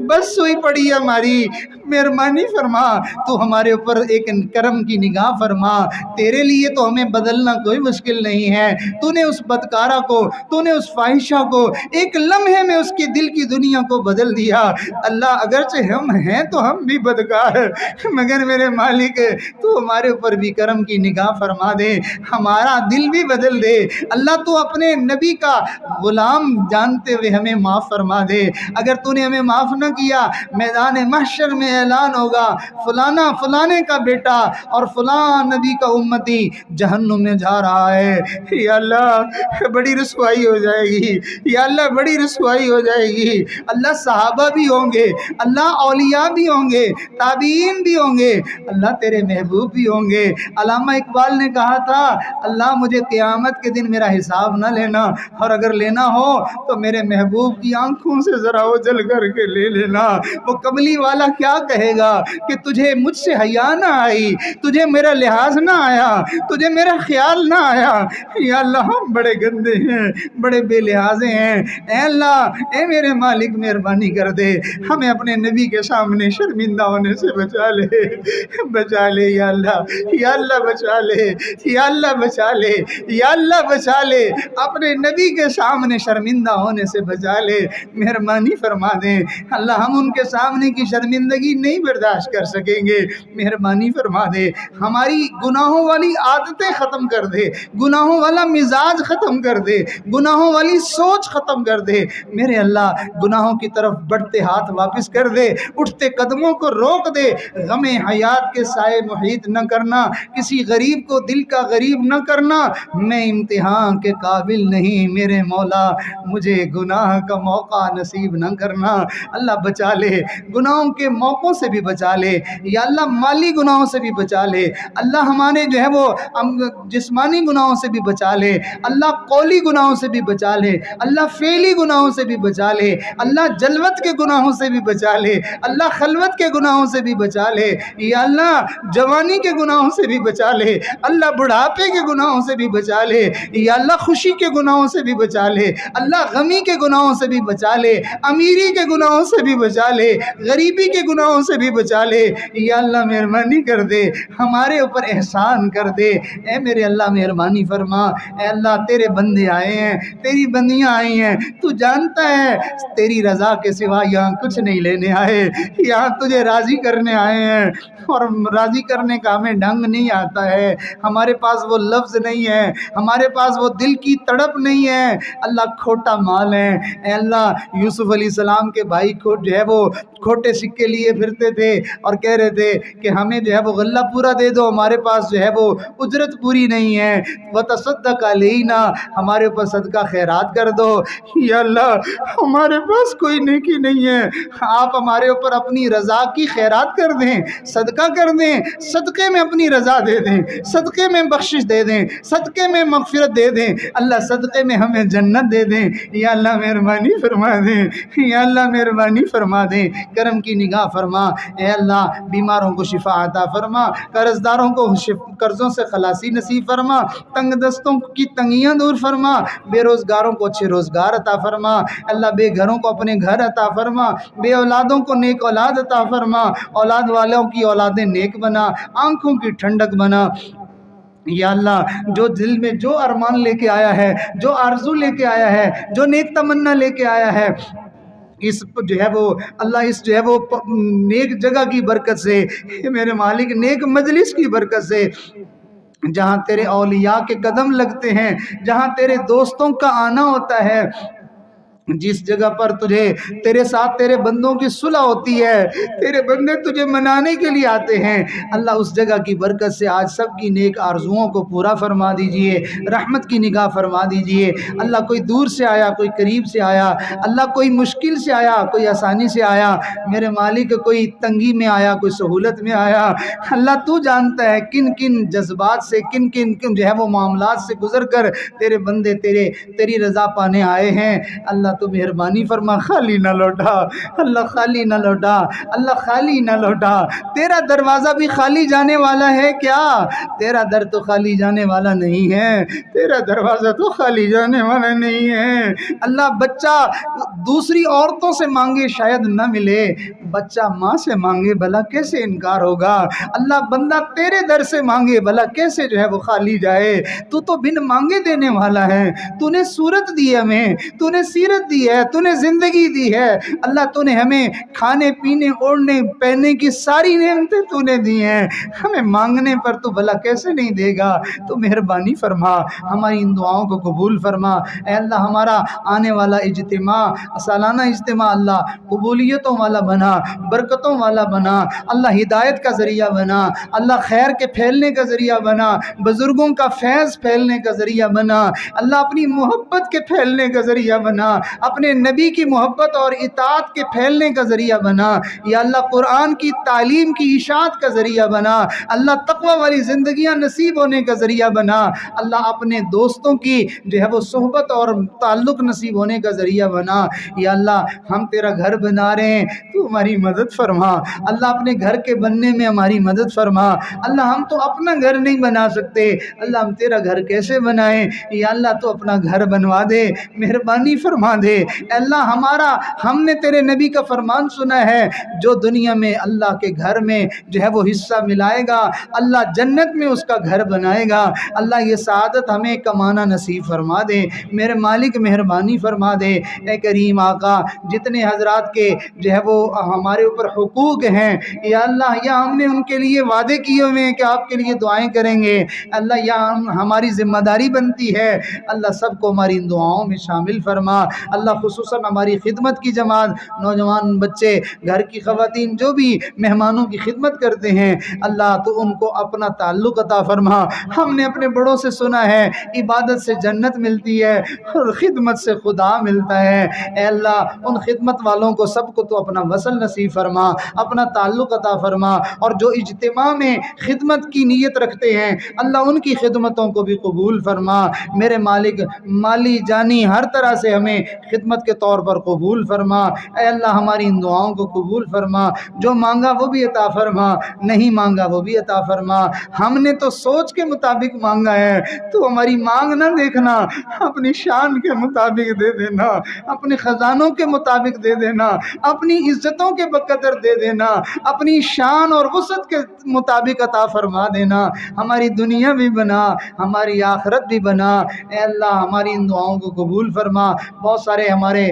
Speaker 2: بس سوئی پڑی ہے ہماری۔ مہربانی فرما، تو ہمارے اوپر ایک کرم کی نگاہ فرما، تیرے لیے تو ہمیں بدلنا کوئی مشکل نہیں ہے، تو نے اس بدکارہ کو، تو نے اس فاحشہ کو ایک لمحے میں اس کے دل کی دنیا کو بدل دیا۔ اللہ اگرچہ ہم ہیں تو ہم بھی بدکار ہیں، مگر میرے مالک تو ہمارے اوپر بھی کرم کی نگاہ فرما دے، ہمارا دل بھی بدل دے۔ اللہ تو اپنے نبی کا غلام جانتے ہوئے ہمیں معاف فرما دے، اگر تو نے ہمیں معاف نہ کیا میدان محشر میں اعلان ہوگا فلانا فلانے کا بیٹا اور فلاں نبی کا امتی جہنم میں جا رہا ہے۔ یا اللہ بڑی رسوائی ہو جائے گی، یا اللہ بڑی رسوائی ہو جائے گی۔ اللہ صحابہ بھی ہوں گے، اللہ اولیاء بھی ہوں گے، تابعین بھی ہوں گے، اللہ تیرے محبوب بھی ہوں گے۔ علامہ اقبال نے کہا تھا اللہ مجھے قیامت کے دن میرا حساب نہ لینا، اور اگر لینا ہو تو میرے محبوب کی آنکھوں سے ذرا اجل کر کے لے لینا۔ وہ کملی والا کیا کہے گا کہ تجھے مجھ سے حیا نہ آئی، تجھے میرا لحاظ نہ آیا، تجھے میرا خیال نہ آیا۔ یا اللہ ہم بڑے گندے ہیں، بڑے بے لحاظے ہیں، اے اللہ اے میرے مالک مہربانی کر دے، ہمیں اپنے نبی کے سامنے شرمندہ ہونے سے بچا لے، بچا لے یا اللہ، یا اللہ بچا لے، یا اللہ بچا لے، یا اللہ بچا لے، اپنے نبی کے سامنے شرمندہ ہونے سے بچا لے، مہربانی فرما دیں اللہ، ہم ان کے سامنے کی شرمندگی نہیں برداشت کر سکیں گے، مہربانی فرما دے، ہماری گناہوں والی عادتیں ختم کر دے، گناہوں والا مزاج ختم کر دے، گناہوں والی سوچ ختم کر دے میرے اللہ، گناہوں کی طرف بڑھتے ہاتھ واپس کر دے، اٹھتے قدموں کو روک دے، غم حیات کے سائے محیط نہ کرنا، کسی غریب کو دل کا غریب نہ کرنا، میں امتحان کے قابل نہیں میرے مولا، مجھے گناہ کا موقع نصیب نہ کرنا، اللہ بچا لے، گناہوں کے موقعوں سے بھی بچا لے، یا اللہ مالی گناہوں سے بھی بچا لے، اللہ ہمارے جو ہے وہ جسمانی گناہوں سے بھی بچا لے، اللہ قولی گناہوں سے بھی بچا لے، اللہ فعلی گناہوں سے بھی بچا لے، اللہ جلوت کے گناہوں سے بھی بچا لے، اللہ خلوت کے گناہوں سے بھی بچا لے، یا اللہ جوانی کے گناہوں سے بھی بچا لے، اللہ بڑھاپے کے گناہوں سے بھی بچا لے، یا اللہ خوشی کے گناہوں سے بھی بچا لے، اللہ غمی کے گناہوں سے بھی بچا لے، امیری کے گناہوں سے بھی بچا لے، غریبی کے گناہوں سے بھی بچا لے، یا اللہ مہربانی کر دے، ہمارے اوپر احسان کر دے، اے میرے اللہ مہربانی فرما، اے اللہ تیرے بندے آئے ہیں، تیری بندیاں آئی ہیں، تو جانتا ہے تیری رضا کے سوا یہاں کچھ نہیں لینے آئے، یہاں تجھے راضی کرنے آئے ہیں، اور راضی کرنے کا ہمیں ڈھنگ نہیں آتا ہے، ہمارے پاس وہ لفظ نہیں ہے، ہمارے پاس وہ دل کی تڑپ نہیں ہے، اللہ کھوٹا مال ہے، اے اللہ یوسف علیہ السلام کے بھائی کو جو ہے وہ کھوٹے سکے لیے پھرتے تھے اور کہہ رہے تھے کہ ہمیں جو ہے وہ غلہ پورا دے دو، ہمارے پاس جو ہے وہ اجرت پوری نہیں ہے، وتصدق علینا، ہمارے اوپر صدقہ خیرات کر دو، یا اللہ ہمارے پاس کوئی نیکی نہیں ہے، آپ ہمارے اوپر اپنی رضا کی خیرات کر دیں، صدقہ کر دیں، صدقے میں اپنی رضا دے دیں، صدقے میں بخشش دے دیں، صدقے میں مغفرت دے دیں، اللہ صدقے میں ہمیں جنت دے دیں، یا اللہ مہربانی فرما دیں، یا اللہ مہربانی فرما دیں، کرم کی نگاہ فرما، اے اللہ بیماروں کو شفا عطا فرما، قرض داروں کو قرضوں سے خلاصی نصیب فرما، تنگ دستوں کی تنگیاں دور فرما، بے روزگاروں کو اچھے روزگار عطا فرما، اللہ بے گھروں کو اپنے گھر عطا فرما، بے اولادوں کو نیک اولاد عطا فرما، اولاد والوں کی اولادیں نیک بنا، آنکھوں کی ٹھنڈک بنا، یا اللہ جو دل میں جو ارمان لے کے آیا ہے، جو آرزو لے کے آیا ہے، جو نیک تمنا لے کے آیا ہے، اس جو ہے وہ اللہ اس جو ہے وہ نیک جگہ کی برکت سے، میرے مالک نیک مجلس کی برکت سے، جہاں تیرے اولیاء کے قدم لگتے ہیں، جہاں تیرے دوستوں کا آنا ہوتا ہے، جس جگہ پر تجھے تیرے ساتھ تیرے بندوں کی صلح ہوتی ہے، تیرے بندے تجھے منانے کے لیے آتے ہیں، اللہ اس جگہ کی برکت سے آج سب کی نیک آرزوؤں کو پورا فرما دیجئے، رحمت کی نگاہ فرما دیجئے، اللہ کوئی دور سے آیا، کوئی قریب سے آیا، اللہ کوئی مشکل سے آیا، کوئی آسانی سے آیا، میرے مالک کوئی تنگی میں آیا، کوئی سہولت میں آیا، اللہ تو جانتا ہے کن کن جذبات سے، کن کن جو ہے وہ معاملات سے گزر کر تیرے بندے تیری رضا پانے آئے ہیں، اللہ تو مہربانی فرما، خالی نہ لوٹا، اللہ خالی نہ لوٹا، اللہ خالی نہ لوٹا، تیرا دروازہ بھی خالی جانے والا ہے کیا؟ تیرا در تو خالی جانے والا نہیں ہے، تیرا دروازہ تو خالی جانے والا نہیں ہے، اللہ بچہ دوسری عورتوں سے مانگے شاید نہ ملے، بچہ ماں سے مانگے بھلا کیسے انکار ہوگا، اللہ بندہ تیرے در سے مانگے بھلا کیسے جو ہے وہ خالی جائے، تو بن مانگے دینے والا ہے، تو نے صورت دی ہمیں، تو نے سیرت دی ہے، تو نے زندگی دی ہے، اللہ تو نے ہمیں کھانے پینے اوڑھنے پہننے کی ساری نعمتیں تو نے دی ہیں، ہمیں مانگنے پر تو بھلا کیسے نہیں دے گا، تو مہربانی فرما، ہماری ان دعاؤں کو قبول فرما، اے اللہ ہمارا آنے والا اجتماع، سالانہ اجتماع اللہ قبولیتوں والا بنا، برکتوں والا بنا، اللہ ہدایت کا ذریعہ بنا، اللہ خیر کے پھیلنے کا ذریعہ بنا، بزرگوں کا فیض پھیلنے کا ذریعہ بنا، اللہ اپنی محبت کے پھیلنے کا ذریعہ بنا، اپنے نبی کی محبت اور اطاعت کے پھیلنے کا ذریعہ بنا یا اللہ، قرآن کی تعلیم کی اشاعت کا ذریعہ بنا اللہ، تقوی والی زندگیاں نصیب ہونے کا ذریعہ بنا اللہ، اپنے دوستوں کی جو ہے وہ صحبت اور تعلق نصیب ہونے کا ذریعہ بنا یا اللہ، ہم تیرا گھر بنا رہے ہیں، تو ہماری مدد فرما اللہ، اپنے گھر کے بننے میں ہماری مدد فرما اللہ، ہم تو اپنا گھر نہیں بنا سکتے اللہ، ہم تیرا گھر کیسے بنائیں یا اللہ، تو اپنا گھر بنوا دے، مہربانی فرما دے اللہ۔ ہم نے تیرے نبی کا فرمان سنا ہے، جو دنیا میں اللہ کے گھر میں جو ہے وہ حصہ ملائے گا اللہ جنت میں اس کا گھر بنائے گا اللہ، یہ سعادت ہمیں کمانا نصیب فرما دے، میرے مالک مہربانی فرما دے اے کریم آقا، جتنے حضرات کے جو ہے وہ ہمارے اوپر حقوق ہیں یا اللہ، یا ہم نے ان کے لیے وعدے کیے ہوئے ہیں کہ آپ کے لیے دعائیں کریں گے اللہ، یا ہماری ذمہ داری بنتی ہے اللہ، سب کو ہماری ان دعاؤں میں شامل فرما اللہ، خصوصاً ہماری خدمت کی جماعت، نوجوان بچے، گھر کی خواتین جو بھی مہمانوں کی خدمت کرتے ہیں اللہ، تو ان کو اپنا تعلق عطا فرما۔ ہم نے اپنے بڑوں سے سنا ہے عبادت سے جنت ملتی ہے اور خدمت سے خدا ملتا ہے، اے اللہ ان خدمت والوں کو سب کو تو اپنا وصل نصیب فرما، اپنا تعلق عطا فرما، اور جو اجتماع میں خدمت کی نیت رکھتے ہیں اللہ، ان کی خدمتوں کو بھی قبول فرما میرے مالک، مالی جانی ہر طرح سے ہمیں خدمت کے طور پر قبول فرما، اے اللہ ہماری ان دعاؤں کو قبول فرما، جو مانگا وہ بھی عطا فرما، نہیں مانگا وہ بھی عطا فرما، ہم نے تو سوچ کے مطابق مانگا ہے، تو ہماری مانگ نہ دیکھنا، اپنی شان کے مطابق دے دینا، اپنے خزانوں کے مطابق دے دینا، اپنی عزتوں کے بقدر دے دینا، اپنی شان اور وسعت کے مطابق عطا فرما دینا، ہماری دنیا بھی بنا، ہماری آخرت بھی بنا، اے اللہ ہماری ان دعاؤں کو قبول فرما۔ بہت سارے ہمارے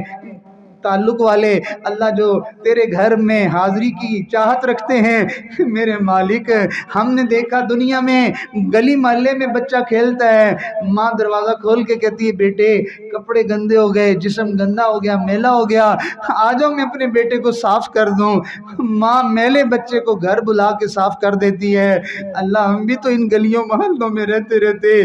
Speaker 2: تعلق والے اللہ جو تیرے گھر میں حاضری کی چاہت رکھتے ہیں میرے مالک، ہم نے دیکھا دنیا میں گلی محلے میں بچہ کھیلتا ہے، ماں دروازہ کھول کے کہتی ہے بیٹے کپڑے گندے ہو گئے، جسم گندا ہو گیا، میلا ہو گیا، آ جاؤ میں اپنے بیٹے کو صاف کر دوں، ماں میلے بچے کو گھر بلا کے صاف کر دیتی ہے اللہ، ہم بھی تو ان گلیوں محلوں میں رہتے رہتے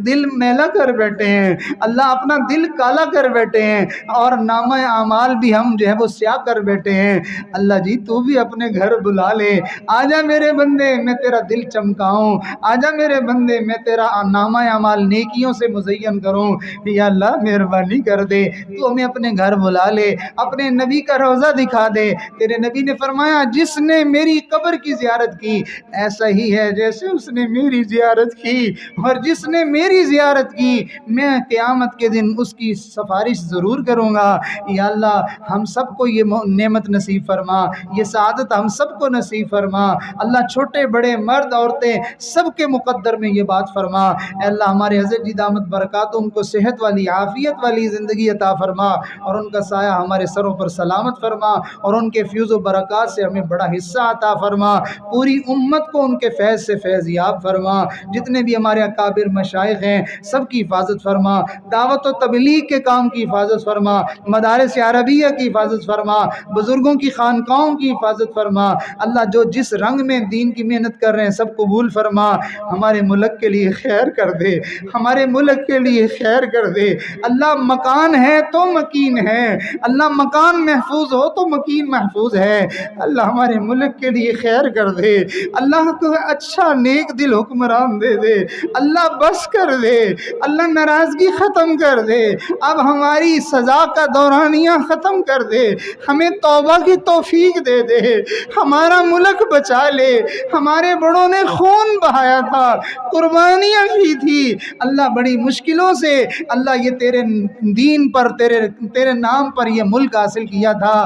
Speaker 2: دل میلا کر بیٹھے ہیں اللہ، اپنا دل کالا کر بیٹھے ہیں اور نامہ اعمال بھی ہم جو ہے وہ سیاہ کر بیٹھے ہیں اللہ جی، تو بھی اپنے گھر بلا لے، آجا میرے بندے میں تیرا دل چمکاؤں، آجا میرے بندے میں تیرا نامہ اعمال نیکیوں سے مزین کروں یا اللہ مہربانی کر دے، تو ہمیں اپنے گھر بلا لے، اپنے نبی کا روضہ دکھا دے، تیرے نبی نے فرمایا جس نے میری قبر کی زیارت کی ایسا ہی ہے جیسے اس نے میری زیارت کی، اور جس نے میری زیارت کی میں قیامت کے دن اس کی سفارش ضرور کروں گا یا اللہ، ہم سب کو یہ نعمت نصیب فرما، یہ سعادت ہم سب کو نصیب فرما اللہ، چھوٹے بڑے مرد عورتیں سب کے مقدر میں یہ بات فرما، اے اللہ ہمارے حضرت جی دامت برکاتہ ان کو صحت والی عافیت والی زندگی عطا فرما، اور ان کا سایہ ہمارے سروں پر سلامت فرما، اور ان کے فیض و برکات سے ہمیں بڑا حصہ عطا فرما، پوری امت کو ان کے فیض سے فیض یاب فرما، جتنے بھی ہمارے اکابر مشائخ ہیں سب کی حفاظت فرما، دعوت و تبلیغ کے کام کی حفاظت فرما، مدارس عربیہ کی حفاظت فرما، بزرگوں کی خانقاہوں کی حفاظت فرما اللہ، جو جس رنگ میں دین کی محنت کر رہے ہیں سب قبول فرما، ہمارے ملک کے لیے خیر کر دے، ہمارے ملک کے لیے خیر کر دے اللہ، مکان ہے تو مکین ہے اللہ، مکان محفوظ ہو تو مکین محفوظ ہے اللہ، ہمارے ملک کے لیے خیر کر دے اللہ، کو اچھا نیک دل حکمران دے دے اللہ، بس کر دے اللہ، ناراضگی ختم کر دے، اب ہماری سزا کا دورانیہ ختم کر دے، ہمیں توبہ کی توفیق دے دے، ہمارا ملک بچا لے، ہمارے بڑوں نے خون بہایا تھا، قربانیاں کی تھی اللہ، بڑی مشکلوں سے اللہ یہ تیرے دین پر تیرے نام پر یہ ملک حاصل کیا تھا،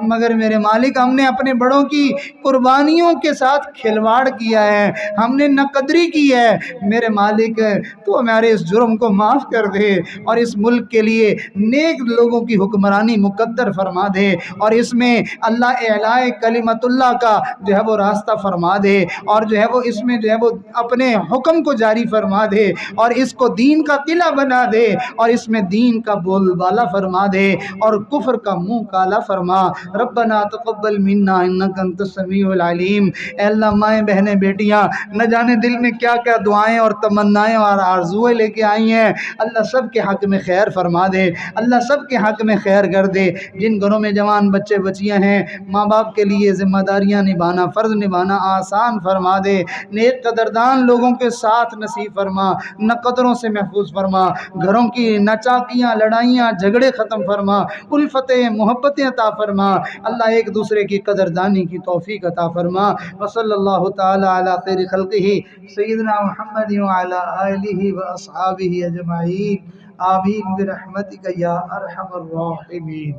Speaker 2: مگر میرے مالک ہم نے اپنے بڑوں کی قربانیوں کے ساتھ کھلواڑ کیا ہے، ہم نے ناقدری کی ہے میرے مالک، تو ہمارے اس جرم کو معاف کر دے، اور اس ملک کے لیے نیک لوگوں کی حکمرانی مقدر مقدر فرما دے اور اس میں اللہ اعلاء کلمت اللہ کا جو ہے وہ راستہ فرما دے اور جو ہے وہ اس میں جو ہے وہ اپنے حکم کو جاری فرما دے اور اس کو دین کا قلعہ بنا دے اور اس میں دین کا بول بالا فرما دے اور کفر کا منہ کالا فرما۔ ربنا تقبل منا انک انت السمیع العلیم۔ اے اللہ مائیں بہنیں بیٹیاں نہ جانے دل میں کیا کیا دعائیں اور تمنائیں اور آرزویں لے کے آئی ہیں، اللہ سب کے حق میں خیر فرما دے، اللہ سب کے حق میں خیر کر دے۔ جن گھروں میں جوان بچے بچیاں ہیں ماں باپ کے لیے ذمہ داریاں نبھانا فرض نبھانا آسان فرما دے، نیک قدردان لوگوں کے ساتھ نصیب فرما، نہ قدروں سے محفوظ فرما، گھروں کی نہ چاکیاں لڑائیاں جھگڑے ختم فرما، الفتیں محبتیں عطا فرما، اللہ ایک دوسرے کی قدردانی کی توفیق عطا فرما۔ وصلی اللہ تعالی علی خیر خلقہ سیدنا محمد وعلی آلہ واصحابہ اجمعین، آمین برحمتک یا ارحم الراحمین۔